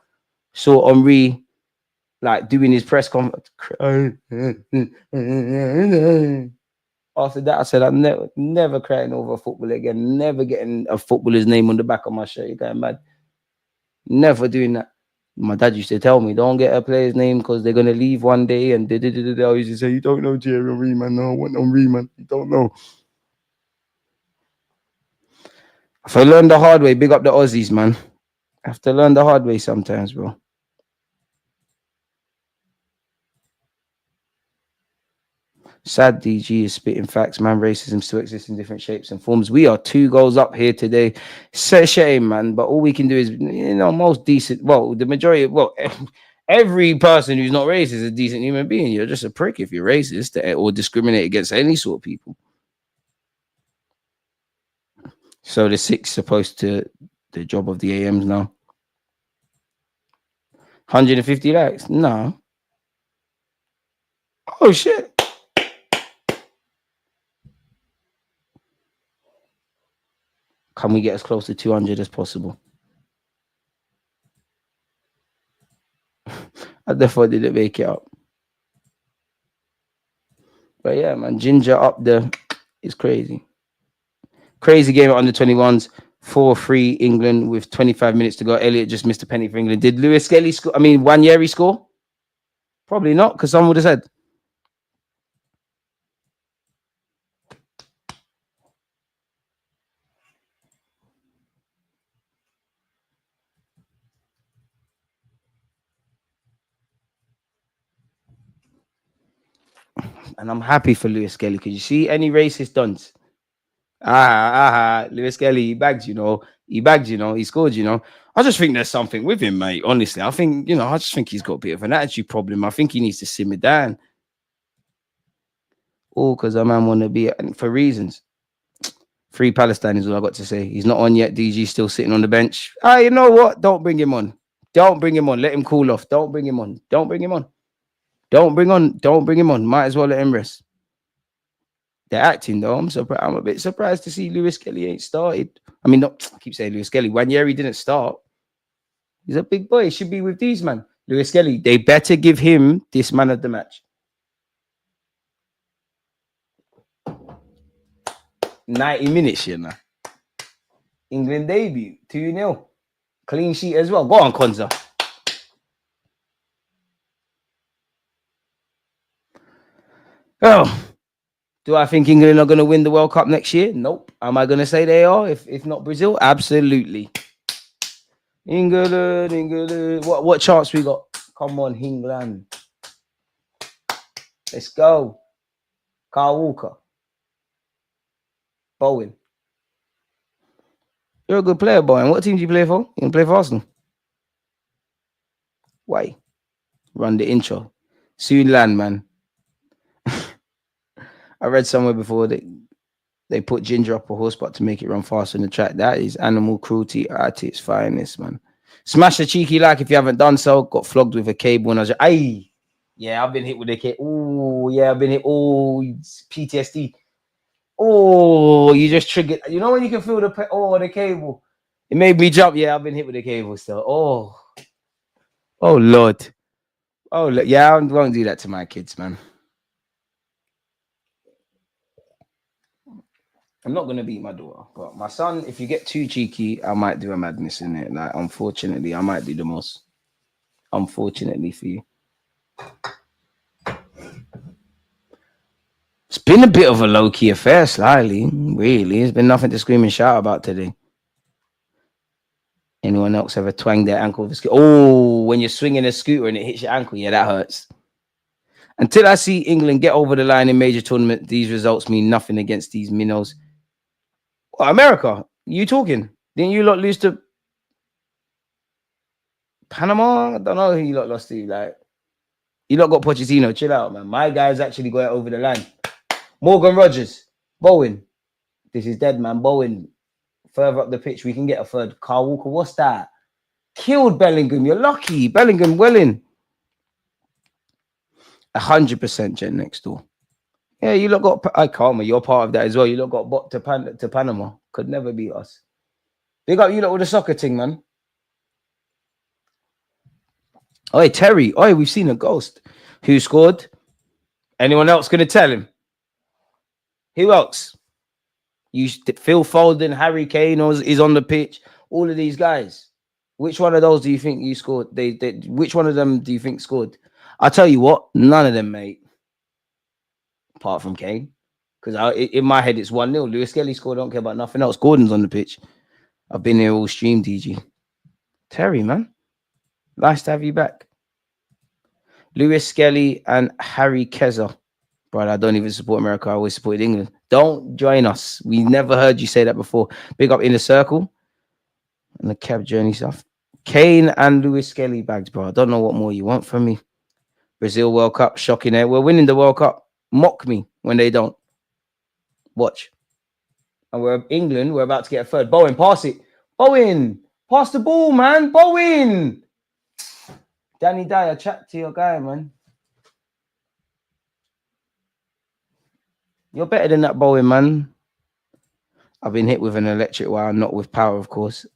Saw Henri like doing his press conference. After that, I said, I'm never crying over football again. Never getting a footballer's name on the back of my shirt. You're going mad. Never doing that. My dad used to tell me, don't get a player's name because they're going to leave one day. And I used to say, you don't know Thierry Henry, man. No, I want Henry, man. You don't know. If I learned the hard way, big up the Aussies, man. I have to learn the hard way sometimes, bro. Sad DG is spitting facts, man. Racism still exists in different shapes and forms. We are 2 goals up here today. It's a shame, man. But all we can do is, most decent. Well, the majority, every person who's not racist is a decent human being. You're just a prick if you're racist or discriminate against any sort of people. So the 6 supposed to the job of the AMs now. 150 likes? No. Oh, shit. Can we get as close to 200 as possible? I definitely didn't make it up. But yeah, man, Ginger up there is crazy. Crazy game at under 21s. 4-3 England with 25 minutes to go. Elliot just missed a penny for England. Did Lewis-Skelly score? I mean, Wanyeri score? Probably not, because someone would have said. And I'm happy for Lewis-Skelly because you see any racist dunce. Lewis-Skelly, he bagged, he scored, I just think there's something with him, mate. Honestly, I think, I just think he's got a bit of an attitude problem. I think he needs to simmer down. All because a man want to be, and for reasons. Free Palestine is all I got to say. He's not on yet. DG still sitting on the bench. You know what? Don't bring him on. Don't bring him on. Let him cool off. Don't bring him on. Don't bring him on. Don't bring him on. Might as well let him rest. They're acting though. I'm surprised. I'm a bit surprised to see Lewis-Skelly ain't started. I mean, not I keep saying Lewis-Skelly. Wanyeri didn't start. He's a big boy. He should be with these man. Lewis-Skelly. They better give him this man of the match. 90 minutes, you know. England debut, 2-0. Clean sheet as well. Go on, Konza. Oh, do I think England are going to win the World Cup next year? Nope. Am I going to say they are? If not Brazil, absolutely. England. What chance we got? Come on, England. Let's go. Kyle Walker. Bowen. You're a good player, Bowen. What team do you play for? You can play for Arsenal. Why? Run the intro. Soon land, man. I read somewhere before that they put Ginger up a horse butt to make it run faster in the track. That is animal cruelty at its finest, man. Smash the cheeky like if you haven't done so. Got flogged with a cable and I was like, aye. Yeah, I've been hit with a cable. Oh, yeah, I've been hit. Oh, PTSD. Oh, you just triggered. You know when you can feel the cable? It made me jump. Yeah, I've been hit with the cable still. Oh, Lord. Oh, yeah, I won't do that to my kids, man. I'm not going to beat my daughter, but my son, if you get too cheeky, I might do a madness in it. Like, unfortunately, I might do the most. Unfortunately for you. It's been a bit of a low-key affair, slightly. Really. There's been nothing to scream and shout about today. Anyone else ever twanged their ankle with a scooter? Oh, when you're swinging a scooter and it hits your ankle, yeah, that hurts. Until I see England get over the line in major tournament, these results mean nothing against these minnows. Well, America, you talking? Didn't you lot lose to Panama? I don't know who you lot lost to. Like, you lot got Pochettino. Chill out, man. My guys actually got it over the line. Morgan Rogers, Bowen. This is dead, man. Bowen. Further up the pitch, we can get a third. Kyle Walker, what's that? Killed Bellingham. You're lucky. Bellingham well in. 100% Jen next door. Yeah, you lot got. I can't. You're part of that as well. You lot got bought to Panama. Could never beat us. Big up you lot with the soccer thing, man. Oi, Terry. Oi, we've seen a ghost. Who scored? Anyone else gonna tell him? Who else? Phil Foden, Harry Kane is on the pitch. All of these guys. Which one of those do you think you scored? Which one of them do you think scored? I'll tell you what, none of them, mate. Apart from Kane. Because in my head, it's 1-0. Lewis-Skelly scored. I don't care about nothing else. Gordon's on the pitch. I've been here all stream, DG. Terry, man. Nice to have you back. Lewis-Skelly and Harry Keza. Brother, I don't even support America. I always supported England. Don't join us. We never heard you say that before. Big up Inner Circle. And the cab journey stuff. Kane and Lewis-Skelly bags, bro. I don't know what more you want from me. Brazil World Cup, shocking there. We're winning the World Cup. Mock me when they don't. Watch. And we're England. We're about to get a third. Bowen, pass it. Bowen, pass the ball, man. Bowen. Danny Dyer, chat to your guy, man. You're better than that, Bowen, man. I've been hit with an electric wire, not with power, of course.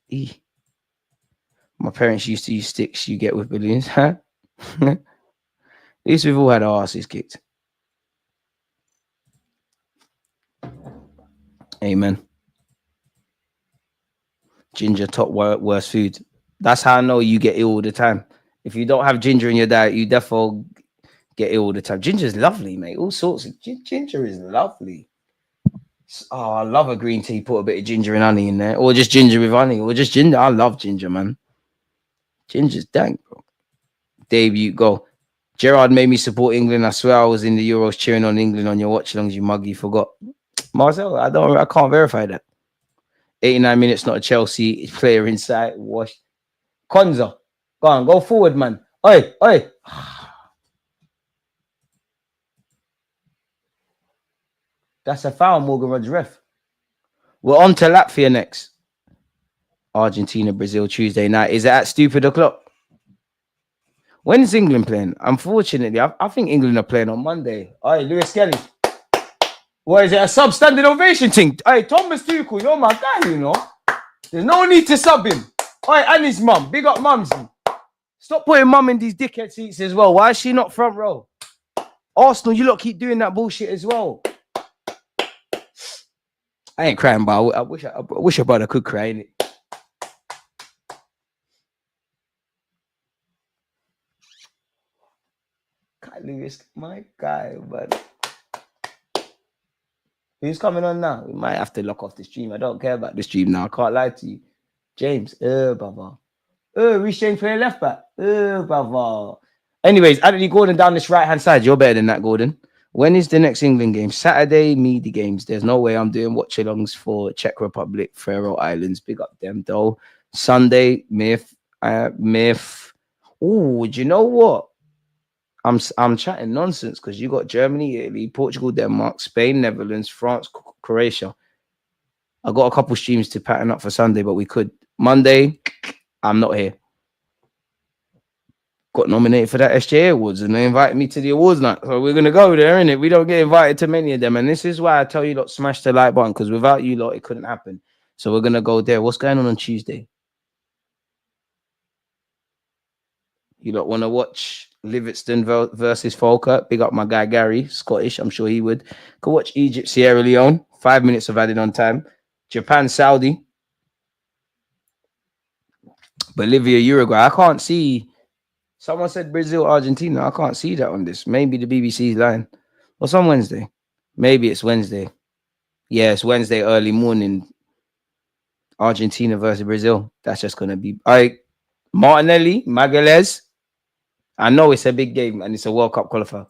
My parents used to use sticks you get with balloons. Huh? At least we've all had our asses kicked. Amen. Ginger, top worst food. That's how I know you get ill all the time. If you don't have ginger in your diet, you definitely get ill all the time. Ginger's lovely, mate. All sorts of ginger is lovely. Oh, I love a green tea. Put a bit of ginger and honey in there, or just ginger with honey, or just ginger. I love ginger, man. Ginger's dank, bro. Debut, go. Gerard made me support England. I swear I was in the Euros cheering on England on your watch alongs. You mug, you forgot. Marcel, I can't verify that. 89 minutes, not a Chelsea player inside. Wash. Konza, go on, go forward, man. Oi. That's a foul, Morgan Rogers ref. We're on to Latvia next. Argentina, Brazil, Tuesday night. Is it at stupid o'clock? When is England playing? Unfortunately, I think England are playing on Monday. Oi, Lewis-Skelly. What is it? A substandard ovation thing? Hey, Thomas Tuchel, you're my guy, you know. There's no need to sub him. Hey, and his mum. Big up mums. Stop putting mum in these dickhead seats as well. Why is she not front row? Arsenal, you lot keep doing that bullshit as well. I ain't crying, but I wish a brother could cry, innit? Kyle Lewis, my guy, man. Who's coming on now? We might have to lock off the stream. I don't care about the stream now. I can't lie to you. James, brother. Reece James playing left back. Brother. Anyways, Anthony Gordon down this right-hand side. You're better than that, Gordon. When is the next England game? Saturday, media games. There's no way I'm doing watch-alongs for Czech Republic, Faroe Islands. Big up them, though. Sunday, Myth. Oh, do you know what? I'm chatting nonsense because you got Germany, Italy, Portugal, Denmark, Spain, Netherlands, France, Croatia. I got a couple streams to pattern up for Sunday, but we could. Monday, I'm not here. Got nominated for that SJA Awards and they invited me to the awards night. So we're going to go there, innit? We don't get invited to many of them. And this is why I tell you lot, smash the like button because without you lot, it couldn't happen. So we're going to go there. What's going on Tuesday? You lot want to watch Livingston versus Falkirk? Big up my guy Gary, Scottish. I'm sure he would. Go watch Egypt, Sierra Leone. 5 minutes of added on time. Japan, Saudi. Bolivia, Uruguay. I can't see. Someone said Brazil, Argentina. I can't see that on this. Maybe the BBC's line. What's on Wednesday? Maybe it's Wednesday. Yeah, it's Wednesday early morning. Argentina versus Brazil. That's just going to be... All right. Martinelli, Magalhaes. I know it's a big game and it's a World Cup qualifier.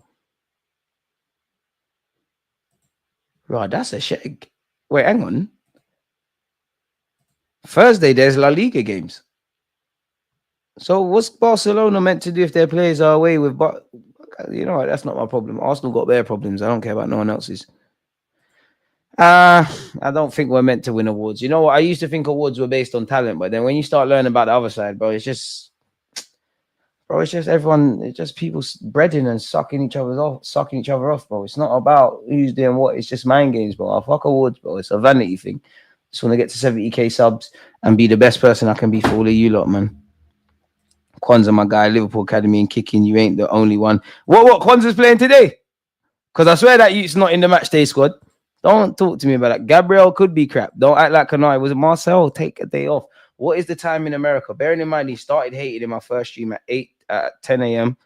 Right, that's a shag. Wait, hang on. Thursday, there's La Liga games. So what's Barcelona meant to do if their players are away with... You know what? That's not my problem. Arsenal got their problems. I don't care about no one else's. I don't think we're meant to win awards. You know what? I used to think awards were based on talent, but then when you start learning about the other side, bro, it's just everyone, it's just people breading and sucking each other off, bro. It's not about who's doing what. It's just mind games, bro. I fuck awards, bro. It's a vanity thing. Just want to get to 70k subs and be the best person I can be for all of you lot, man. Kwanzaa, my guy, Liverpool Academy and kicking. You ain't the only one. What Kwanzaa's playing today? Because I swear that you's not in the match day squad. Don't talk to me about that. Gabriel could be crap. Don't act like Kanai. Was it Marcel? Take a day off. What is the time in America? Bearing in mind, he started hating in my first stream at 10 a.m.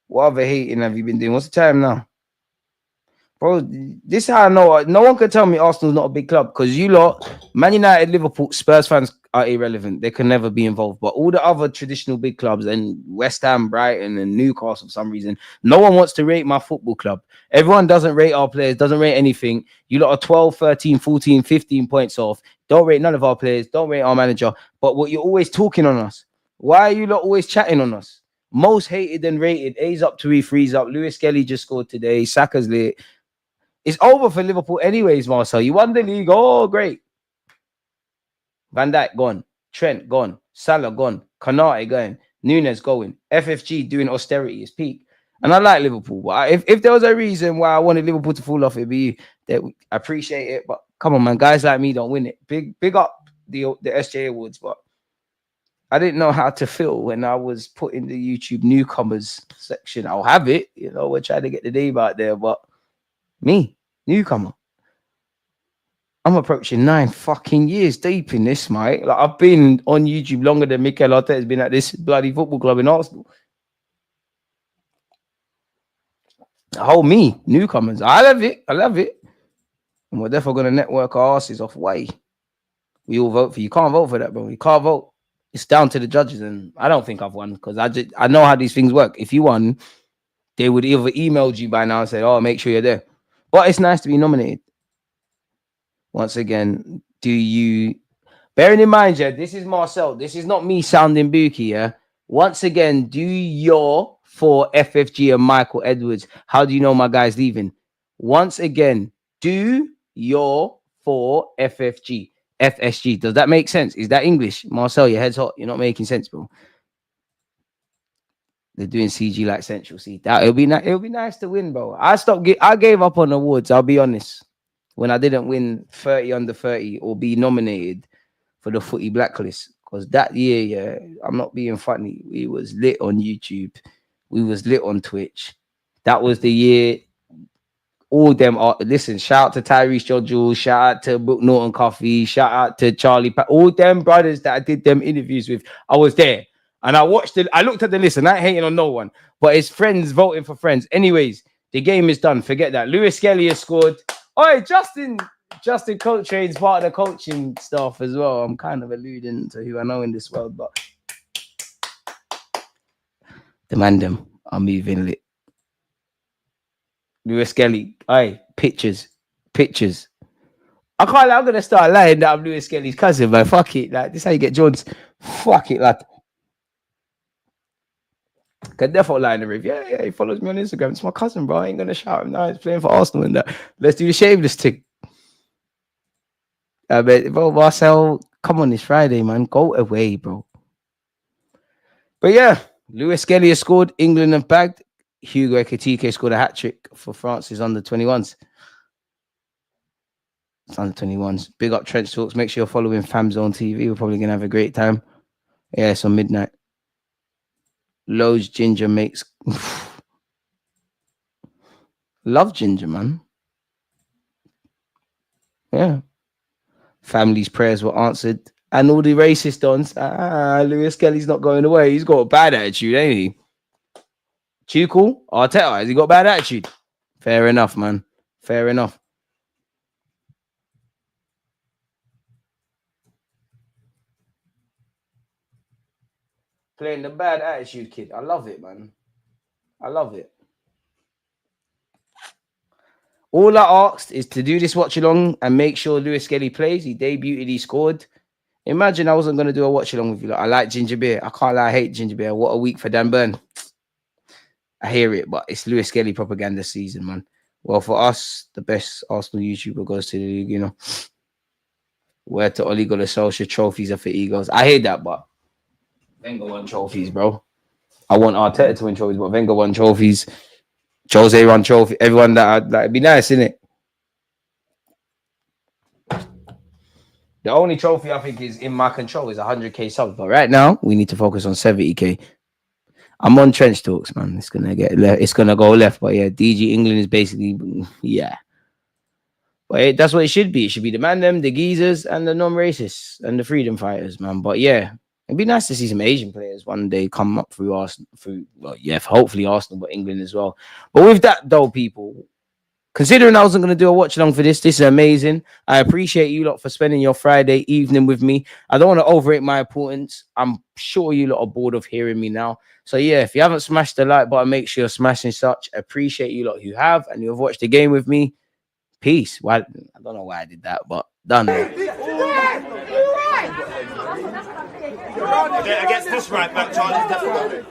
What other hating have you been doing? What's the time now? Bro, this is how I know. No one can tell me Arsenal's not a big club because you lot, Man United, Liverpool, Spurs fans are irrelevant. They can never be involved. But all the other traditional big clubs and West Ham, Brighton, and Newcastle, for some reason, no one wants to rate my football club. Everyone doesn't rate our players, doesn't rate anything. You lot are 12, 13, 14, 15 points off. Don't rate none of our players. Don't rate our manager. But what you're always talking on us. Why are you lot always chatting on us? Most hated and rated. A's up 3-3's up. Lewis-Skelly just scored today. Saka's late. It's over for Liverpool anyways, Marcel. You won the league. Oh, great. Van Dijk gone. Trent gone. Salah gone. Konate going. Nunes going. FFG doing austerity is peak. And I like Liverpool. But if there was a reason why I wanted Liverpool to fall off, it'd be that I appreciate it. But come on, man. Guys like me don't win it. Big up the SJ Awards. But I didn't know how to feel when I was put in the YouTube newcomers section. I'll have it. You know, we're trying to get the name out there. But me, newcomer. I'm approaching 9 fucking years deep in this, mate. Like I've been on YouTube longer than Mikel Arteta's been at this bloody football club in Arsenal. The whole me, newcomers. I love it. I love it. And we're definitely going to network our asses off way. We all vote for you. Can't vote for that, bro. You can't vote. It's down to the judges. And I don't think I've won because I know how these things work. If you won, they would either emailed you by now and said, oh, make sure you're there. But it's nice to be nominated. Once again, do you... Bearing in mind, yeah, this is Marcel. This is not me sounding booky, yeah? Once again, do your for FFG and Michael Edwards. How do you know my guy's leaving? Once again, do your for FFG. FSG. Does that make sense? Is that English? Marcel, your head's hot. You're not making sense, bro. They're doing CG like Central C. It'll be nice to win, bro. I gave up on awards. I'll be honest. when I didn't win 30 under 30 or be nominated for the footy blacklist. Because that year, yeah, I'm not being funny. We was lit on YouTube. We was lit on Twitch. That was the year. All them are, listen, shout out to Tyrese John Jules, shout out to Brooke Norton Coffee, shout out to Charlie all them brothers that I did them interviews with. I was there and I watched it. I looked at the list and I ain't hating on no one, but it's friends voting for friends. Anyways, the game is done. Forget that. Lewis-Skelly has scored. Oh, Justin Coach Train's part of the coaching staff as well. I'm kind of alluding to who I know in this world, but the man them are moving lit. Lewis-Skelly, pictures. I can't lie, I'm gonna start lying that I'm Lewis-Skelly's cousin, man. Fuck it, like this is how you get Jones. Fuck it, like. Can definitely lie in the rave. Yeah, he follows me on Instagram. It's my cousin, bro. I ain't gonna shout him now. He's playing for Arsenal and that. Let's do the shameless thing. I bet, bro, Marcel, come on, this Friday, man. Go away, bro. But yeah, Lewis-Skelly has scored. England have bagged. Hugo Ekitike scored a hat-trick for France's under-21s. It's under-21s. Big up Trench Talks. Make sure you're following FamZone TV. We're probably going to have a great time. Yeah, it's on midnight. Loads ginger makes... Love ginger, man. Yeah. Family's prayers were answered. And all the racist dons. Lewis-Skelly's not going away. He's got a bad attitude, ain't he? Tuchel, Arteta, has he got bad attitude? Fair enough, man. Fair enough. Playing the bad attitude kid. I love it, man. I love it. All I asked is to do this watch along and make sure Lewis-Skelly plays. He debuted, he scored. Imagine I wasn't going to do a watch along with you. Like, I like ginger beer. I can't lie, I hate ginger beer. What a week for Dan Burn. I hear it, but it's Lewis-Skelly propaganda season, man. Well, for us, the best Arsenal YouTuber goes to the league, you know. Where to Oli Gola Solskjaer, trophies are for egos. I hear that, but Wenger won trophies, bro. I want Arteta to win trophies, but Wenger won trophies. Jose won trophy. Everyone that it'd be nice, innit? The only trophy I think is in my control is 100k subs, but right now we need to focus on 70k. I'm on Trench Talks, man. It's gonna get left. It's gonna go left, but yeah, DG England is basically But that's what it should be. It should be the man, them, the geezers, and the non-racists and the freedom fighters, man. But yeah, it'd be nice to see some Asian players one day come up through Arsenal. Hopefully Arsenal, but England as well. But with that, though, people, considering I wasn't going to do a watch along for this is amazing. I appreciate you lot for spending your Friday evening with me. I don't want to overrate my importance. I'm sure you lot are bored of hearing me now. So yeah, if you haven't smashed the like button, make sure you're smashing such. Appreciate you lot who have and you have watched the game with me. Peace. Well, I don't know why I did that, but done. Against this right back, Charlie, definitely.